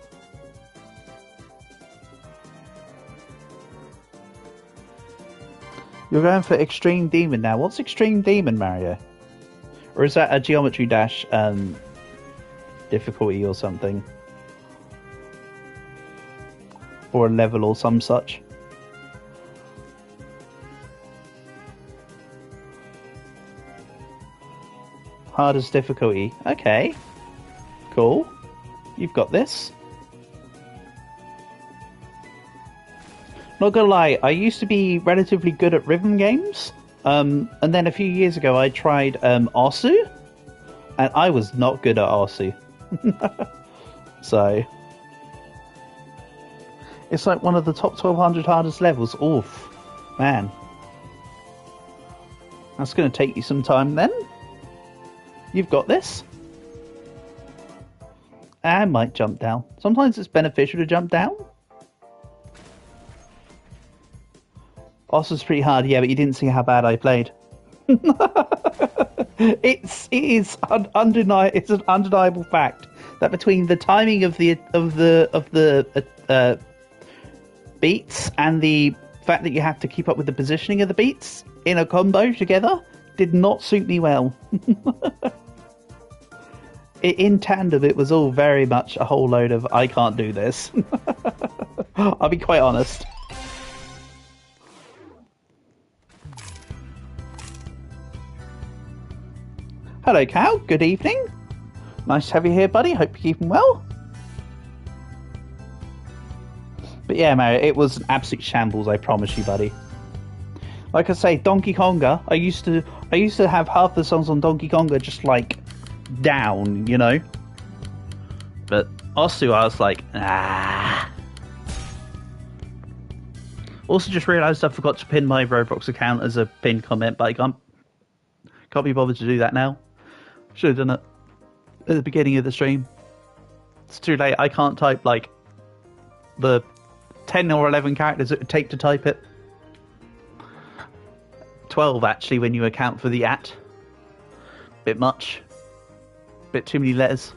You're going for Extreme Demon now. What's Extreme Demon, Mario? Or is that a Geometry Dash difficulty or something? Or a level or some such? Hardest difficulty. Okay. Cool. You've got this. Not gonna lie, I used to be relatively good at rhythm games, and then a few years ago I tried Osu, and I was not good at Osu. So it's like one of the top 1200 hardest levels. Oof, man, that's gonna take you some time. Then you've got this. I might jump down. Sometimes it's beneficial to jump down. Osu's pretty hard, yeah, but you didn't see how bad I played. It is undeniable. It's an undeniable fact that between the timing of the beats and the fact that you have to keep up with the positioning of the beats in a combo together did not suit me well. In tandem, it was all very much a whole load of I can't do this. I'll be quite honest. Hello, Cal. Good evening. Nice to have you here, buddy. Hope you're keeping well. But yeah, Mario, it was an absolute shambles, I promise you, buddy. Like I say, Donkey Konga, I used to have half the songs on Donkey Konga just down, you know? But Osu, I was like, ah. Also just realised I forgot to pin my Roblox account as a pinned comment, but I can't be bothered to do that now. Should have done it at the beginning of the stream. It's too late. I can't type the 10 or 11 characters it would take to type it. 12 actually when you account for the at. Bit much. Bit too many letters.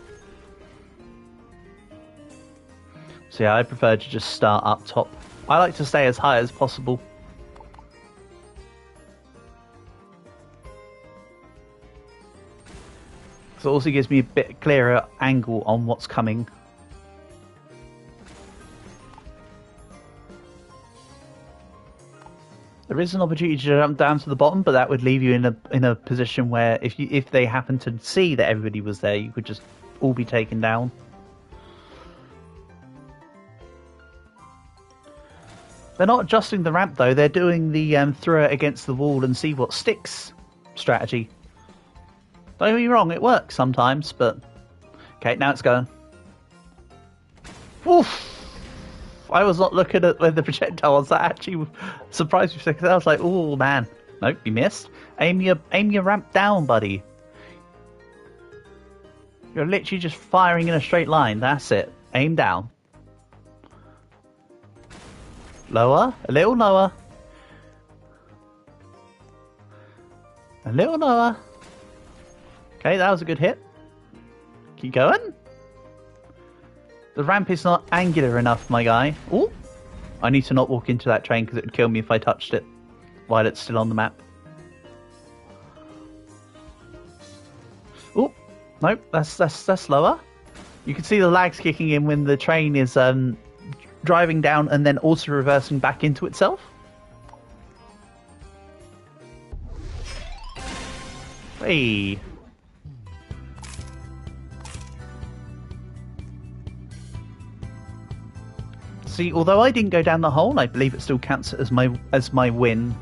So yeah, I prefer to just start up top. I like to stay as high as possible. So it also gives me a bit clearer angle on what's coming. There is an opportunity to jump down to the bottom, but that would leave you in a position where if they happen to see that everybody was there, you could just all be taken down. They're not adjusting the ramp though. They're doing the throw it against the wall and see what sticks strategy. Don't get me wrong, it works sometimes, but okay, now it's going. Woof! I was not looking at where the projectile was. That actually surprised me for a second. I was like, "Oh man, nope, you missed. Aim your ramp down, buddy. You're literally just firing in a straight line. That's it. Aim down. Lower, a little lower, a little lower. Okay, that was a good hit. Keep going. The ramp is not angular enough, my guy. Oh, I need to not walk into that train because it would kill me if I touched it while it's still on the map. Oh, nope, that's lower. You can see the lags kicking in when the train is driving down and then also reversing back into itself. Hey. See, although I didn't go down the hole, I believe it still counts as my win,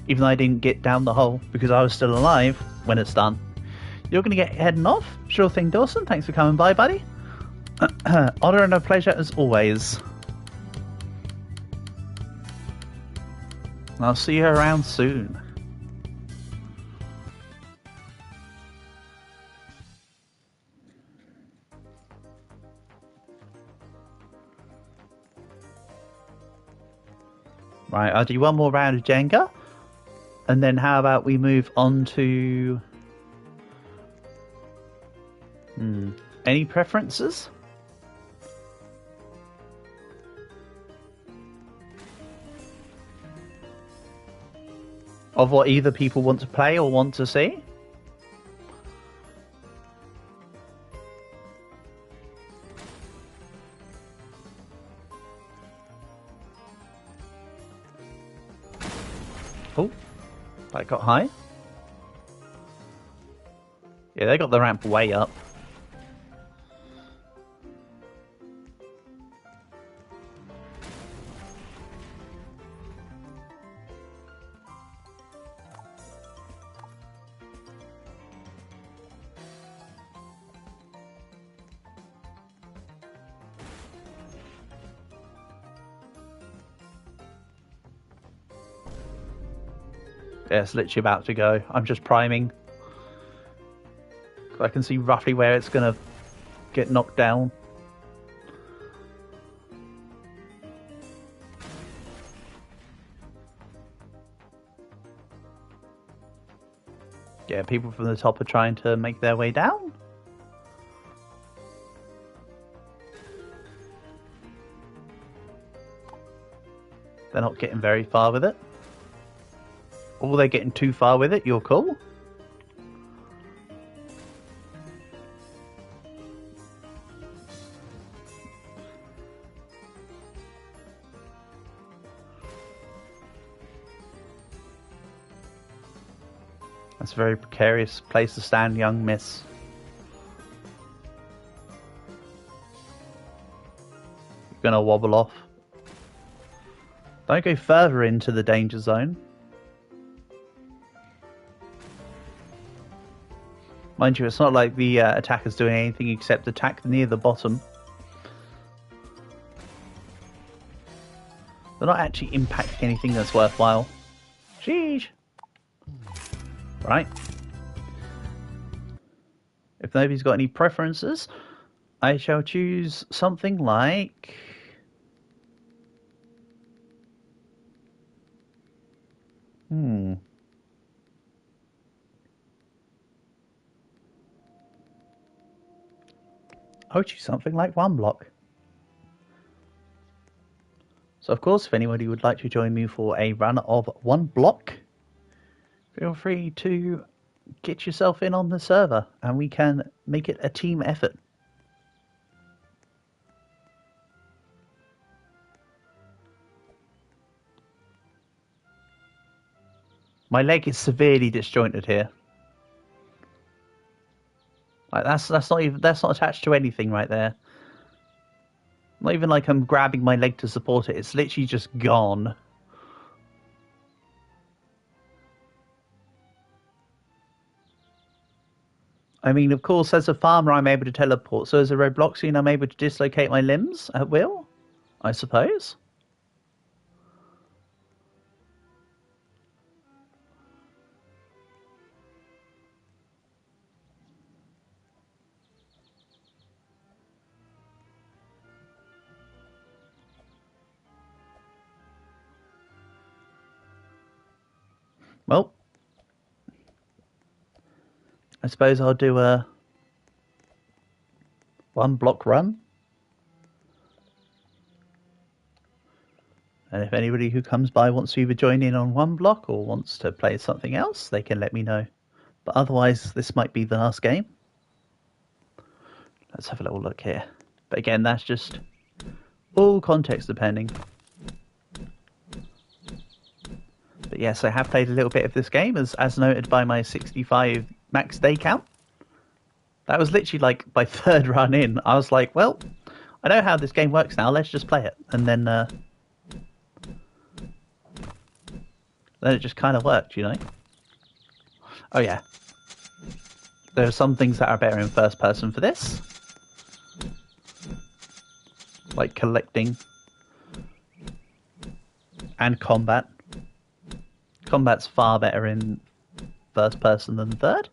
even though I didn't get down the hole because I was still alive when it's done. You're going to get heading off? Sure thing, Dawson. Thanks for coming by, buddy. Honor and a pleasure as always. I'll see you around soon. Right, I'll do one more round of Jenga. And then how about we move on to... Any preferences? Of what either people want to play or want to see? Oh, that got high. Yeah, they got the ramp way up. Yeah, it's literally about to go. I'm just priming. I can see roughly where it's going to get knocked down. Yeah, people from the top are trying to make their way down. They're not getting very far with it. Or they're getting too far with it, you're cool. That's a very precarious place to stand, young miss. You're gonna wobble off. Don't go further into the danger zone. Mind you, it's not like the attacker's doing anything except attack near the bottom. They're not actually impacting anything that's worthwhile. Sheesh. Right. If nobody's got any preferences, I shall choose something like... I'll choose something like 1 block. So of course, if anybody would like to join me for a run of 1 block, feel free to get yourself in on the server and we can make it a team effort. My leg is severely disjointed here. Like that's not attached to anything right there. Not even like I'm grabbing my leg to support it. It's literally just gone. I mean, of course, as a farmer, I'm able to teleport. So as a Robloxian, I'm able to dislocate my limbs at will, I suppose. Well, I suppose I'll do a 1 block run. And if anybody who comes by wants to either join in on 1 block or wants to play something else, they can let me know. But otherwise, this might be the last game. Let's have a little look here. But again, that's just all context depending. But yes, I have played a little bit of this game, as noted by my 65 max day count. That was literally like my 3rd run in. I was like, well, I know how this game works now, let's just play it. And then it just kind of worked, you know? Oh yeah. There are some things that are better in first person for this. Like collecting. And combat. Combat's far better in first person than third.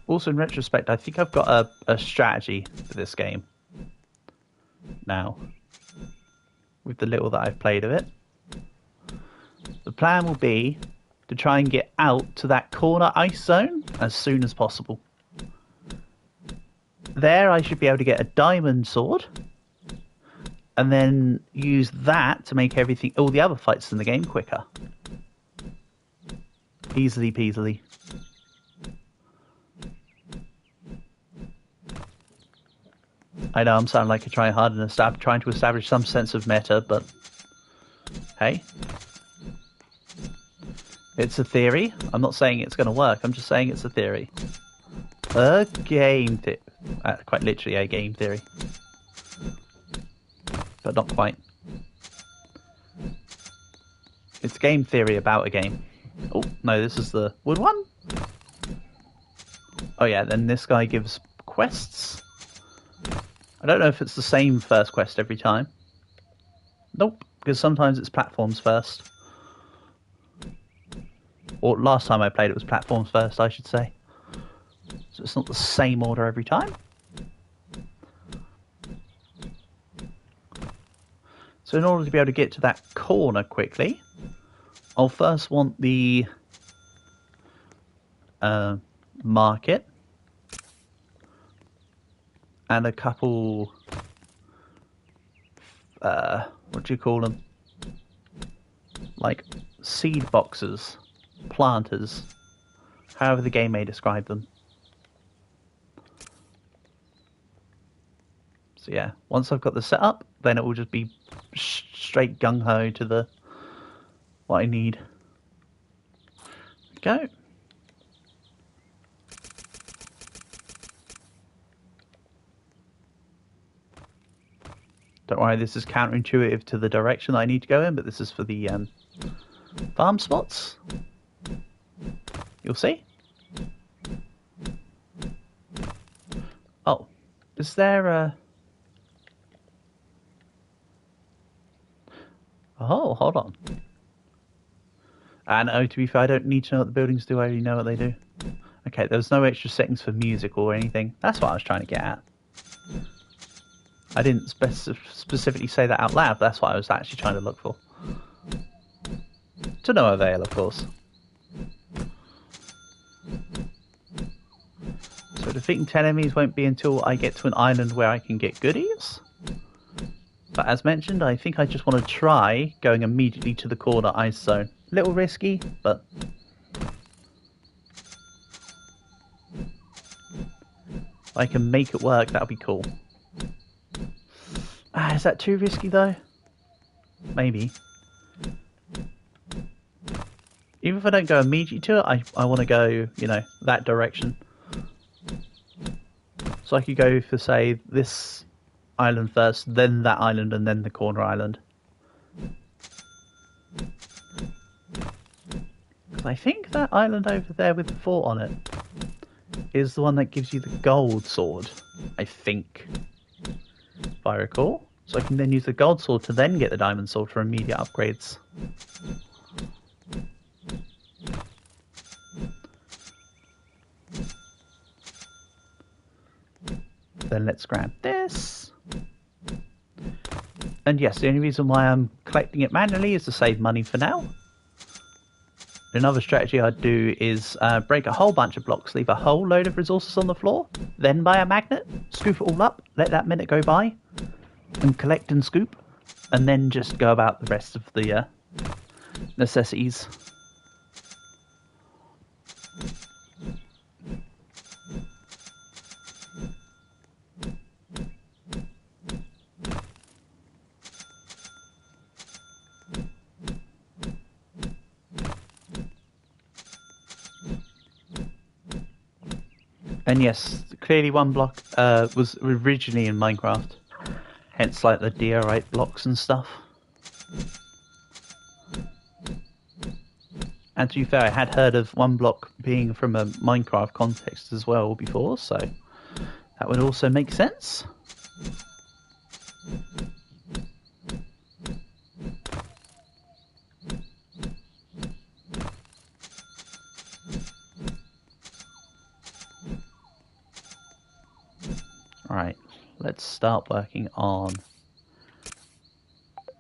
Also, in retrospect, I think I've got a strategy for this game now, with the little that I've played of it. The plan will be to try and get out to that corner ice zone as soon as possible. There, I should be able to get a diamond sword, and then use that to make all the other fights in the game quicker. Easily peasily. I know I'm sounding like a tryhard and trying to establish some sense of meta, but hey, it's a theory. I'm not saying it's going to work. I'm just saying it's a theory. A game theory. Quite literally a game theory. But not quite. It's game theory about a game. Oh, no, this is the wood one? Oh yeah, then this guy gives quests. I don't know if it's the same first quest every time. Nope, because sometimes it's platforms first. Or last time I played it was platforms first, I should say. So it's not the same order every time. So in order to be able to get to that corner quickly, I'll first want the market. And a couple, what do you call them? Like seed boxes, planters, however the game may describe them. So yeah, once I've got the setup, then it will just be straight gung-ho to what I need. Go. Don't worry, this is counterintuitive to the direction I need to go in, but this is for the farm spots. You'll see. Oh, is there a... Oh, hold on. And oh, to be fair, I don't need to know what the buildings do, I already know what they do. Okay, there's no extra settings for music or anything. That's what I was trying to get at. I didn't specifically say that out loud, but that's what I was actually trying to look for. To no avail, of course. So defeating 10 enemies won't be until I get to an island where I can get goodies. But as mentioned, I think I just want to try going immediately to the corner ice zone. A little risky, but... if I can make it work, that'll be cool. Is that too risky though? Maybe. Even Even if I don't go immediately to it, I want to go, you know, that direction. So I could go for, say, this island first, then that island, and then the corner island. Because I think that island over there with the fort on it is the one that gives you the gold sword, I think, if I recall. So I can then use the gold sword to then get the diamond sword for immediate upgrades. Then let's grab this. And yes, the only reason why I'm collecting it manually is to save money for now. Another strategy I'd do is break a whole bunch of blocks, leave a whole load of resources on the floor, then buy a magnet, scoop it all up, let that minute go by, and collect and scoop, and then just go about the rest of the necessities. And yes, clearly one block was originally in Minecraft, hence like the diorite blocks and stuff. And to be fair, I had heard of one block being from a Minecraft context as well before, so that would also make sense. Right, let's start working on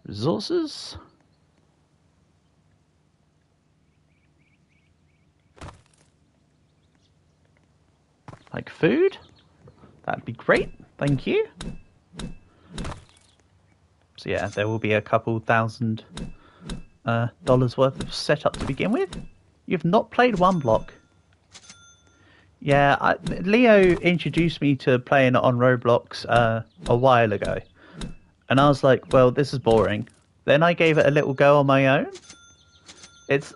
resources. Like food. That'd be great, thank you. So yeah, there will be a couple $1,000 worth of setup to begin with. You've not played one block. Yeah, Leo introduced me to playing on Roblox a while ago. And I was like, well, this is boring. Then I gave it a little go on my own.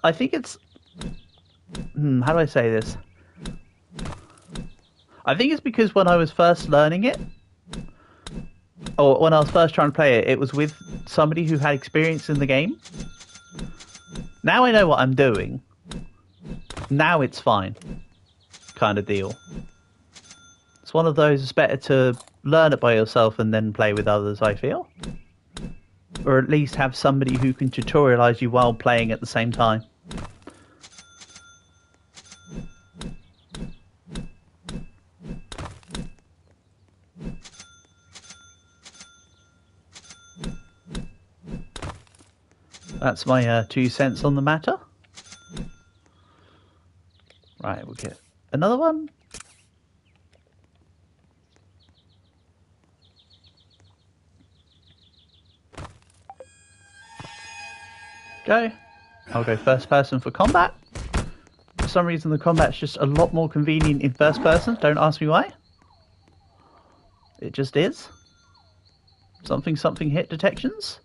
I think it's... how do I say this? I think it's because when I was first learning it, or when I was first trying to play it, it was with somebody who had experience in the game. Now I know what I'm doing. Now it's fine. Kind of deal. It's one of those, it's better to learn it by yourself and then play with others, I feel. Or at least have somebody who can tutorialize you while playing at the same time. That's my 2 cents on the matter. Right, we'll get another one. Go. I'll go first person for combat. For some reason the combat's just a lot more convenient in first person. Don't ask me why. It just is. Something hit detections.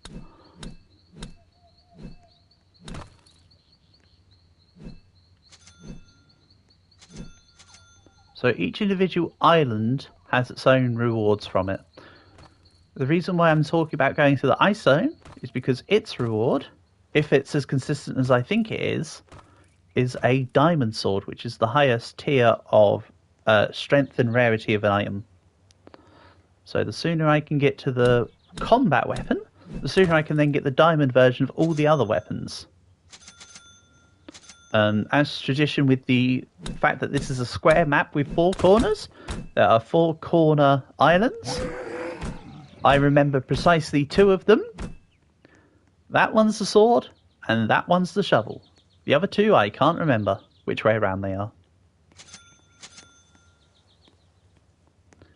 So each individual island has its own rewards from it. The reason why I'm talking about going to the ice zone is because its reward, if it's as consistent as I think it is a diamond sword, which is the highest tier of strength and rarity of an item. So the sooner I can get to the combat weapon, the sooner I can then get the diamond version of all the other weapons. As tradition with the fact that this is a square map with 4 corners, there are 4 corner islands. I remember precisely 2 of them. That one's the sword, and that one's the shovel. The other 2, I can't remember which way around they are.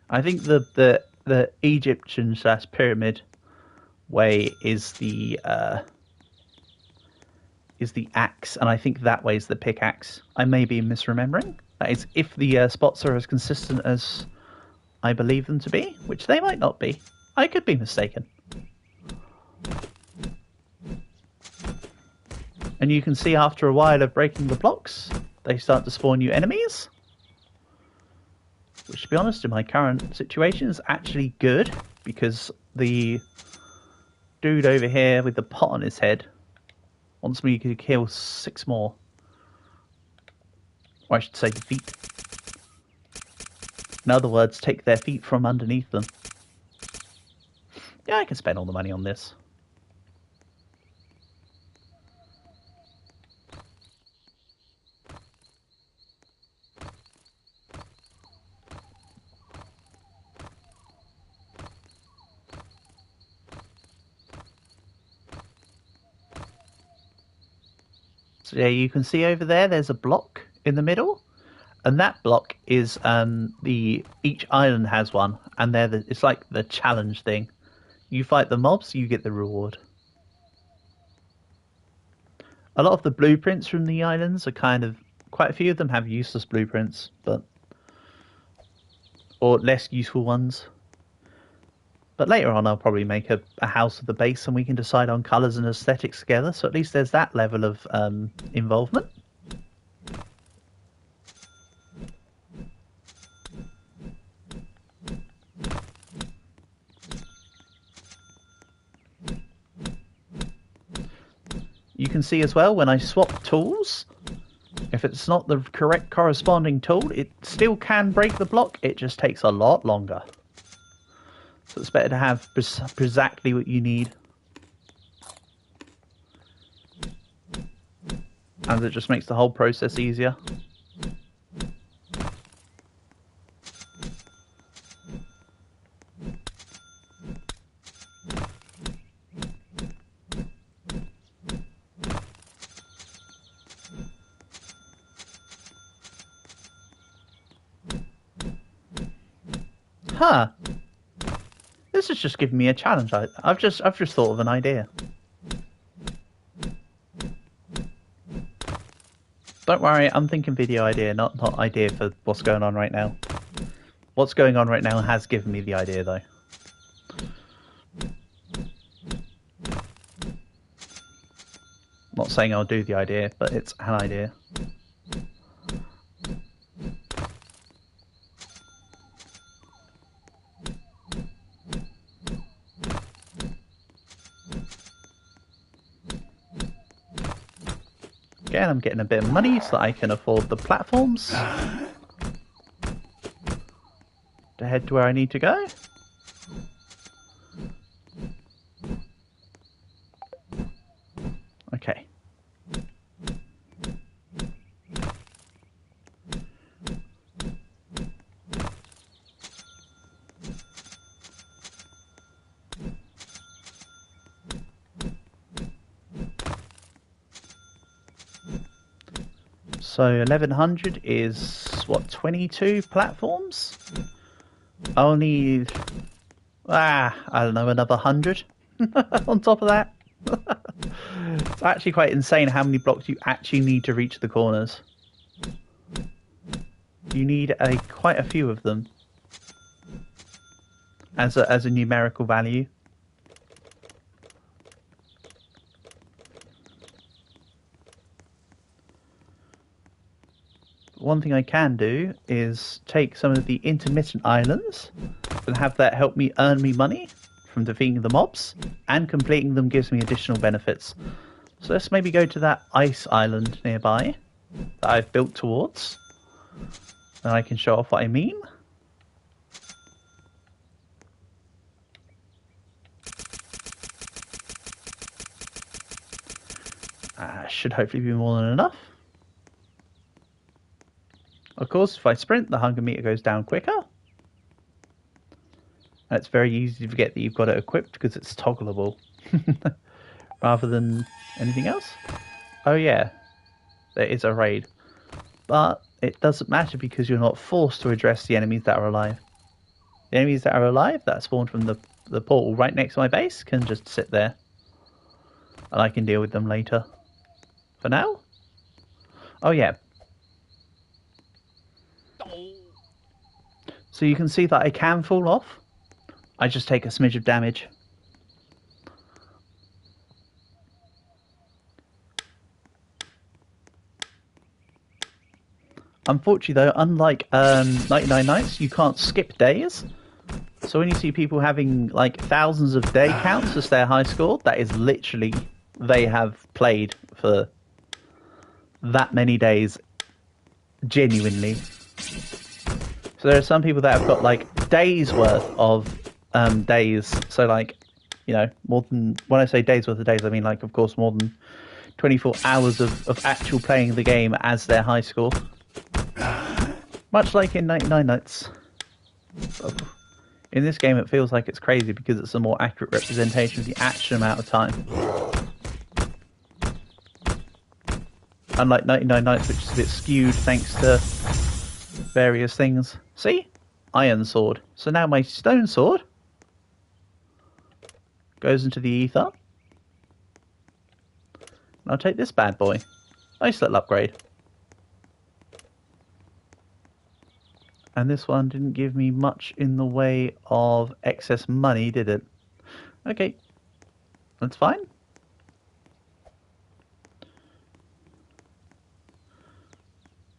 I think the Egyptian / pyramid way is the axe, and I think that way is the pickaxe. I may be misremembering. That is, if the spots are as consistent as I believe them to be, which they might not be. I could be mistaken. And you can see after a while of breaking the blocks, they start to spawn new enemies. Which, to be honest, in my current situation is actually good, because the dude over here with the pot on his head wants me to kill 6 more. Or I should say defeat. In other words, take their feet from underneath them. Yeah, I can spend all the money on this. So yeah, you can see over there, there's a block in the middle. And that block is each island has one, and it's like the challenge thing. You fight the mobs, you get the reward. A lot of the blueprints from the islands are quite a few of them have useless blueprints, or less useful ones. But later on, I'll probably make a house of the base, and we can decide on colours and aesthetics together. So at least there's that level of involvement. You can see as well when I swap tools, if it's not the correct corresponding tool, it still can break the block. It just takes a lot longer. So it's better to have exactly what you need. And it just makes the whole process easier. Huh. This is just giving me a challenge. I've just thought of an idea. Don't worry, I'm thinking video idea, not idea for what's going on right now. What's going on right now has given me the idea, though. Not saying I'll do the idea, but it's an idea. Again, I'm getting a bit of money so that I can afford the platforms to head to where I need to go. Okay. So 1100 is what, 22 platforms? I'll need I don't know, another 100 on top of that. It's actually quite insane how many blocks you actually need to reach the corners. You need quite a few of them as a numerical value. One thing I can do is take some of the intermittent islands and have that help me earn me money from defeating the mobs, and completing them gives me additional benefits. So let's maybe go to that ice island nearby that I've built towards, and I can show off what I mean. Should hopefully be more than enough. Of course, if I sprint, the hunger meter goes down quicker. And it's very easy to forget that you've got it equipped because it's toggleable. Rather than anything else. Oh yeah, there is a raid. But it doesn't matter because you're not forced to address the enemies that are alive. The enemies that are alive, that spawn from the portal right next to my base, can just sit there. And I can deal with them later. For now? Oh yeah. So you can see that I can fall off. I just take a smidge of damage. Unfortunately, though, unlike 99 Nights, you can't skip days. So when you see people having like thousands of day counts as their high score, that is literally they have played for that many days genuinely. So there are some people that have got like days worth of days. So like, you know, more than, when I say days worth of days, I mean like, of course, more than 24 hours of actual playing the game as their high score. Much like in 99 Nights. In this game, it feels like it's crazy because it's a more accurate representation of the actual amount of time. Unlike 99 Nights, which is a bit skewed thanks to various things. See? Iron sword. So now my stone sword goes into the ether. And I'll take this bad boy. Nice little upgrade. And this one didn't give me much in the way of excess money, did it? Okay. That's fine.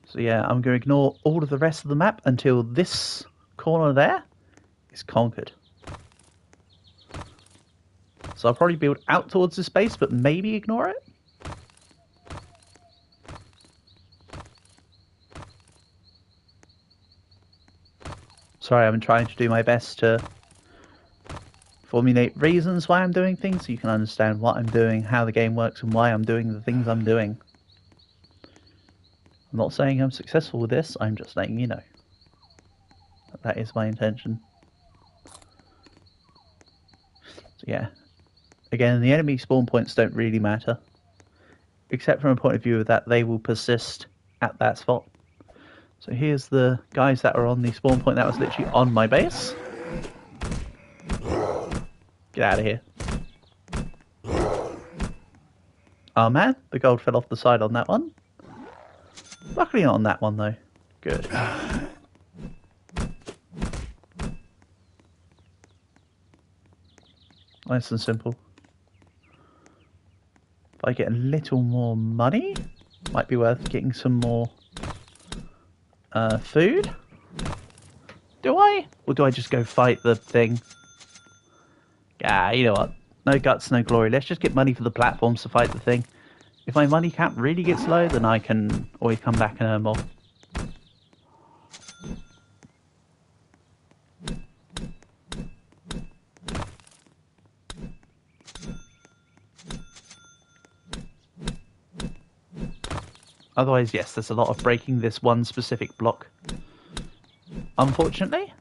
So yeah, I'm going to ignore all of the rest of the map until this corner there is conquered. So I'll probably build out towards this base, but maybe ignore it. Sorry, I'm trying to do my best to formulate reasons why I'm doing things so you can understand what I'm doing, how the game works, and why I'm doing the things I'm doing. I'm not saying I'm successful with this, I'm just letting you know. That is my intention. So yeah. Again, the enemy spawn points don't really matter. Except from a point of view of that they will persist at that spot. So here's the guys that are on the spawn point that was literally on my base. Get out of here. Oh man, the gold fell off the side on that one. Luckily not on that one though. Good. Nice and simple. If I get a little more money, might be worth getting some more food. Do I? Or do I just go fight the thing? Yeah, you know what? No guts, no glory. Let's just get money for the platforms to fight the thing. If my money cap really gets low, then I can always come back and earn more. Otherwise, yes, there's a lot of breaking this one specific block. Unfortunately.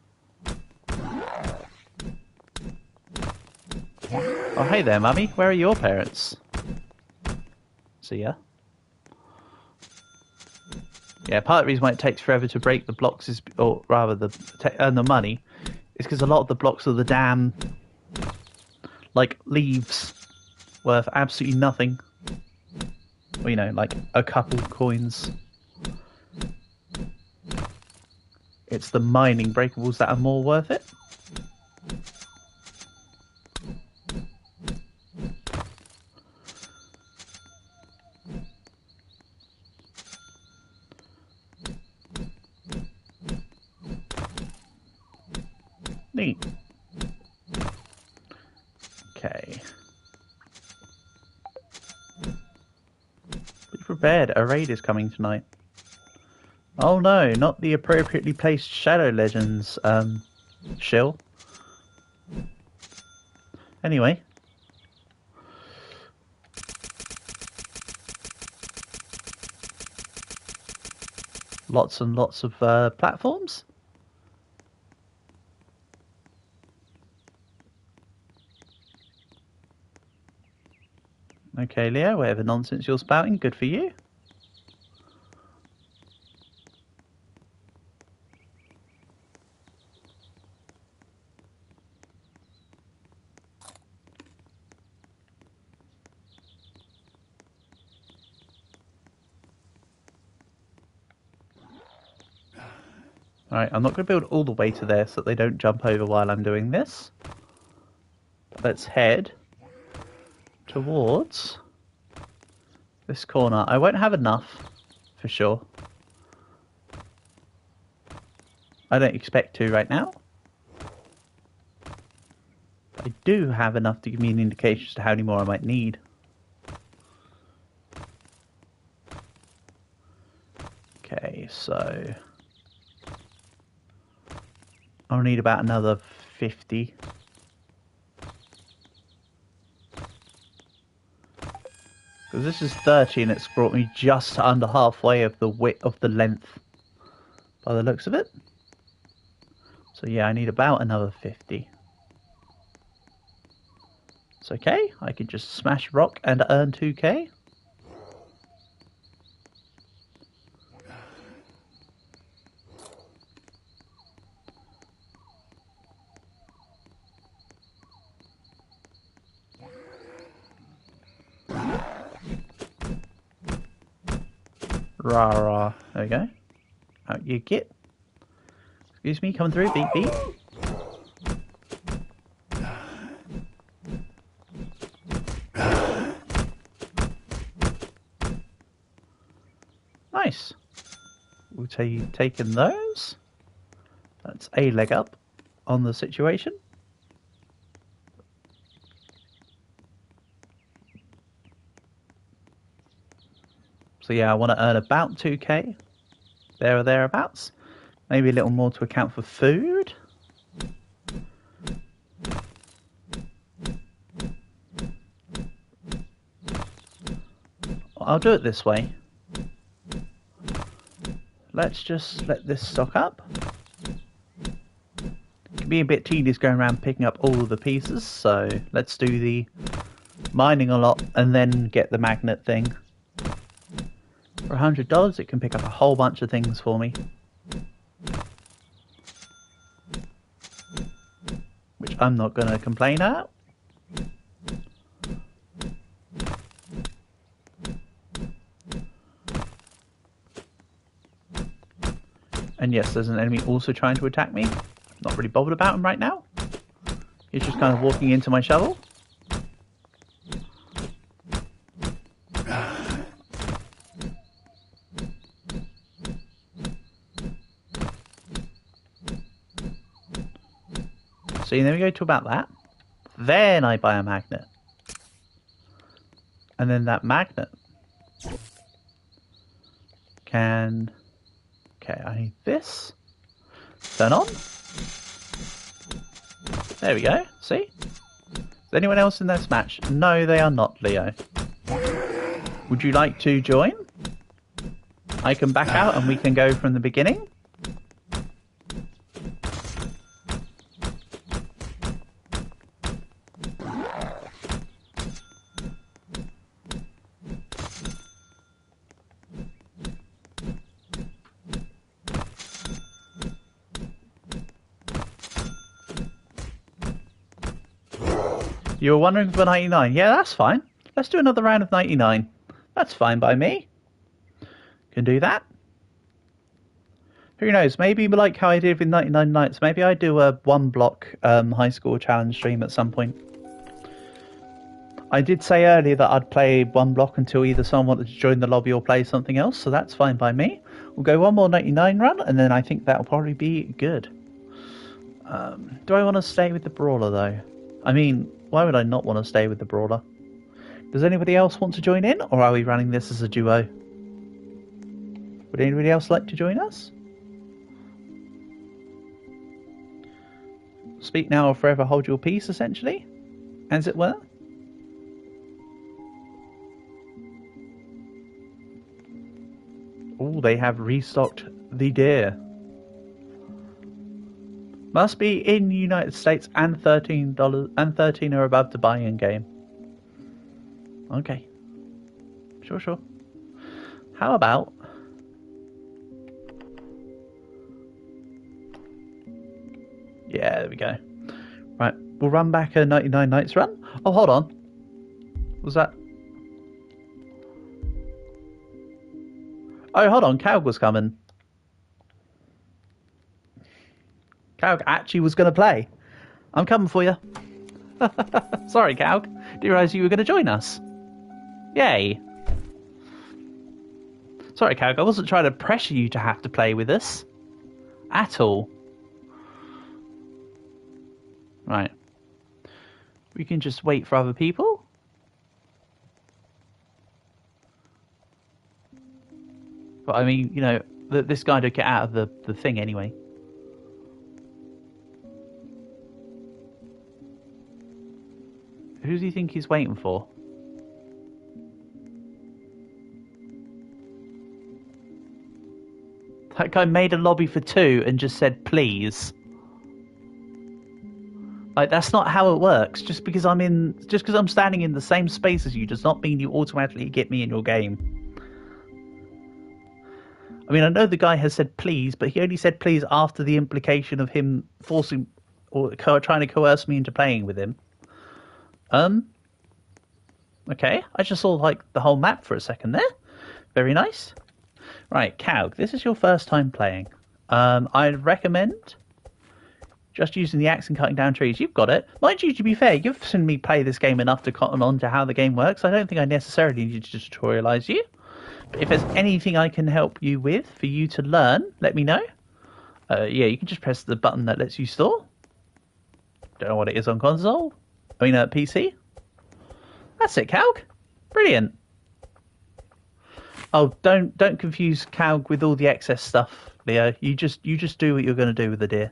Oh, hey there, Mummy. Where are your parents? See ya. Yeah, part of the reason why it takes forever to break the blocks is, or rather, earn the money, is because a lot of the blocks are the damn, like, leaves worth absolutely nothing. Well, you know, like a couple coins. It's the mining breakables that are more worth it. Neat. Okay. Be prepared, a raid is coming tonight. Oh no, not the appropriately placed Shadow Legends shill. Anyway. Lots and lots of platforms. Okay, Leo, whatever nonsense you're spouting, good for you. Alright, I'm not going to build all the way to there so that they don't jump over while I'm doing this. Let's head towards this corner. I won't have enough, for sure. I don't expect to right now. I do have enough to give me an indication as to how many more I might need. Okay, so I'll need about another 50. Because this is 30 and it's brought me just under halfway of the width of the length by the looks of it. So yeah, I need about another 50. It's okay, I could just smash rock and earn 2k. Rah rah, there we go. Out you get. Excuse me, coming through, beep beep. Nice. We'll taking those. That's a leg up on the situation. So yeah, I want to earn about 2k. There or thereabouts. Maybe a little more to account for food. I'll do it this way. Let's just let this stock up. It can be a bit tedious going around picking up all of the pieces, so let's do the mining a lot and then get the magnet thing. For $100, it can pick up a whole bunch of things for me. Which I'm not going to complain at. And yes, there's an enemy also trying to attack me. Not really bothered about him right now. He's just kind of walking into my shovel. See, then we go to about that. Then I buy a magnet. And then that magnet can... Okay, I need this. Turn on. There we go. See? Is anyone else in this match? No, they are not, Leo. Would you like to join? I can back out and we can go from the beginning. You were wondering for 99. Yeah, that's fine. Let's do another round of 99. That's fine by me. Can do that. Who knows? Maybe like how I did with 99 Nights. Maybe I do a one block high score challenge stream at some point. I did say earlier that I'd play one block until either someone wanted to join the lobby or play something else. So that's fine by me. We'll go one more 99 run and then I think that'll probably be good. Do I want to stay with the brawler though? I mean, why would I not want to stay with the brawler? Does anybody else want to join in, or are we running this as a duo? Would anybody else like to join us? Speak now or forever hold your peace, essentially, as it were. Oh, they have restocked the deer. Must be in the United States and $13 and 13 or above to buy in game. Okay. Sure. How about yeah, there we go. Right, we'll run back a 99 Nights run. Oh, hold on. Was that? Oh, hold on. Calg was coming. Calg actually was going to play. I'm coming for you. Sorry, Calg. Didn't realise you were going to join us. Yay. Sorry, Calg. I wasn't trying to pressure you to have to play with us. At all. Right. We can just wait for other people. But I mean, you know, this guy don't get out of the thing anyway. Who does he think he's waiting for? That guy made a lobby for 2 and just said, please. Like, that's not how it works. Just because I'm standing in the same space as you does not mean you automatically get me in your game. I mean, I know the guy has said please, but he only said please after the implication of him forcing or trying to coerce me into playing with him. Okay, I just saw, like, the whole map for a second there. Very nice. Right, Calg, this is your first time playing. I'd recommend just using the axe and cutting down trees. You've got it. Mind you, to be fair, you've seen me play this game enough to cotton on to how the game works. I don't think I necessarily need to tutorialise you. But if there's anything I can help you with for you to learn, let me know. Yeah, you can just press the button that lets you store. Don't know what it is on console. I mean, PC. That's it, Calg. Brilliant. Oh, don't confuse Calg with all the excess stuff, Leo. You just do what you're going to do with the deer.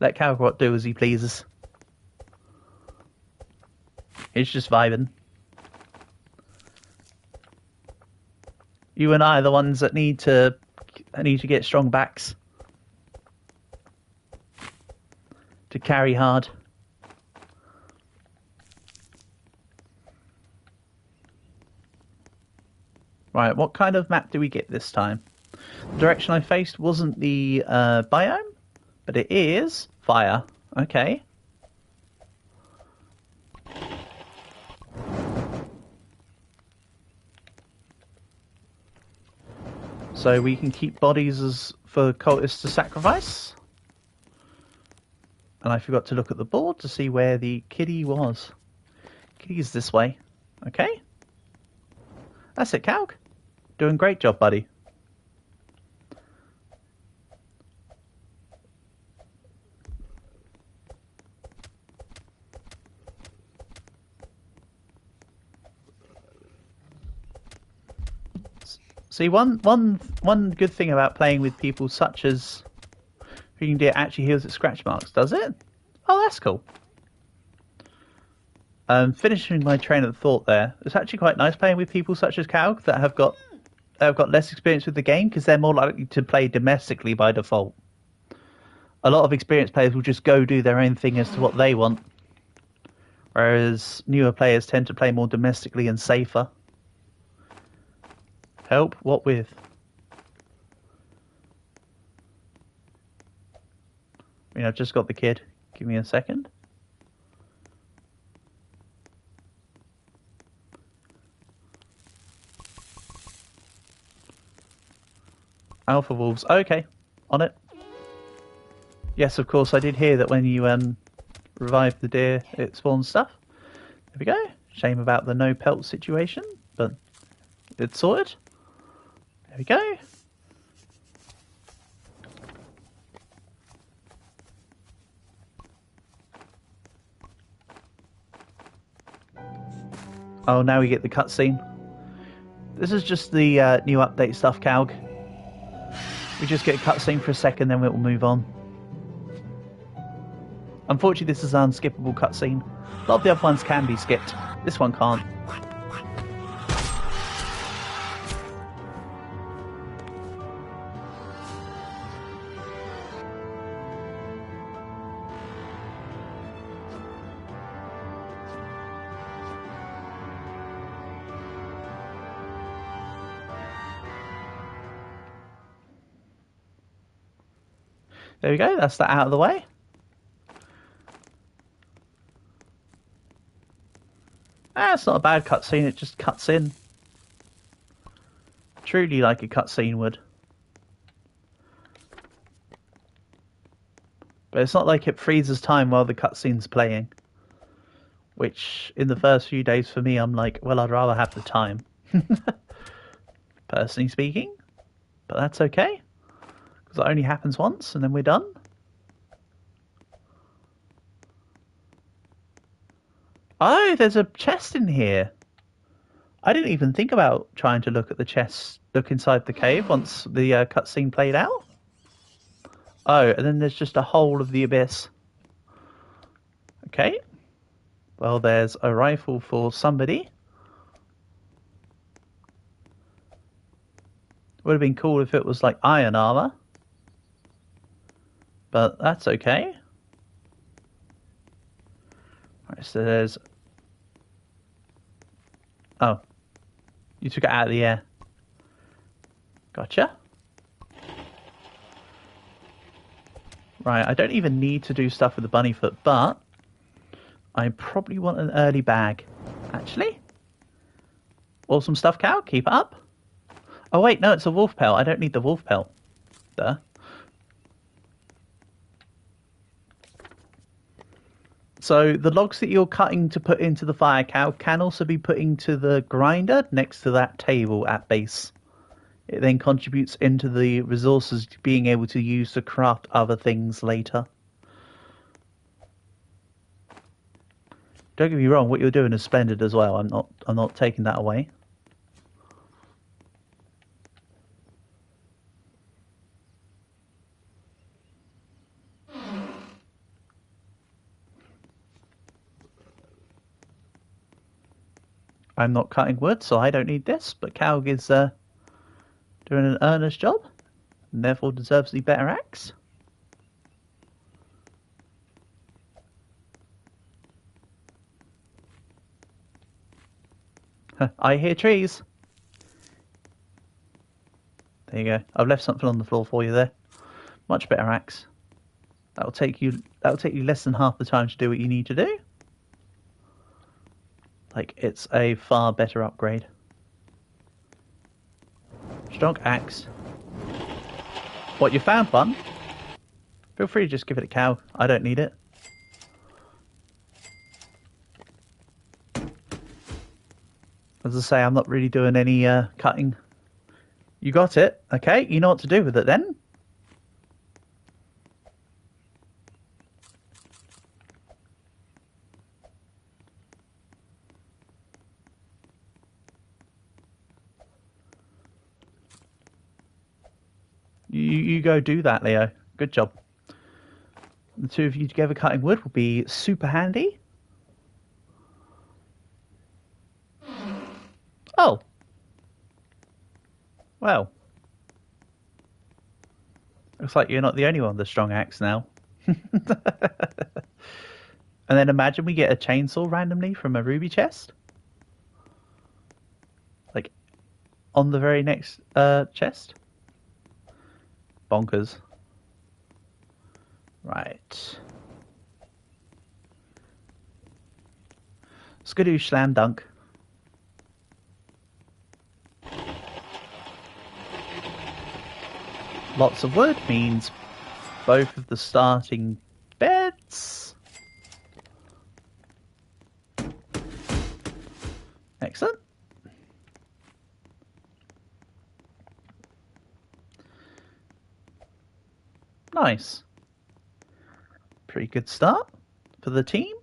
Let Calgrot do as he pleases. He's just vibing. You and I are the ones that need to get strong backs to carry hard. Right, what kind of map do we get this time? The direction I faced wasn't the biome, but it is fire. Okay. So we can keep bodies as for cultists to sacrifice. And I forgot to look at the board to see where the kitty was. Kitty's this way. Okay. That's it, Calg. Doing great job, buddy. See, one good thing about playing with people such as Freaking Deer actually heals its scratch marks, does it? Oh, that's cool. Finishing my train of thought there, it's actually quite nice playing with people such as Calg that have got less experience with the game because they're more likely to play domestically by default. A lot of experienced players will just go do their own thing as to what they want, whereas newer players tend to play more domestically and safer. Help? What with? I mean, I've just got the kid. Give me a second. Alpha wolves. Okay, on it. Yes, of course, I did hear that when you revived the deer, it spawned stuff. There we go. Shame about the no pelt situation, but it's sorted. There we go. Oh, now we get the cutscene. This is just the new update stuff, Calg. We just get a cutscene for a second, then we'll move on. Unfortunately, this is an unskippable cutscene. A lot of the other ones can be skipped. This one can't. There we go, that's that out of the way. It's not a bad cutscene, it just cuts in. Truly like a cutscene would. But it's not like it freezes time while the cutscene's playing. Which, in the first few days for me, I'm like, well, I'd rather have the time. Personally speaking. But that's okay. Because it only happens once, and then we're done. Oh, there's a chest in here. I didn't even think about trying to look at the chest, look inside the cave once the cutscene played out. Oh, and then there's just a hole of the abyss. Okay. Well, there's a rifle for somebody. Would have been cool if it was like iron armor. But that's okay. Right, so there's... Oh. You took it out of the air. Gotcha. Right, I don't even need to do stuff with the bunny foot, but I probably want an early bag. Actually? Awesome stuff, cow. Keep it up. Oh, wait, no, it's a wolf pelt. I don't need the wolf pelt. Duh. So the logs that you're cutting to put into the fire cow can also be put into the grinder next to that table at base. It then contributes into the resources being able to use to craft other things later. Don't get me wrong, what you're doing is splendid as well. I'm not taking that away. I'm not cutting wood, so I don't need this, but Calg is doing an earnest job, and therefore deserves the better axe. I hear trees. There you go. I've left something on the floor for you there. Much better axe. That'll take you less than half the time to do what you need to do. Like, it's a far better upgrade. Strong axe. What, you found one? Feel free to just give it a cow. I don't need it. As I say, I'm not really doing any cutting. You got it. Okay, you know what to do with it then. You go do that, Leo. Good job. The two of you together cutting wood will be super handy. Oh. Well. Looks like you're not the only one with a strong axe now. And then imagine we get a chainsaw randomly from a ruby chest. Like, on the very next chest. Bonkers. Right. Skadoosh slam dunk. Lots of wood means both of the starting beds. Excellent. Nice. Pretty good start for the team.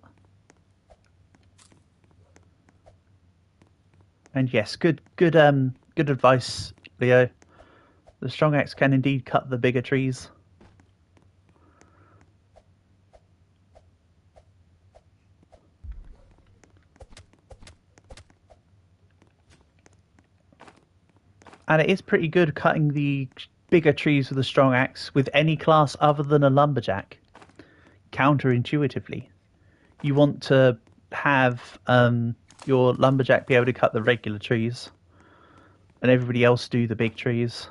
And yes, good advice, Leo. The strong axe can indeed cut the bigger trees. And it is pretty good cutting the bigger trees with a strong axe with any class other than a lumberjack. Counterintuitively, you want to have your lumberjack be able to cut the regular trees, and everybody else do the big trees.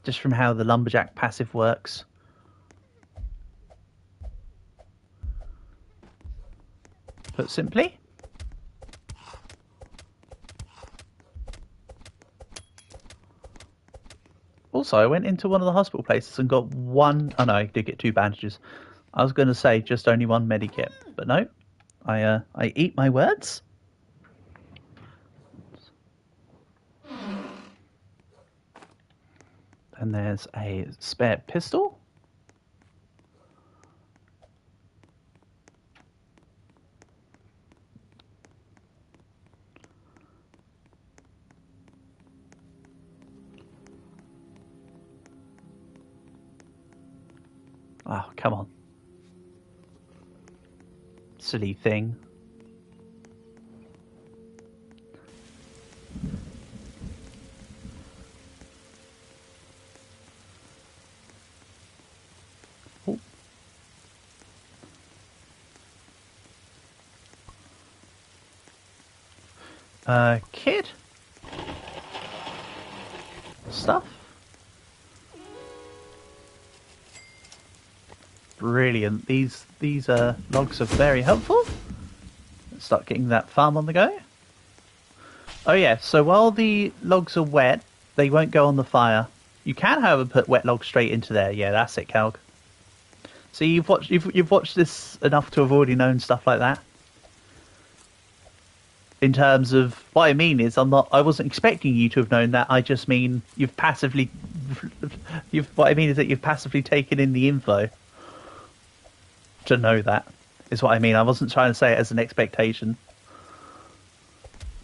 Just from how the lumberjack passive works. Put simply. Also, I went into one of the hospital places and got one... Oh no, I did get 2 bandages. I was going to say just only 1 medikit, but no. I eat my words. And there's a spare pistol. Oh, come on. Silly thing. Kid? Stuff? Brilliant. These logs are very helpful. Let's start getting that farm on the go. Oh yeah, so while the logs are wet, they won't go on the fire. You can, however, put wet logs straight into there. Yeah, that's it, Calg. So you've watched this enough to have already known stuff like that. In terms of what I mean is, I wasn't expecting you to have known that. I just mean you've passively. What I mean is that you've passively taken in the info to know that. Is what I mean. I wasn't trying to say it as an expectation.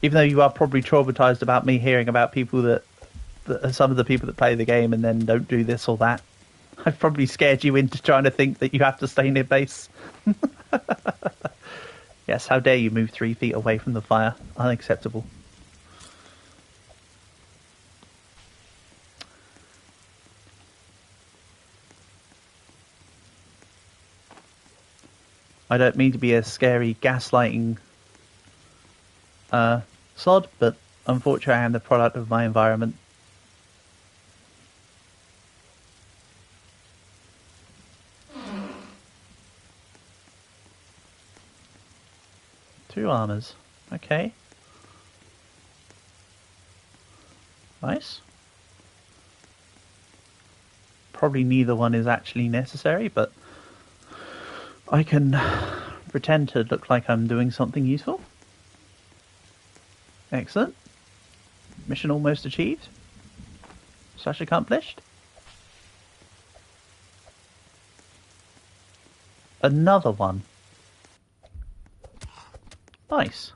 Even though you are probably traumatized about me hearing about people that some of the people that play the game and then don't do this or that. I've probably scared you into trying to think that you have to stay near base. Yes, how dare you move 3 feet away from the fire? Unacceptable. I don't mean to be a scary gaslighting sod, but unfortunately I am the product of my environment. Two armors. Okay. Nice. Probably neither one is actually necessary, but I can pretend to look like I'm doing something useful. Excellent. Mission almost achieved. / accomplished. Another one. Nice.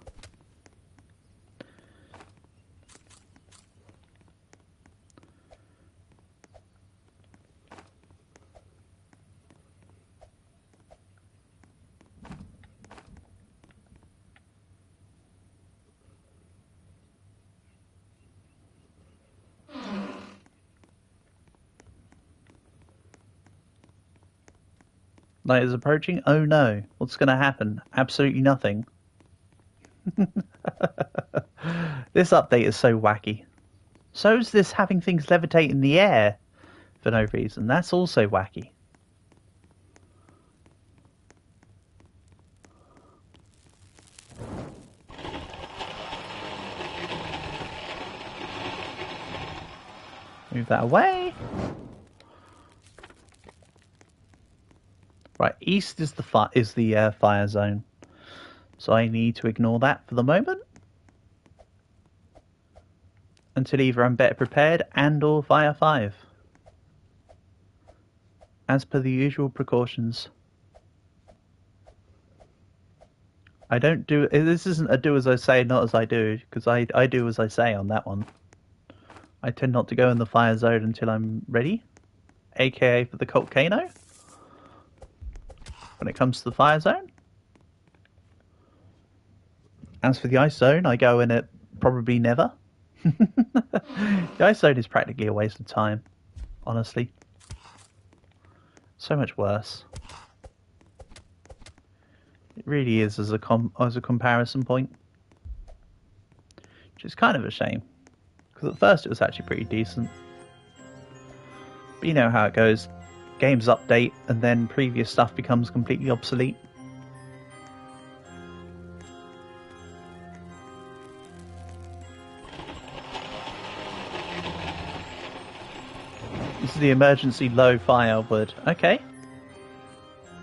Night is approaching. Oh no. What's going to happen? Absolutely nothing. This update is so wacky. So is this having things levitate in the air for no reason. That's also wacky. Move that away. Right, east is the fire zone. So I need to ignore that for the moment. Until either I'm better prepared and or fire 5. As per the usual precautions. I don't do... This isn't a do as I say, not as I do. Because I do as I say on that one. I tend not to go in the fire zone until I'm ready. AKA for the volcano. When it comes to the fire zone. As for the ice zone, I go in it probably never. The ice zone is practically a waste of time, honestly. So much worse. It really is as a comparison point. Which is kind of a shame. Because at first it was actually pretty decent. But you know how it goes. Games update and then previous stuff becomes completely obsolete. This is the emergency low fire wood. Okay.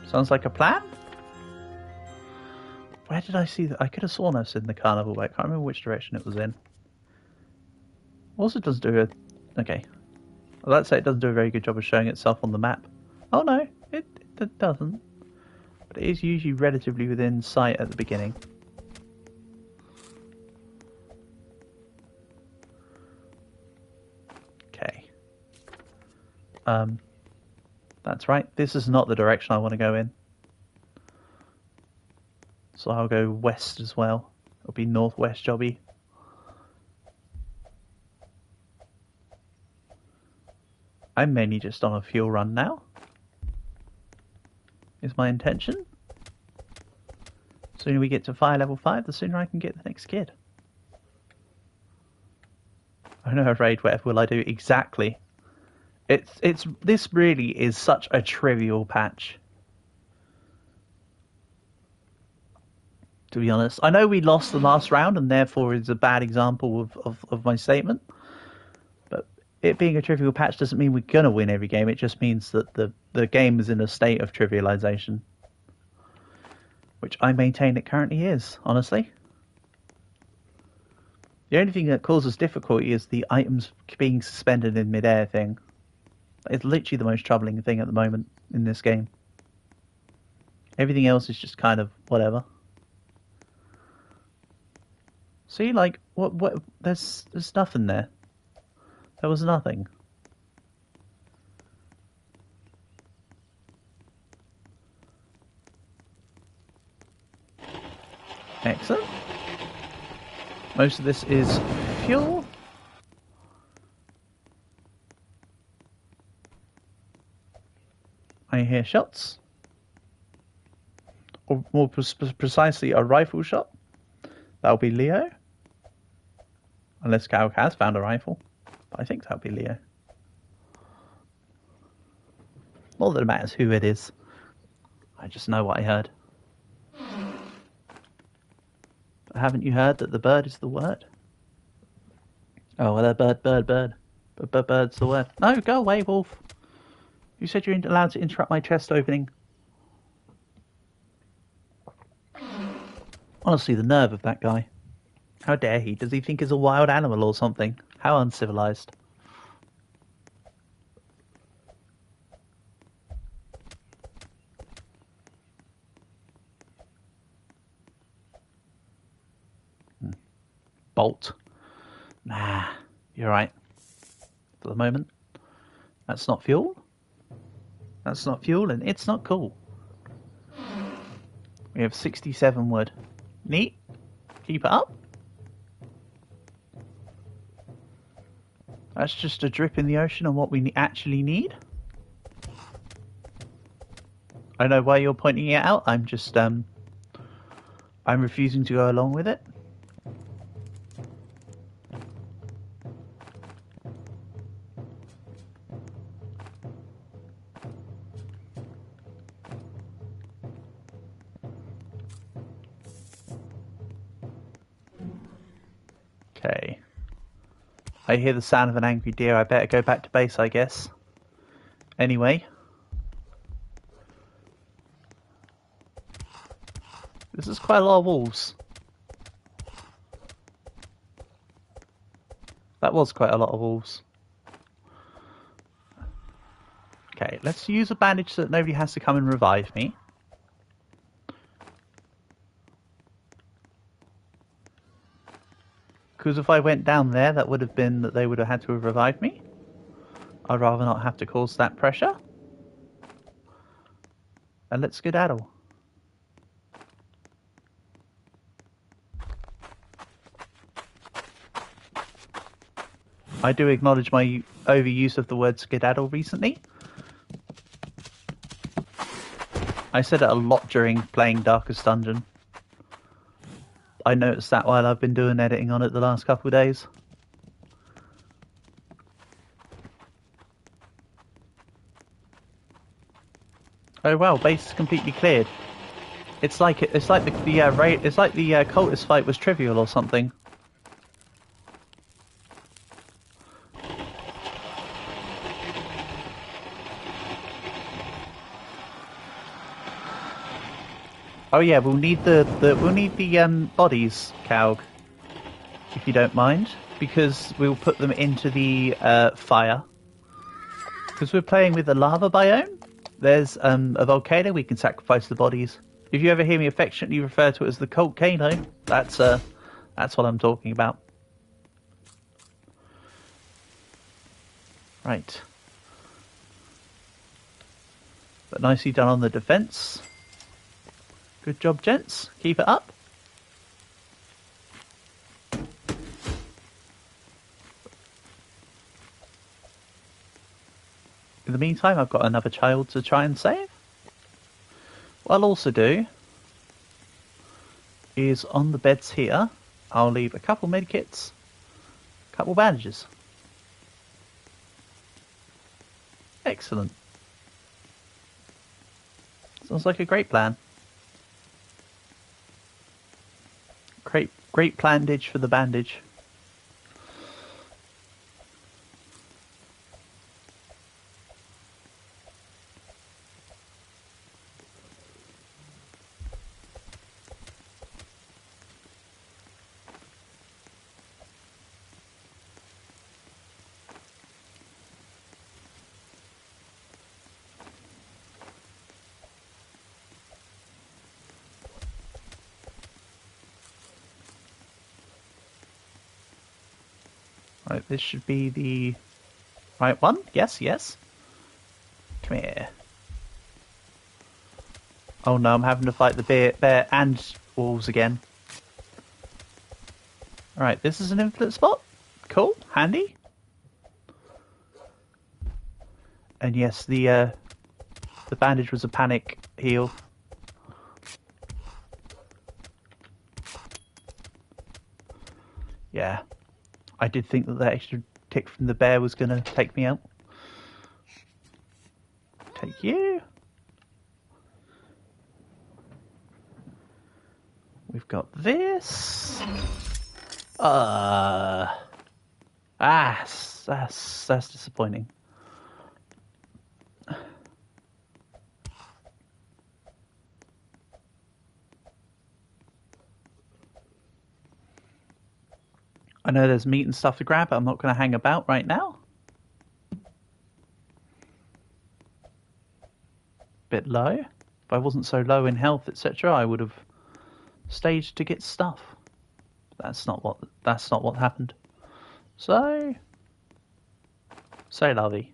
Sounds like a plan. Where did I see that? I could have sworn I was in the carnival, but I can't remember which direction it was in. Also does do a... Okay. Well, let's say it doesn't do a very good job of showing itself on the map. Oh no, it doesn't. But it is usually relatively within sight at the beginning. Okay. That's right. This is not the direction I want to go in. So I'll go west as well. It'll be northwest jobby. I'm mainly just on a fuel run now. Is my intention. The sooner we get to fire level 5, the sooner I can get the next kid. Oh no, raid, whatever will I do? Exactly. This really is such a trivial patch. To be honest. I know we lost the last round and therefore is a bad example of my statement. But it being a trivial patch doesn't mean we're going to win every game. It just means that the game is in a state of trivialization. Which I maintain it currently is, honestly. The only thing that causes difficulty is the items being suspended in midair thing. It's literally the most troubling thing at the moment in this game. Everything else is just kind of whatever. See, like, what? There's nothing there. There was nothing. Excellent. Most of this is fuel. I hear shots. Or more precisely, a rifle shot. That'll be Leo. Unless Cal has found a rifle. But I think that'll be Leo. Not that it matters who it is. I just know what I heard. But haven't you heard that the bird is the word? Oh, well, bird. But bird's the word. No, go away, wolf. You said you're allowed to interrupt my chest opening. Honestly, the nerve of that guy. How dare he? Does he think he's a wild animal or something? How uncivilized. Bolt. Nah, you're right. For the moment. That's not fuel. That's not fuel, and it's not cool. We have 67 wood. Neat. Keep it up. That's just a drip in the ocean on what we actually need. I know why you're pointing it out. I'm just, I'm refusing to go along with it. Okay. I hear the sound of an angry deer. I better go back to base, I guess. Anyway. This is quite a lot of wolves. That was quite a lot of wolves. Okay, let's use a bandage so that nobody has to come and revive me. Because if I went down there, that would have been that they would have had to have revived me. I'd rather not have to cause that pressure. And let's skedaddle. I do acknowledge my overuse of the word skedaddle recently. I said it a lot during playing Darkest Dungeon. I noticed that while I've been doing editing on it the last couple of days. Oh wow, base is completely cleared. It's like the cultist fight was trivial or something. Oh yeah, we'll need the bodies, Calg, if you don't mind, because we'll put them into the fire. Because we're playing with the lava biome. There's a volcano. We can sacrifice the bodies. If you ever hear me affectionately refer to it as the Coltcano, that's what I'm talking about. Right. But nicely done on the defence. Good job, gents. Keep it up. In the meantime, I've got another child to try and save. What I'll also do is on the beds here, I'll leave a couple medkits, a couple bandages. Excellent. Sounds like a great plan. Great plandage for the bandage. Right, this should be the right one. Yes, yes. Come here. Oh no, I'm having to fight the bear and wolves again. Alright, this is an infinite spot. Cool, handy. And yes, the bandage was a panic heal. Yeah. I did think that extra tick from the bear was going to take me out. Take you. We've got this. That's disappointing. I know there's meat and stuff to grab, but I'm not going to hang about right now. Bit low. If I wasn't so low in health, etc., I would have staged to get stuff. That's not what happened. So lovey.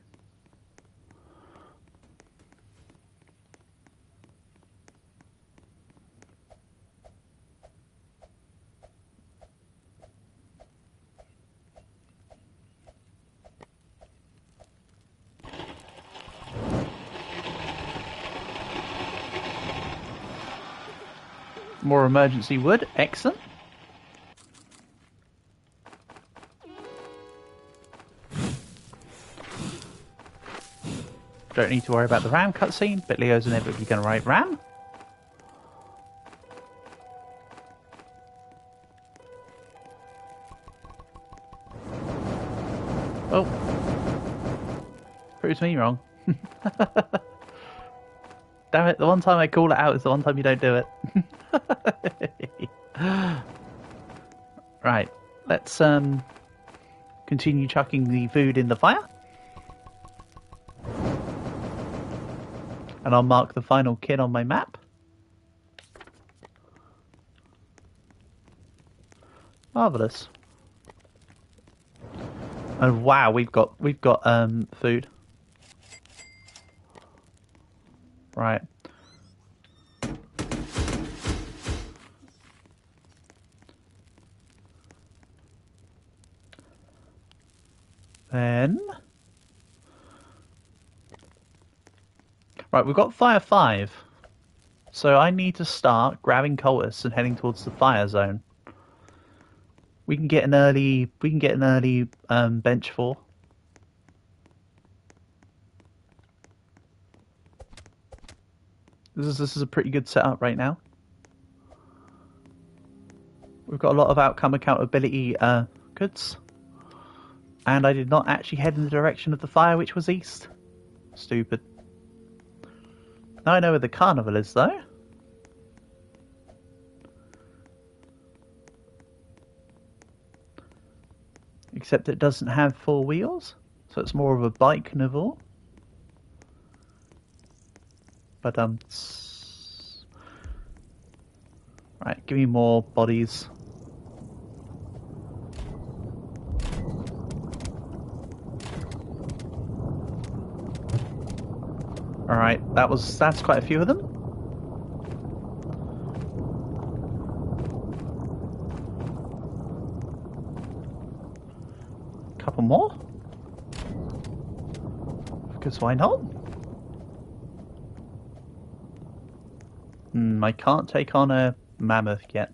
More emergency wood, excellent. Don't need to worry about the ram cutscene, but Leo's inevitably going to write ram. Oh. Proves me wrong. Damn it, the one time I call it out is the one time you don't do it. Right, let's continue chucking the food in the fire. And I'll mark the final kid on my map. Marvellous. And wow, we've got food. Right. Then... Right, we've got fire 5. So I need to start grabbing cultists and heading towards the fire zone. We can get an early bench 4. This is a pretty good setup right now. We've got a lot of outcome accountability goods. And I did not actually head in the direction of the fire, which was east. Stupid. Now I know where the carnival is, though. Except it doesn't have 4 wheels, so it's more of a bike carnival. But right, give me more bodies. Alright. Right, that's quite a few of them. Couple more. Because why not? I can't take on a mammoth yet.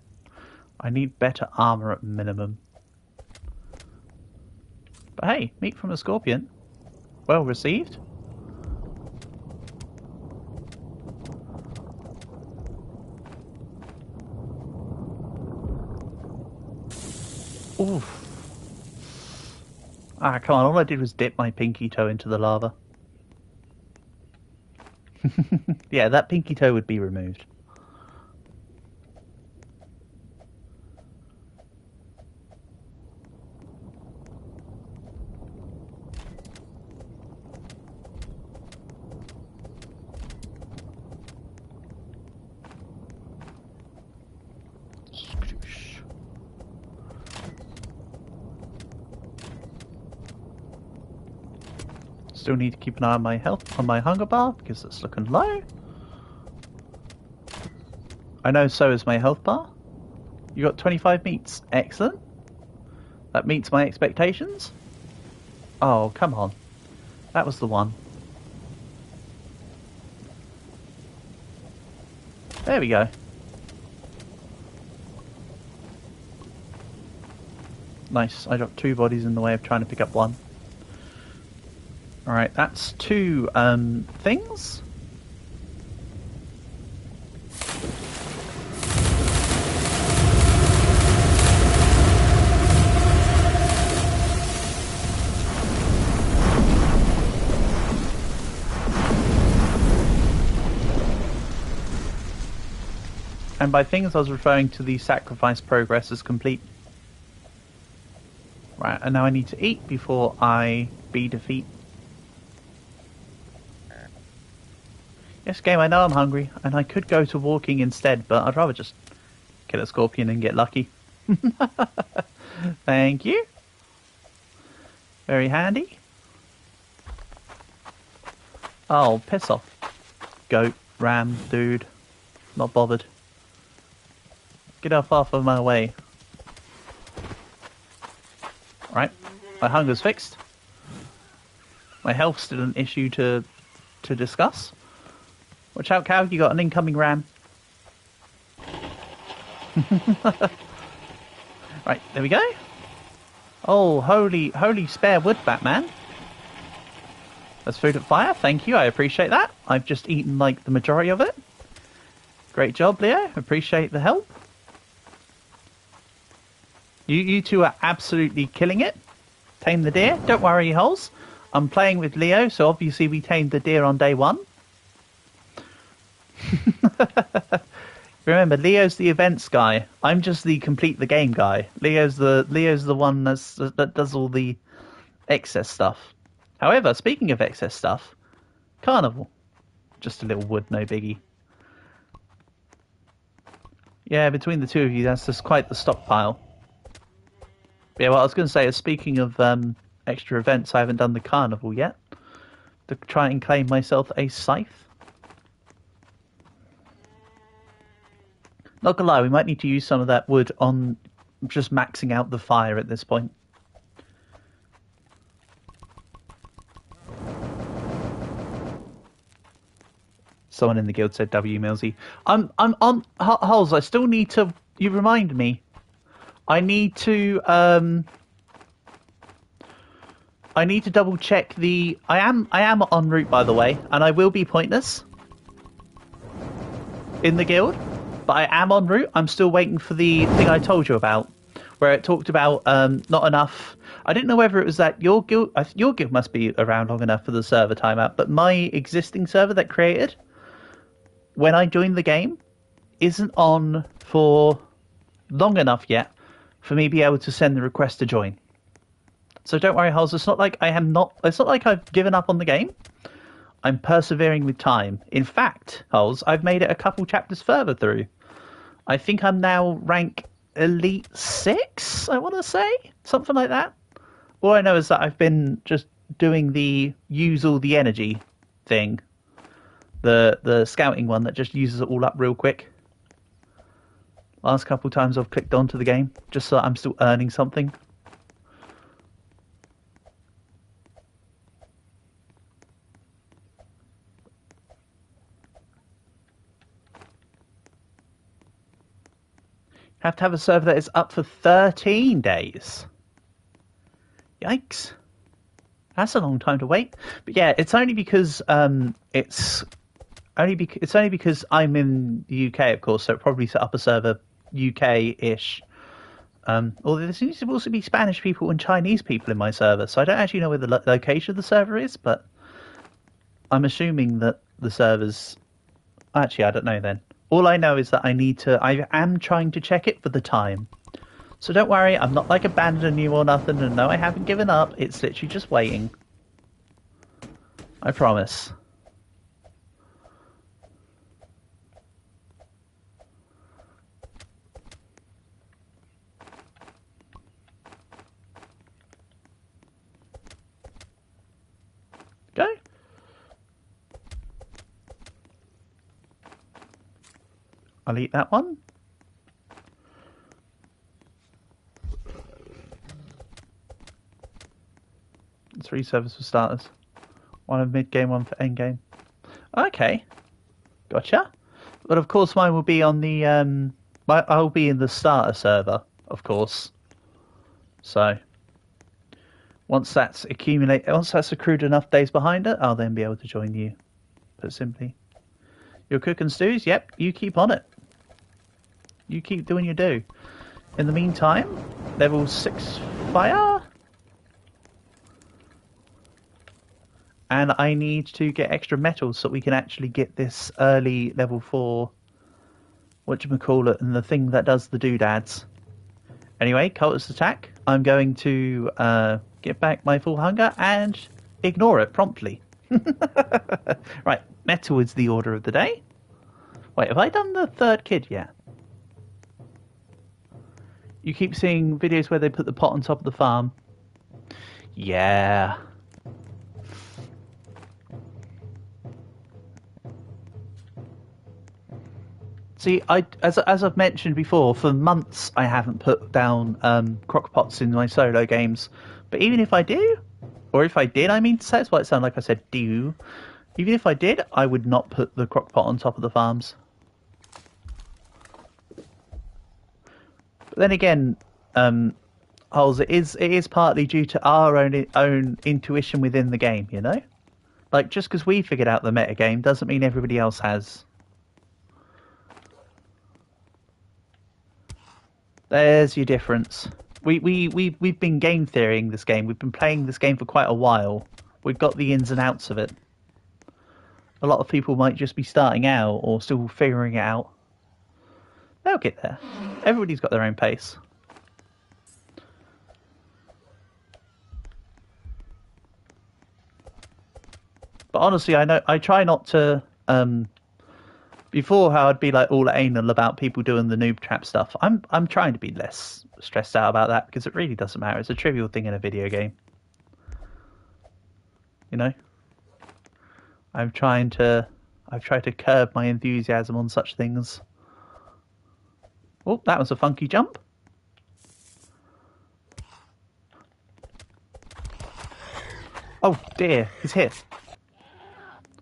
I need better armor at minimum. But hey, meat from a scorpion. Well received. Oof. Ah, come on, all I did was dip my pinky toe into the lava. Yeah, that pinky toe would be removed. Still need to keep an eye on my health, on my hunger bar, because it's looking low. I know, so is my health bar. You got 25 meats. Excellent. That meets my expectations. Oh, come on. That was the one. There we go. Nice. I dropped 2 bodies in the way of trying to pick up 1. Alright, that's 2 things. And by things, I was referring to the sacrifice progress as complete. Right, and now I need to eat before I be defeat. Yes, game, I know I'm hungry, and I could go to walking instead, but I'd rather just kill a scorpion and get lucky. Thank you. Very handy. Oh, piss off. Goat, ram, dude. Not bothered. Get off of my way. Right, my hunger's fixed. My health's still an issue to discuss. Watch out, cow, you got an incoming ram. Right, there we go. Oh, holy spare wood, Batman. That's food at fire, thank you, I appreciate that. I've just eaten, like, the majority of it. Great job, Leo, appreciate the help. You two are absolutely killing it. Tame the deer. Don't worry, holes. I'm playing with Leo, so obviously we tamed the deer on day 1. Remember, Leo's the events guy. I'm just the complete the game guy. Leo's the one that does all the excess stuff. However, speaking of excess stuff, carnival. Just a little wood, no biggie. Yeah, between the two of you, that's just quite the stockpile. Yeah, well, I was going to say, speaking of extra events, I haven't done the carnival yet. To try and claim myself a scythe. Not gonna lie, we might need to use some of that wood on just maxing out the fire at this point. Someone in the guild said W Millsy. I'm on Holes. I still need to. You remind me. I need to double check the. I am en route, by the way, and I will be pointless in the guild, but I am en route. I'm still waiting for the thing I told you about, where it talked about not enough. I didn't know whether it was that your guild must be around long enough for the server timeout, but my existing server that created when I joined the game isn't on for long enough yet for me to be able to send the request to join. So don't worry, Hulls. It's not like it's not like I've given up on the game. I'm persevering with time. In fact, Hulls, I've made it a couple chapters further through. I think I'm now rank Elite 6, I want to say. Something like that. All I know is that I've been just doing the use all the energy thing. The scouting one that just uses it all up real quick. Last couple times I've clicked onto the game, just so I'm still earning something. Have to have a server that is up for 13 days. Yikes. That's a long time to wait. But yeah, it's only because it's only because I'm in the UK, of course, so it probably set up a server UK-ish. Although there seems to also be Spanish people and Chinese people in my server, so I don't actually know where the location of the server is, but I'm assuming that the server's... Actually, I don't know then. All I know is that I am trying to check it for the time. So don't worry, I'm not like abandoning you or nothing, and no, I haven't given up. It's literally just waiting. I promise. Go. I'll eat that one. Three servers for starters. One of mid-game, one for end-game. Okay. Gotcha. But of course mine will be on the... I'll be in the starter server, of course. So... Once that's accrued enough days behind it, I'll then be able to join you. Put simply. You're cooking stews? Yep, you keep on it. You keep doing your do. In the meantime, level 6 fire. And I need to get extra metals so we can actually get this early level 4, whatchamacallit, and the thing that does the doodads. Anyway, cultist attack. I'm going to get back my full hunger and ignore it promptly. Right, metal is the order of the day. Wait, have I done the third kid yet? You keep seeing videos where they put the pot on top of the farm. Yeah. See, as I've mentioned before, for months I haven't put down crock pots in my solo games. But even if I do, or if I did, I mean to say, that's why it sounded like I said do. Even if I did, I would not put the crock pot on top of the farms. But then again, Holes, it is partly due to our own intuition within the game, you know? Like, just because we figured out the meta game doesn't mean everybody else has. There's your difference. We've been game theorying this game. We've been playing this game for quite a while. We've got the ins and outs of it. A lot of people might just be starting out or still figuring it out. They'll get there. Everybody's got their own pace. But honestly, I try not to... Before, how I'd be like all anal about people doing the noob trap stuff. I'm trying to be less stressed out about that because it really doesn't matter. It's a trivial thing in a video game. You know? I've tried to curb my enthusiasm on such things. Oh, that was a funky jump. Oh dear, he's hit.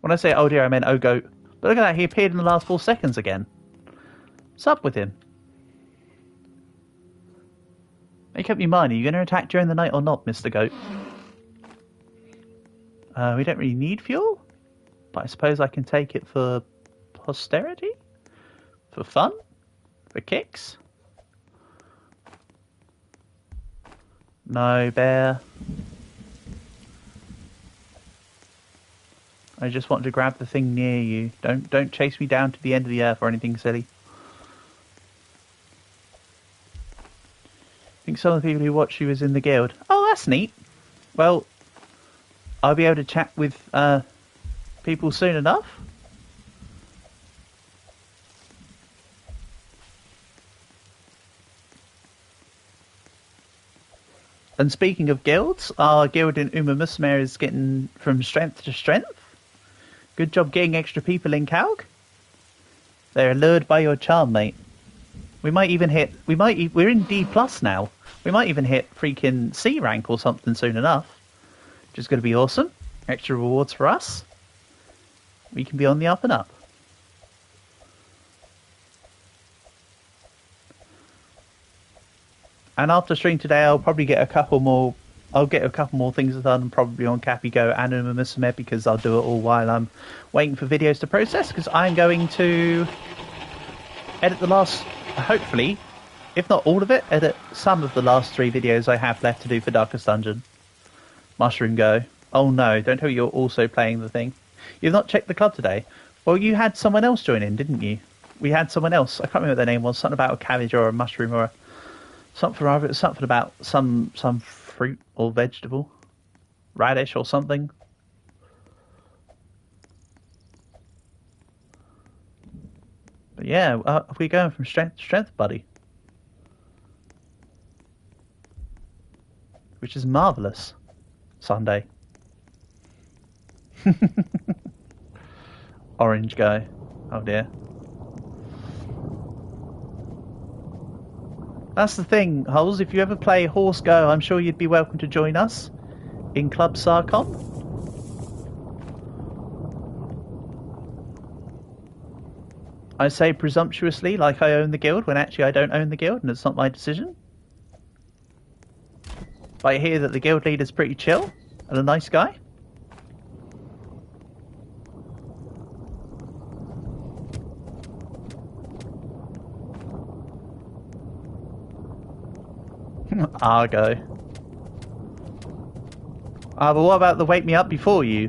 When I say oh dear, I meant oh goat. But look at that, he appeared in the last 4 seconds again. What's up with him? Make up your mind, are you going to attack during the night or not, Mr. Goat? We don't really need fuel, but I suppose I can take it for posterity? For fun? For kicks? No, bear. I just want to grab the thing near you. Don't chase me down to the end of the earth or anything silly. I think some of the people who watch you is in the guild. Oh, that's neat. Well, I'll be able to chat with people soon enough. And speaking of guilds, our guild in Uma Musmere is getting from strength to strength. Good job getting extra people in, Calc. They're lured by your charm, mate. We might even hit... We're in D+ now. We might even hit freaking C rank or something soon enough. Which is going to be awesome. Extra rewards for us. We can be on the up and up. And after stream today, I'll probably get a couple more... I'll get a couple more things done, probably on Cappy Go and Uma Musume, because I'll do it all while I'm waiting for videos to process, because I'm going to edit the last, hopefully, if not all of it, edit some of the last 3 videos I have left to do for Darkest Dungeon. Mushroom Go. Oh no, don't tell me you're also playing the thing. You've not checked the club today? Well, you had someone else join in, didn't you? We had someone else. I can't remember what their name was. Something about a cabbage or a mushroom or something or other. Something about some fruit or vegetable. Radish or something. But yeah, we're going from strength to strength, buddy. Which is marvellous. Sunday. Orange Go. Oh dear. That's the thing, Holes. If you ever play Horse Go, I'm sure you'd be welcome to join us in Club Sarcom. I say presumptuously, like I own the guild, when actually I don't own the guild and it's not my decision. But I hear that the guild leader's pretty chill and a nice guy. Argo. Ah, but what about the wake me up before you?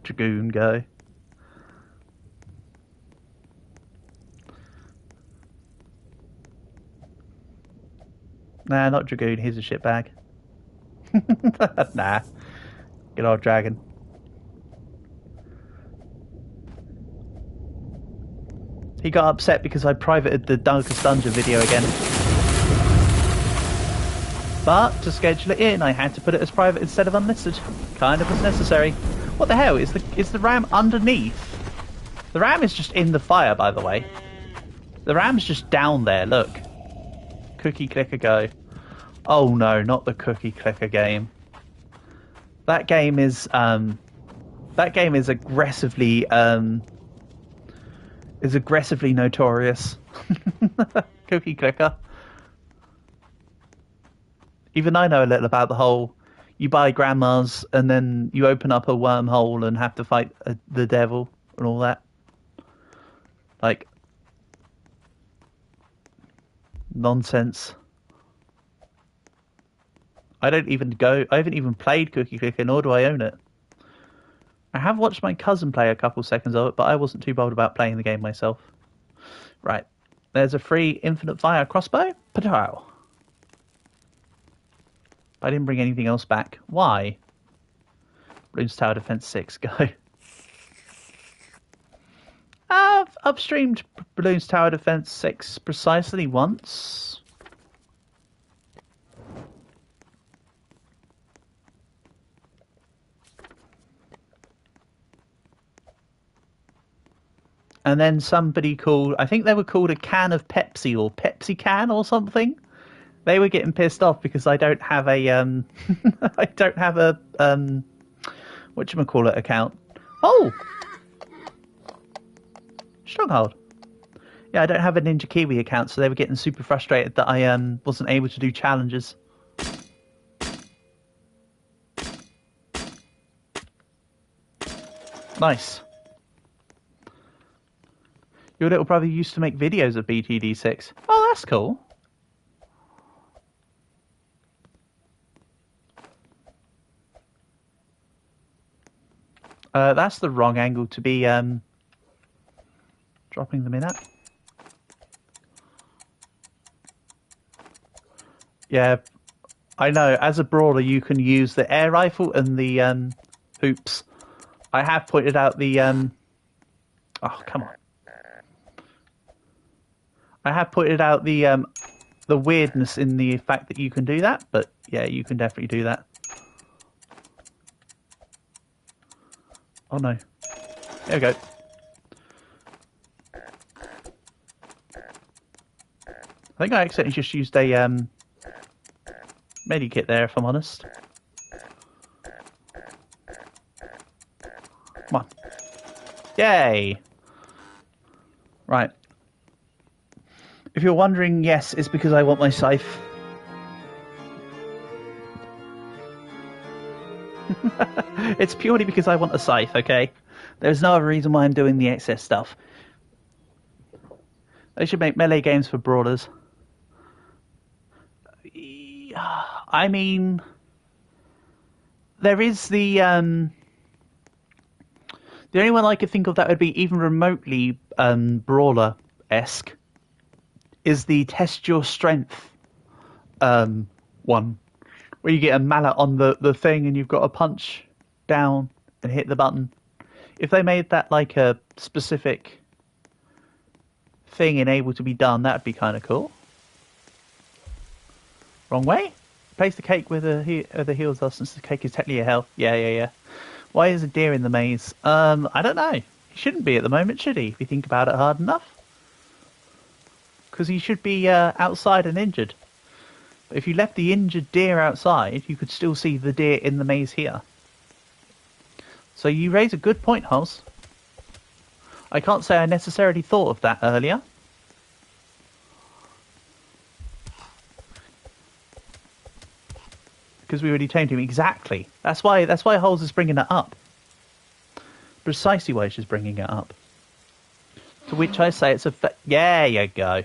Dragoon Go. Nah, not Dragoon, he's a shitbag. Nah. Good old dragon. He got upset because I privated the Darkest Dungeon video again. But to schedule it in, I had to put it as private instead of unlisted. Kind of was necessary. What the hell? Is the ram underneath? The ram is just in the fire, by the way. The ram's just down there, look. Cookie Clicker Go. Oh no, not the Cookie Clicker game. That game is aggressively notorious. Cookie Clicker. Even I know a little about the whole, you buy grandma's and then you open up a wormhole and have to fight the devil and all that. Like, nonsense. I haven't even played Cookie Clicker, nor do I own it. I have watched my cousin play a couple seconds of it, but I wasn't too bold about playing the game myself. Right. There's a free infinite fire crossbow. Patow. I didn't bring anything else back. Why? Bloons Tower Defense 6. Go. I've upstreamed Bloons Tower Defense 6 precisely once. And then somebody called, I think they were called a can of Pepsi or Pepsi can or something. They were getting pissed off because I don't have a I don't have a whatchamacallit account. Oh, Stronghold. Yeah, I don't have a Ninja Kiwi account, so they were getting super frustrated that I wasn't able to do challenges. Nice. Your little brother used to make videos of BTD6. Oh, that's cool. That's the wrong angle to be dropping them in at. Yeah, I know. As a brawler, you can use the air rifle and the hoops. I have pointed out the... Oh, come on. I have pointed out the weirdness in the fact that you can do that, but yeah, you can definitely do that. Oh no. There we go. I think I accidentally just used a medikit there, if I'm honest. Come on. Yay! Right. If you're wondering, yes, it's because I want my scythe. It's purely because I want a scythe, okay? There's no other reason why I'm doing the excess stuff. They should make melee games for brawlers. I mean, there is the only one I could think of that would be even remotely brawler-esque is the test your strength one, where you get a mallet on the thing and you've got to punch down and hit the button. If they made that like a specific thing and able to be done, that'd be kind of cool. Wrong way? Place the cake where the heels are, since the cake is technically a health. Yeah. Why is a deer in the maze? I don't know. He shouldn't be at the moment, should he? If you think about it hard enough. Because he should be outside and injured. But if you left the injured deer outside, you could still see the deer in the maze here. So you raise a good point, Holes. I can't say I necessarily thought of that earlier. Because we already tamed him. Exactly. That's why Holes is bringing it up. Precisely why she's bringing it up. To which I say it's a... There you go.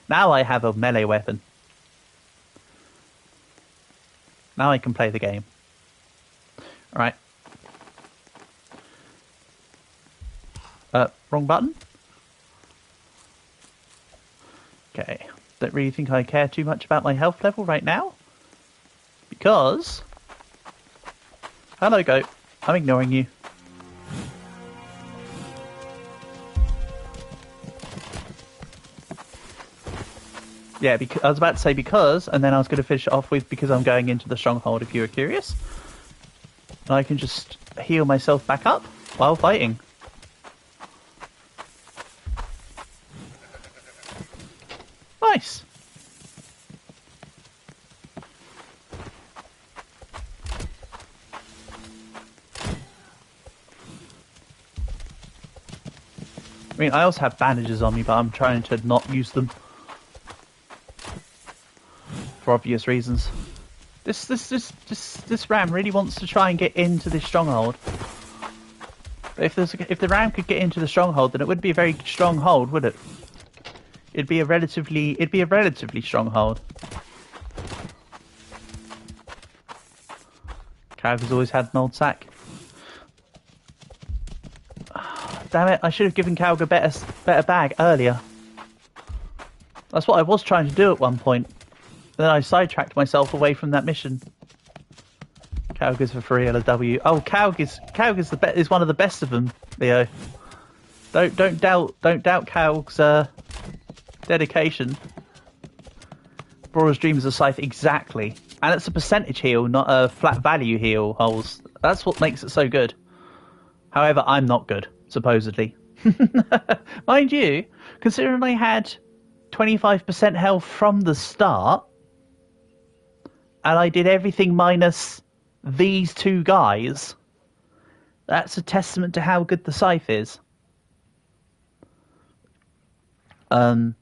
Now I have a melee weapon. Now I can play the game. Alright. Wrong button? Okay. Don't really think I care too much about my health level right now. Because... Hello, goat. I'm ignoring you. Yeah, I was about to say because, and then I was going to finish it off with because I'm going into the stronghold, if you were curious. And I can just heal myself back up while fighting. Nice. I mean, I also have bandages on me, but I'm trying to not use them. For obvious reasons. This ram really wants to try and get into this stronghold. But if the ram could get into the stronghold, then it would be a very strong hold, would it? It'd be a relatively strong hold. Cav has always had an old sack. Damn it! I should have given Calg a better bag earlier. That's what I was trying to do at one point. Then I sidetracked myself away from that mission. Calg is for real a W. Oh, Calg is one of the best of them, Leo. Don't doubt Calg's dedication. Brawler's Dream is a scythe, exactly, and it's a percentage heal, not a flat value heal. Holes. That's what makes it so good. However, I'm not good, supposedly. Mind you, considering I had 25% health from the start. And I did everything minus these two guys. That's a testament to how good the scythe is. Join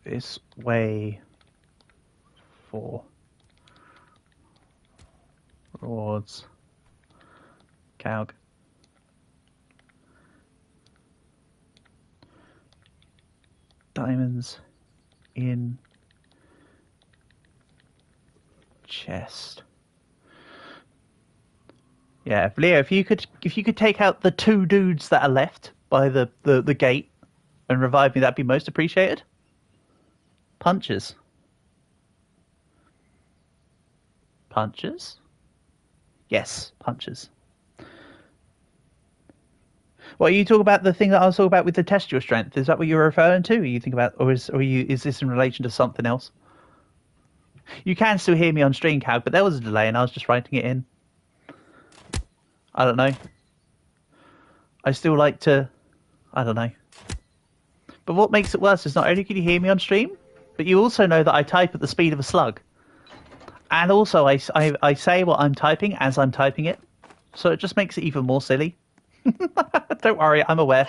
this way for rewards. Calg. Diamonds in chest. Yeah, Leo, if you could take out the two dudes that are left by the gate and revive me, that'd be most appreciated. Punches. Punches? Yes, punches. Well, you talk about the thing that I was talking about with the test your strength. Is that what you're referring to? Are you think about, is this in relation to something else? You can still hear me on stream, Cal, but there was a delay and I was just writing it in. I don't know. I still like to... I don't know. But what makes it worse is not only can you hear me on stream, but you also know that I type at the speed of a slug. And also I say what I'm typing as I'm typing it. So it just makes it even more silly. Don't worry, I'm aware.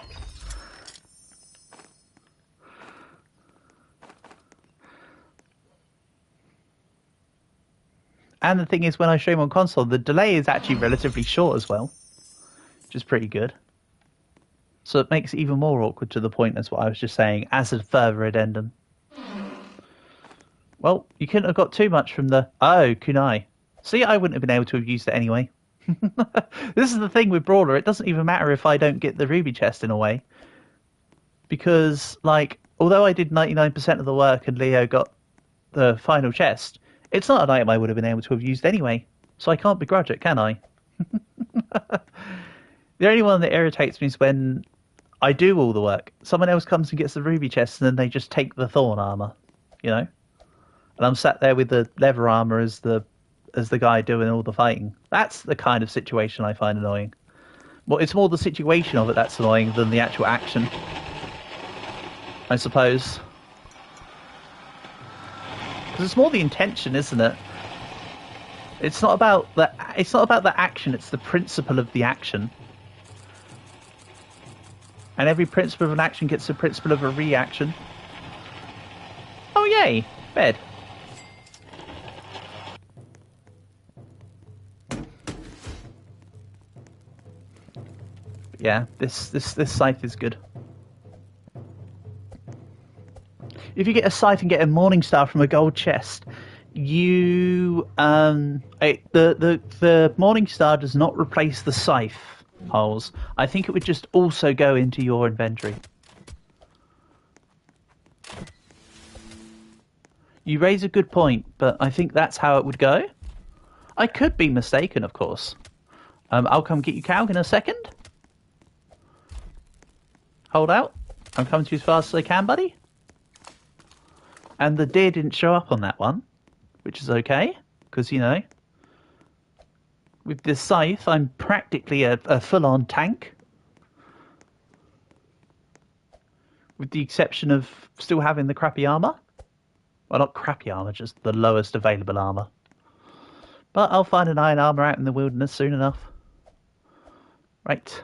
And the thing is, when I stream on console, the delay is actually relatively short as well, which is pretty good. So it makes it even more awkward to the point as what I was just saying, as a further addendum. Well, you couldn't have got too much from the... Oh, kunai. See, I wouldn't have been able to have used it anyway. This is the thing with Brawler. It doesn't even matter if I don't get the ruby chest in a way. Because, like, although I did 99% of the work and Leo got the final chest, it's not an item I would have been able to have used anyway. So I can't begrudge it, can I? The only one that irritates me is when I do all the work. Someone else comes and gets the ruby chest and then they just take the thorn armor, you know? And I'm sat there with the leather armor as the guy doing all the fighting. That's the kind of situation I find annoying. Well, it's more the situation of it that's annoying than the actual action, I suppose. Because it's more the intention, isn't it? It's not about the action. It's the principle of the action. And every principle of an action gets the principle of a reaction. Oh yay! Bed. Yeah, this scythe is good. If you get a scythe and get a morning star from a gold chest, you the morning star does not replace the scythe holes. I think it would just also go into your inventory. You raise a good point, but I think that's how it would go. I could be mistaken, of course. I'll come get you, Cal, in a second. Hold out. I'm coming to you as fast as I can, buddy. And the deer didn't show up on that one, which is okay, because, you know, with this scythe, I'm practically a full-on tank. With the exception of still having the crappy armor. Well, not crappy armor, just the lowest available armor. But I'll find an iron armor out in the wilderness soon enough. Right.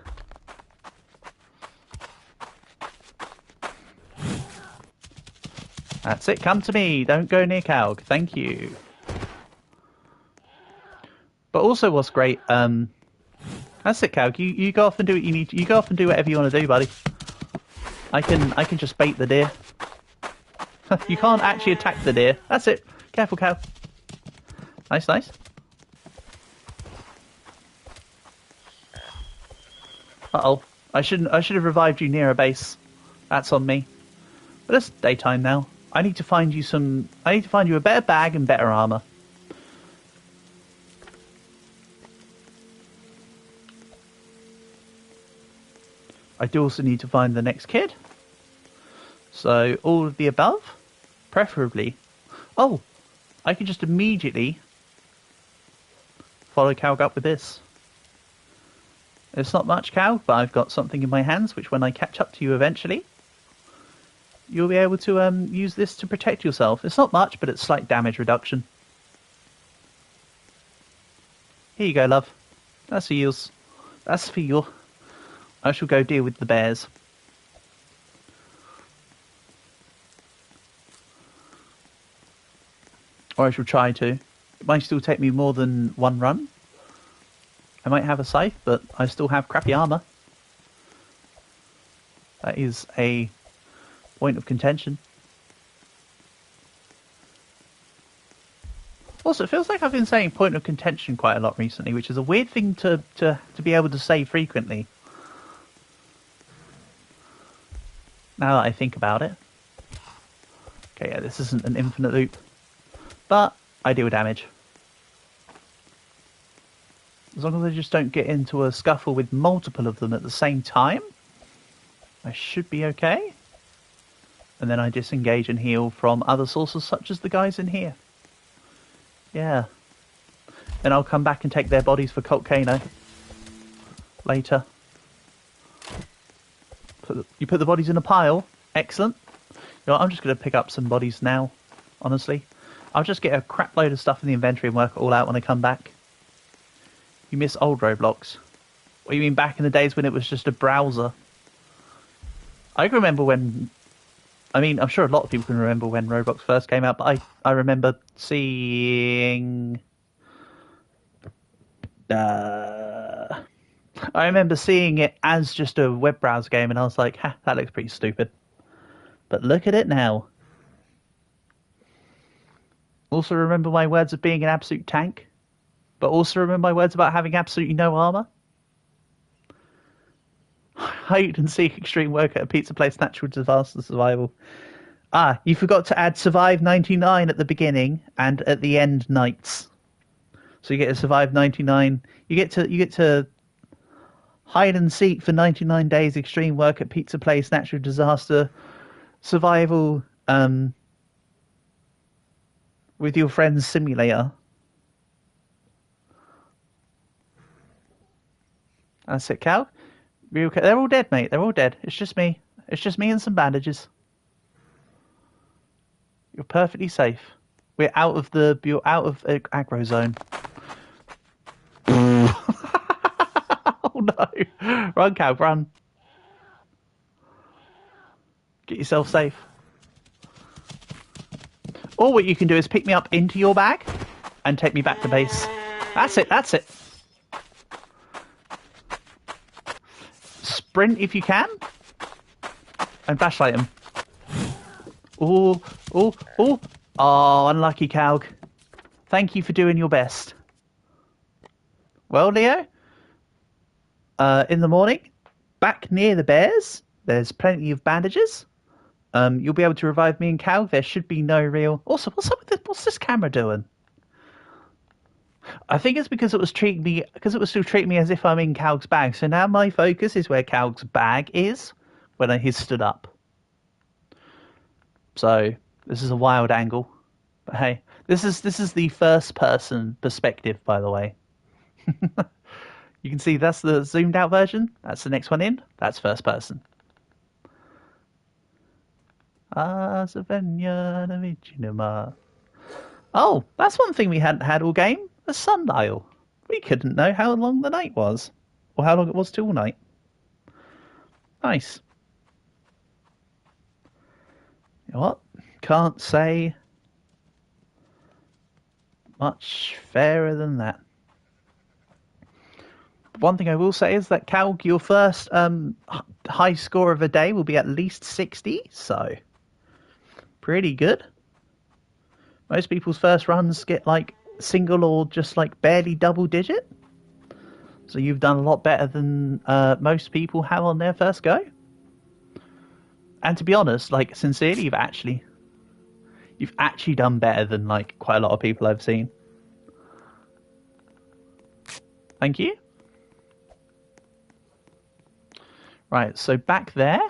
That's it, come to me. Don't go near Calg. Thank you. But also what's great, that's it, Calg. You go off and do what you need. You go off and do whatever you want to do, buddy. I can just bait the deer. You can't actually attack the deer. That's it. Careful, cow. Nice, nice. Uh-oh. I should have revived you near a base. That's on me. But it's daytime now. I need to find you a better bag and better armor. I do also need to find the next kid. So, all of the above, preferably. Oh, I can just immediately follow Calg up with this. It's not much, Calg, but I've got something in my hands, which when I catch up to you eventually, you'll be able to use this to protect yourself. It's not much, but it's slight damage reduction. Here you go, love. That's for yours. That's for you. I shall go deal with the bears. Or I shall try to. It might still take me more than one run. I might have a scythe, but I still have crappy armor. That is a point of contention. Also, it feels like I've been saying point of contention quite a lot recently, which is a weird thing to be able to say frequently. Now that I think about it. Okay, yeah, this isn't an infinite loop. But I deal damage. As long as I just don't get into a scuffle with multiple of them at the same time, I should be okay. And then I disengage and heal from other sources such as the guys in here. Yeah. Then I'll come back and take their bodies for Volcano later. You put the bodies in a pile? Excellent. You know what, I'm just going to pick up some bodies now, honestly. I'll just get a crap load of stuff in the inventory and work it all out when I come back. You miss old Roblox? What, you mean back in the days when it was just a browser? I can remember when... I mean, I'm sure a lot of people can remember when Roblox first came out, but I remember seeing... I remember seeing it as just a web browser game, and I was like, ha, that looks pretty stupid. But look at it now. Also remember my words of being an absolute tank, but also remember my words about having absolutely no armor. Hide and seek extreme work at a pizza place, natural disaster survival. Ah, you forgot to add survive 99 at the beginning and at the end nights. So you get to survive 99. You get to hide and seek for 99 days, extreme work at pizza place, natural disaster survival, with your friends simulator. That's it, Cal. They're all dead, mate. They're all dead. It's just me. It's just me and some bandages. You're perfectly safe. You're out of aggro zone. Oh no! Run, Cal, run. Get yourself safe. Or what you can do is pick me up into your bag and take me back to base. That's it. That's it. Sprint if you can, and flashlight him. Oh, oh, oh. Oh, unlucky, Calg. Thank you for doing your best. Well, Leo, in the morning, back near the bears, there's plenty of bandages. You'll be able to revive me and Calg. There should be no real... Also, what's up with this? What's this camera doing? I think it's because it was still treating me as if I'm in Calg's bag. So now my focus is where Calg's bag is when he's stood up. So this is a wild angle, but hey, this is the first person perspective, by the way. You can see that's the zoomed out version. That's the next one in. That's first person. Oh, that's one thing we hadn't had all game. A sundial. We couldn't know how long the night was, or how long it was till night. Nice. You know what? Can't say much fairer than that. One thing I will say is that, Calg, your first high score of a day will be at least 60, so pretty good. Most people's first runs get like single or just like barely double digit. So you've done a lot better than most people have on their first go. And to be honest, like sincerely, you've actually done better than like quite a lot of people I've seen. Thank you. Right, so back there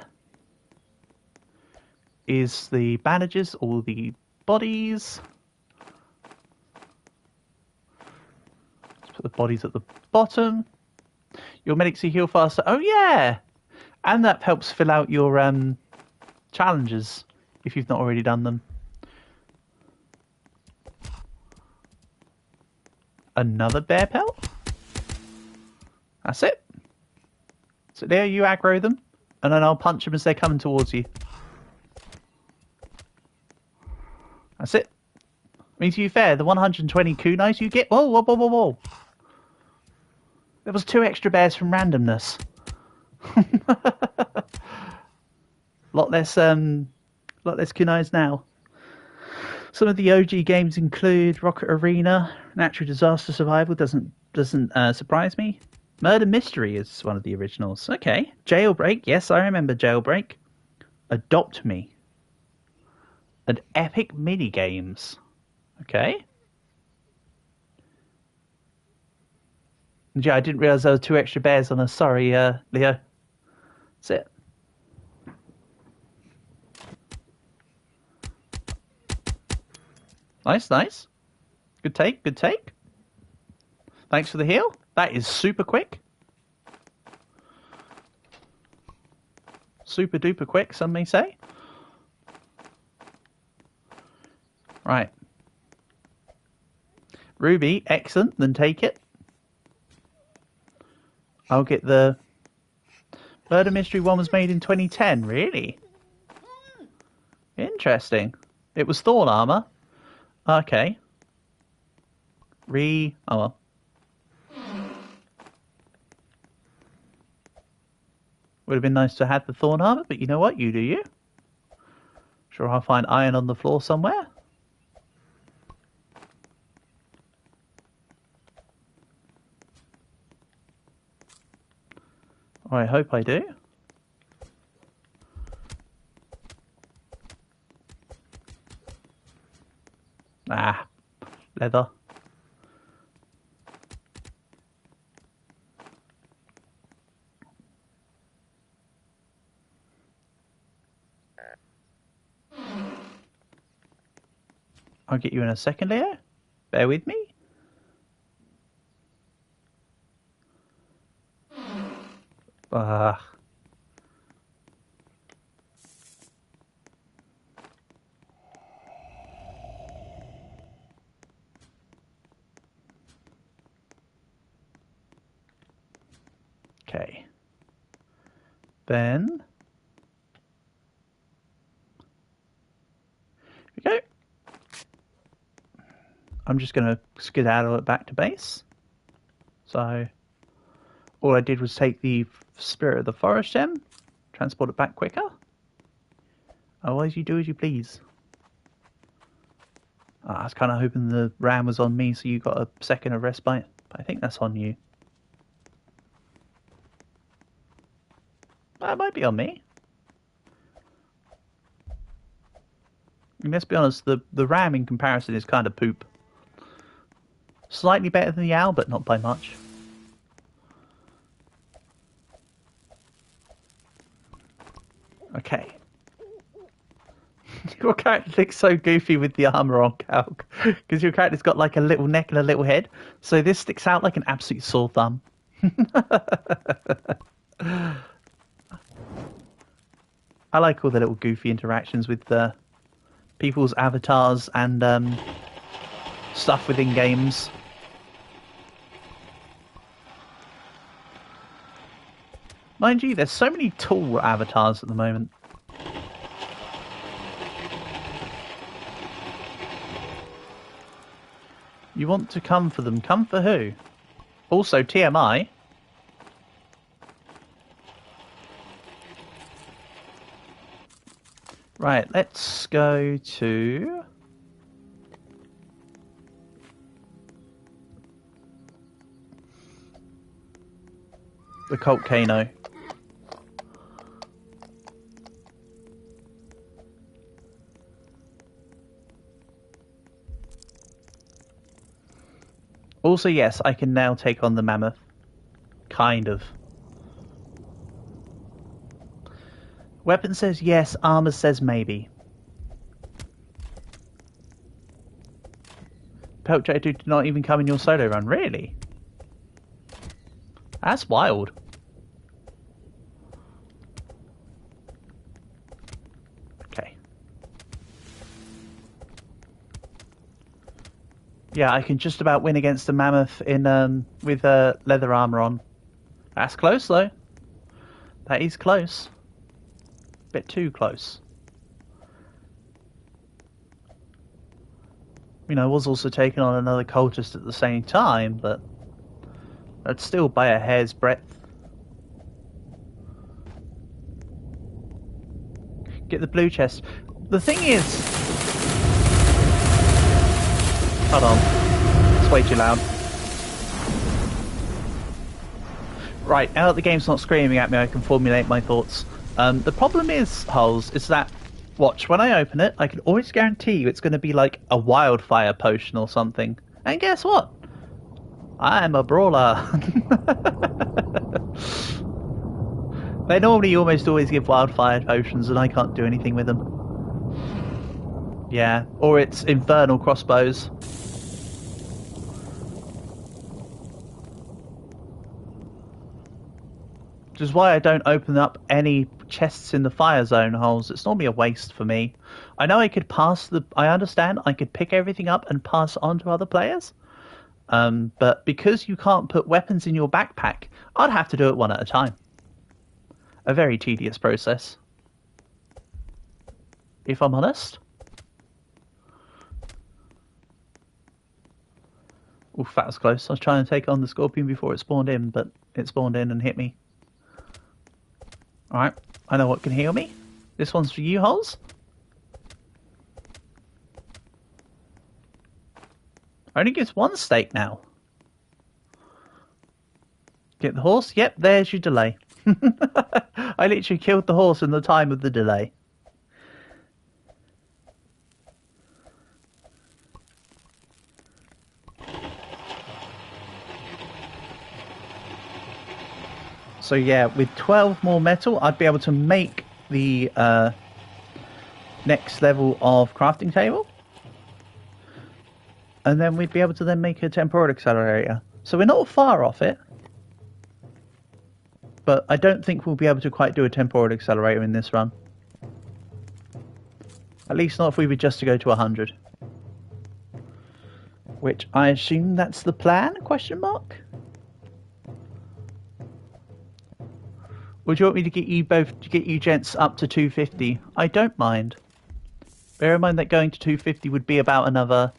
is the bandages, all the bodies. Let's put the bodies at the bottom. Your medics heal faster. Oh yeah, and that helps fill out your challenges if you've not already done them. Another bear pelt. That's it. So there, you aggro them, and then I'll punch them as they're coming towards you. That's it. I mean, to be fair, the 120 kunais you get... Whoa, whoa, whoa, whoa, whoa. There was 2 extra bears from randomness. lot less kunais now. Some of the OG games include Rocket Arena, Natural Disaster Survival doesn't surprise me. Murder Mystery is one of the originals. Okay. Jailbreak. Yes, I remember Jailbreak. Adopt Me. And Epic Mini Games. Okay. Yeah, I didn't realise there were 2 extra bears on us. Sorry, Leo. That's it. Nice, nice. Good take, good take. Thanks for the heal. That is super quick. Super duper quick, some may say. Right. Ruby, excellent, then take it. I'll get the... Murder Mystery 1 was made in 2010, really? Interesting. It was Thorn armor. Okay. Oh well. Would have been nice to have the Thorn armor, but you know what? You do you. Sure, I'll find iron on the floor somewhere. I hope I do. Ah, leather. I'll get you in a second, Leo. Bear with me. Okay. Then... Here we go. I'm just going to skedaddle it back to base. So... All I did was take the Spirit of the Forest gem, transport it back quicker. Otherwise, you do as you please. I was kind of hoping the ram was on me, so you got a second of respite. But I think that's on you. That might be on me. And let's be honest, the ram in comparison is kind of poop. Slightly better than the owl, but not by much. Okay. Your character looks so goofy with the armor on, Calc, because your character's got like a little neck and a little head, so this sticks out like an absolute sore thumb. I like all the little goofy interactions with people's avatars and stuff within games. Mind you, there's so many tall avatars at the moment. You want to come for them. Come for who? Also, TMI. Right, let's go to... the Volcano. Also, yes, I can now take on the mammoth. Kind of. Weapon says yes, armor says maybe. Peltray did not even come in your solo run, really? That's wild. Okay. Yeah, I can just about win against the mammoth in with leather armor on. That's close though. That is close. Bit too close. I mean, I was also taking on another cultist at the same time, but that's still by a hair's breadth. Get the blue chest. The thing is... Hold on. It's way too loud. Right, now that the game's not screaming at me, I can formulate my thoughts. The problem is, Hulls, is that, watch, when I open it, I can always guarantee you it's going to be like a wildfire potion or something. And guess what? I'm a brawler. They normally almost always give wildfire potions and I can't do anything with them. Yeah, or it's infernal crossbows. Which is why I don't open up any chests in the fire zone holes. It's normally a waste for me. I know I could I understand I could pick everything up and pass on to other players. But because you can't put weapons in your backpack, I'd have to do it one at a time. A very tedious process, if I'm honest. Oof, that was close. I was trying to take on the scorpion before it spawned in, but it spawned in and hit me. Alright, I know what can heal me. This one's for you, Holes. Only gives one steak now. Get the horse? Yep, there's your delay. I literally killed the horse in the time of the delay. So yeah, with 12 more metal, I'd be able to make the next level of crafting table. And then we'd be able to then make a temporal accelerator. So we're not far off it. But I don't think we'll be able to quite do a temporal accelerator in this run. At least not if we were just to go to 100. Which I assume that's the plan, question mark? Or do you want me to get you both, to get you gents up to 250? I don't mind. Bear in mind that going to 250 would be about another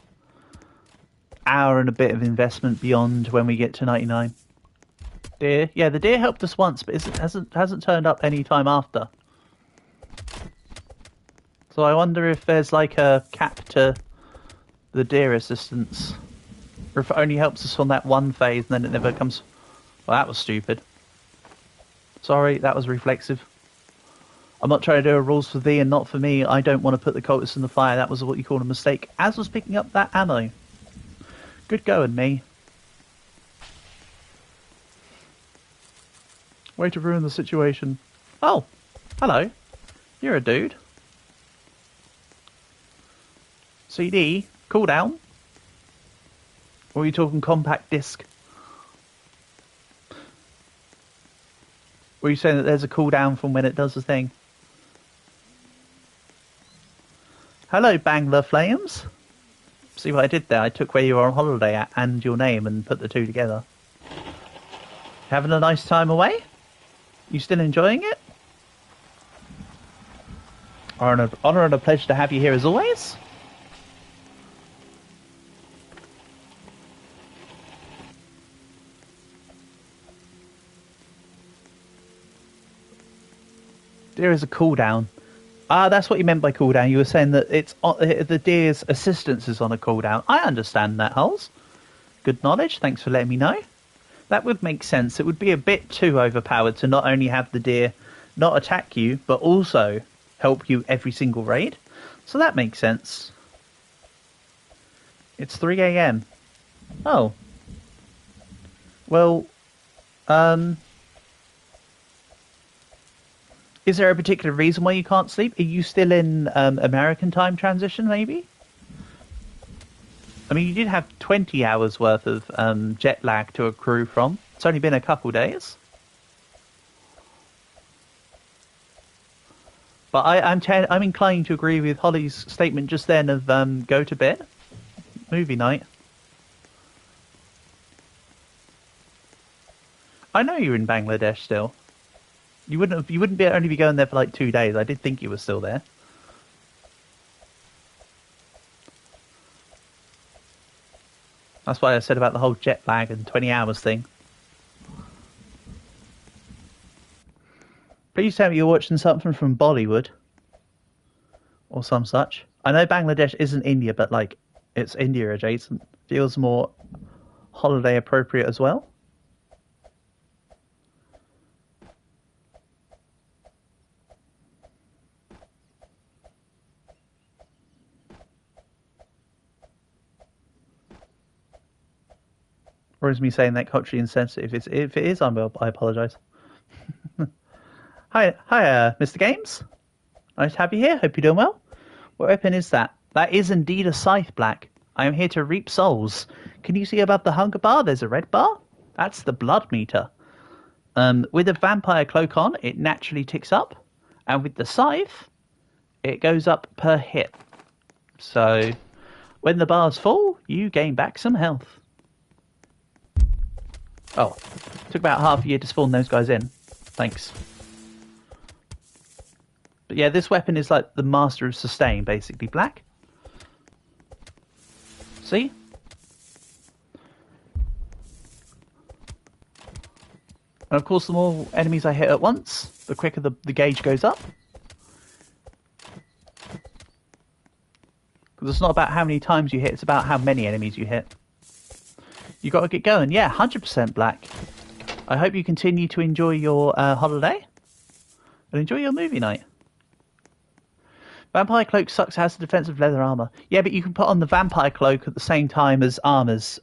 hour and a bit of investment beyond when we get to 99. Deer? Yeah, the deer helped us once, but it hasn't turned up any time after. So I wonder if there's like a cap to the deer assistance. Or if it only helps us on that one phase and then it never comes... Well, that was stupid. Sorry, that was reflexive. I'm not trying to do a rules for thee and not for me. I don't want to put the cultists in the fire. That was what you call a mistake. As was picking up that ammo. Good going, me. Way to ruin the situation. Oh, hello. You're a dude. CD, cooldown. Or are you talking compact disc? Were you saying that there's a cooldown from when it does the thing? Hello, Bangler Flames. See what I did there? I took where you were on holiday at and your name and put the two together. Having a nice time away? You still enjoying it? Honor and a pleasure to have you here as always. There is a cooldown. Ah, that's what you meant by cooldown. You were saying that it's the deer's assistance is on a cooldown. I understand that, Hulls. Good knowledge. Thanks for letting me know. That would make sense. It would be a bit too overpowered to not only have the deer not attack you, but also help you every single raid. So that makes sense. It's 3 AM. Oh. Well, is there a particular reason why you can't sleep? Are you still in American time transition, maybe? I mean, you did have 20 hours worth of jet lag to accrue from. It's only been a couple days. But I'm inclined to agree with Holly's statement just then of go to bed. Movie night. I know you're in Bangladesh still. You wouldn't only be going there for like 2 days. I did think you were still there. That's why I said about the whole jet lag and 20 hours thing. Please tell me you're watching something from Bollywood. Or some such. I know Bangladesh isn't India, but like, it's India adjacent. Feels more holiday appropriate as well. Or is me saying that culturally insensitive? If it is, I apologise. Hi, Mr. Games. Nice to have you here. Hope you're doing well. What weapon is that? That is indeed a scythe, Black. I am here to reap souls. Can you see above the hunger bar? There's a red bar. That's the blood meter. With a vampire cloak on, it naturally ticks up, and with the scythe, it goes up per hit. So when the bars fall, you gain back some health. Oh, took about half a year to spawn those guys in. Thanks. But yeah, this weapon is like the master of sustain, basically. Black. See? And of course, the more enemies I hit at once, the quicker the gauge goes up. Because it's not about how many times you hit, it's about how many enemies you hit. You got to get going. Yeah, 100% black. I hope you continue to enjoy your holiday. And enjoy your movie night. Vampire cloak sucks, has the defensive leather armor. Yeah, but you can put on the vampire cloak at the same time as armor's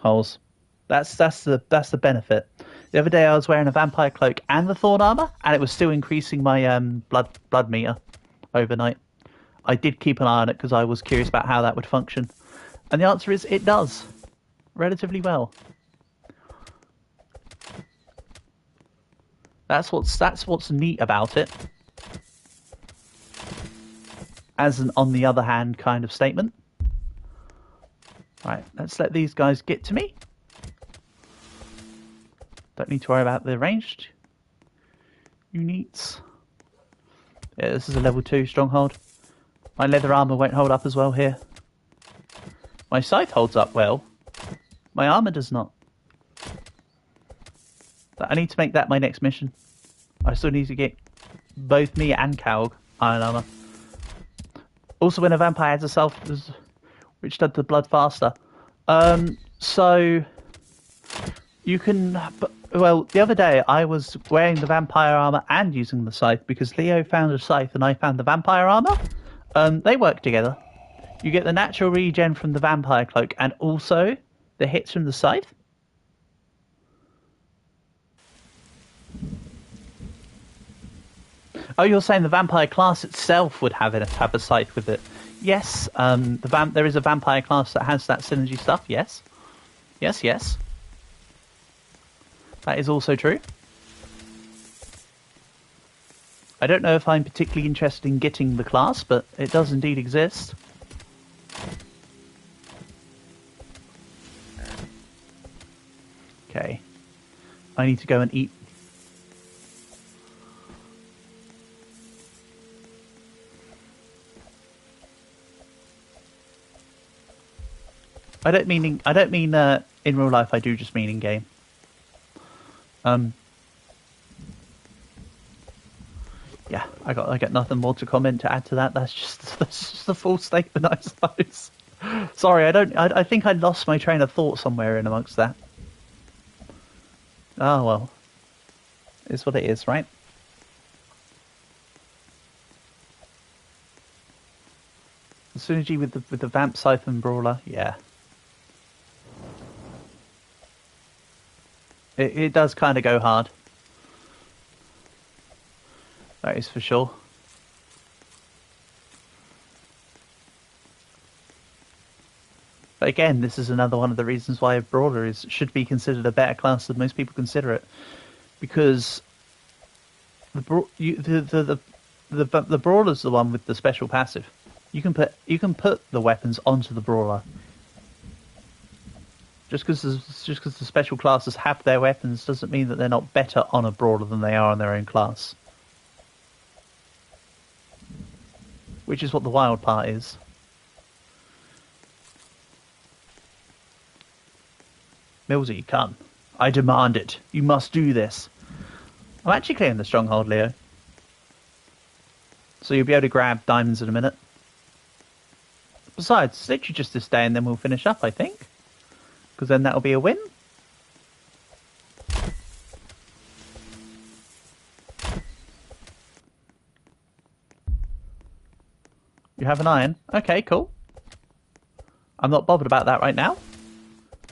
holes. That's the benefit. The other day I was wearing a vampire cloak and the thorn armor, and it was still increasing my blood meter overnight. I did keep an eye on it because I was curious about how that would function, and the answer is it does relatively well. That's what's neat about it. As an on the other hand kind of statement. Right, let's let these guys get to me. Don't need to worry about the ranged units. Yeah, this is a level 2 stronghold. My leather armor won't hold up as well here. My scythe holds up well. My armor does not. I need to make that my next mission. I still need to get both me and Kalg iron armor. Also, when a vampire adds a self, which does the blood faster. So you can. Well, the other day I was wearing the vampire armor and using the scythe because Leo found a scythe and I found the vampire armor. They work together. You get the natural regen from the vampire cloak and also the hits from the scythe. Oh, you're saying the vampire class itself would have a scythe with it? Yes. There is a vampire class that has that synergy stuff. Yes. Yes. That is also true. I don't know if I'm particularly interested in getting the class, but it does indeed exist. Okay. I need to go and eat. I don't mean in real life. I do just mean in game. Yeah, I got nothing more to comment to add to that. That's just the full statement, I suppose. Sorry, I think I lost my train of thought somewhere in amongst that. Oh well, it's what it is, right? The synergy with the vamp scythe and brawler, yeah. It does kind of go hard. That is for sure. But again, this is another one of the reasons why a brawler should be considered a better class than most people consider it, because the brawler's the one with the special passive. You can put the weapons onto the brawler. Just because the special classes have their weapons doesn't mean that they're not better on a brawler than they are on their own class. Which is what the wild part is. Millsy, come. I demand it. You must do this. I'm actually clearing the stronghold, Leo. So you'll be able to grab diamonds in a minute. Besides, it's literally just this day and then we'll finish up, I think. Because then that'll be a win. You have an iron? Okay, cool. I'm not bothered about that right now.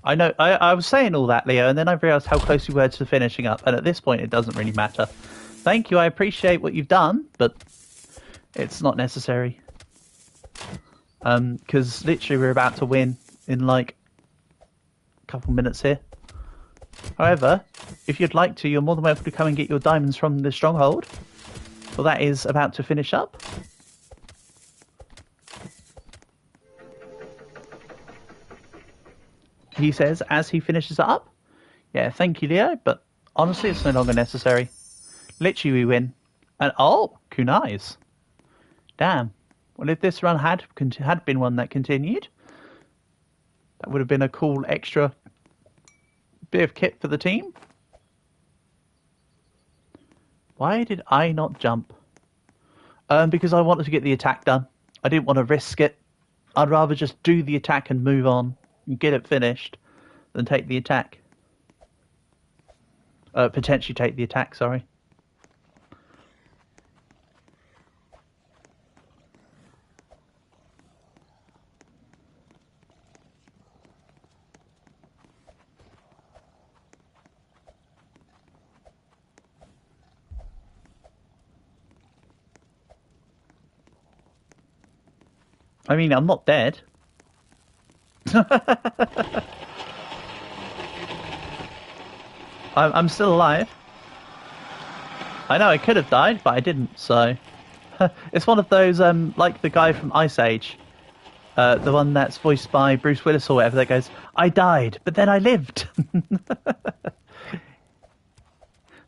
I know, I was saying all that, Leo, and then I realised how close we were to finishing up, and at this point it doesn't really matter. Thank you, I appreciate what you've done, but it's not necessary. Because literally we're about to win in like a couple minutes here. However, if you'd like to, you're more than welcome to come and get your diamonds from the stronghold. Well, that is about to finish up. He says as he finishes it up. Yeah, thank you, Leo, but honestly, it's no longer necessary. Literally, we win. And oh, kunais. Damn. Well, if this run had been one that continued, that would have been a cool extra bit of kit for the team. Why did I not jump? Because I wanted to get the attack done. I didn't want to risk it. I'd rather just do the attack and move on and get it finished than take the attack. Potentially take the attack, sorry. I mean, I'm not dead. I'm still alive. I know I could have died, but I didn't, so... It's one of those, like the guy from Ice Age. The one that's voiced by Bruce Willis or whatever that goes, I died, but then I lived.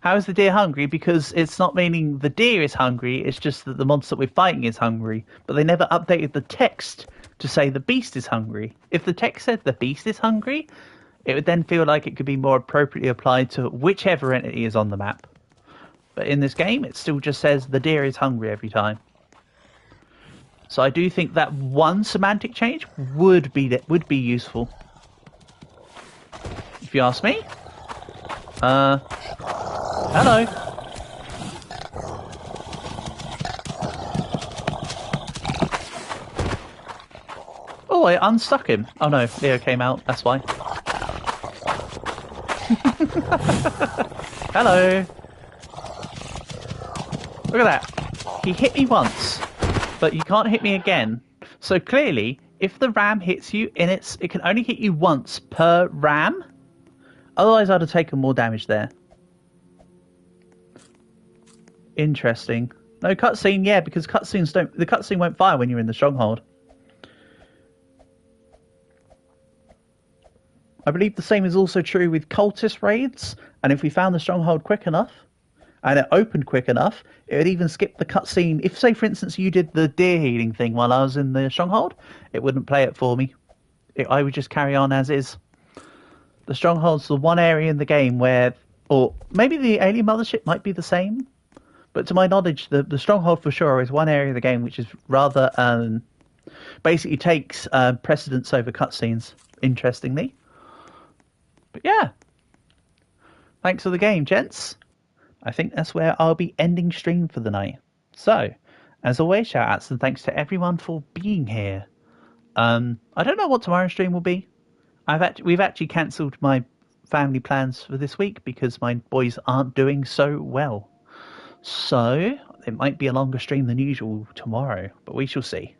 How is the deer hungry? Because it's not meaning the deer is hungry, it's just that the monster that we're fighting is hungry. But they never updated the text to say the beast is hungry. If the text said the beast is hungry, it would then feel like it could be more appropriately applied to whichever entity is on the map. But in this game, it still just says the deer is hungry every time. So I do think that one semantic change would be useful. If you ask me. Hello. Oh, I unstuck him. Oh no, Leo came out, that's why. Hello. Look at that. He hit me once, but you can't hit me again. So clearly, if the ram hits you, it can only hit you once per ram. Otherwise, I'd have taken more damage there. Interesting. No cutscene, yeah, because cutscenes don't. The cutscene won't fire when you're in the stronghold. I believe the same is also true with cultist raids, and if we found the stronghold quick enough, and it opened quick enough, it would even skip the cutscene. If, say, for instance, you did the deer healing thing while I was in the stronghold, it wouldn't play it for me. I would just carry on as is. The stronghold's the one area in the game where, or maybe the alien mothership might be the same, but to my knowledge, the stronghold for sure is one area of the game which is rather, basically takes precedence over cutscenes, interestingly. But yeah. Thanks for the game, gents. I think that's where I'll be ending stream for the night. So, as always, shout outs and thanks to everyone for being here. I don't know what tomorrow's stream will be. We've actually cancelled my family plans for this week because my boys aren't doing so well. So, it might be a longer stream than usual tomorrow, but we shall see.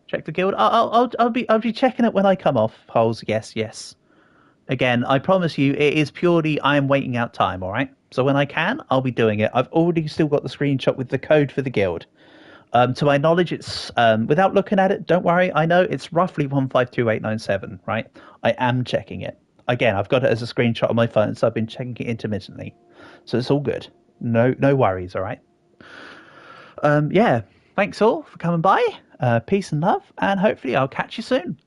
Check the guild. I'll be checking it when I come off. Holes, yes. Again, I promise you, it is purely I am waiting out time, all right? So when I can, I'll be doing it. I've already still got the screenshot with the code for the guild. To my knowledge, it's, without looking at it, don't worry, I know it's roughly 152897, right? I am checking it. Again, I've got it as a screenshot on my phone, so I've been checking it intermittently. So it's all good. No worries, all right? Yeah, thanks all for coming by. Peace and love, and hopefully I'll catch you soon.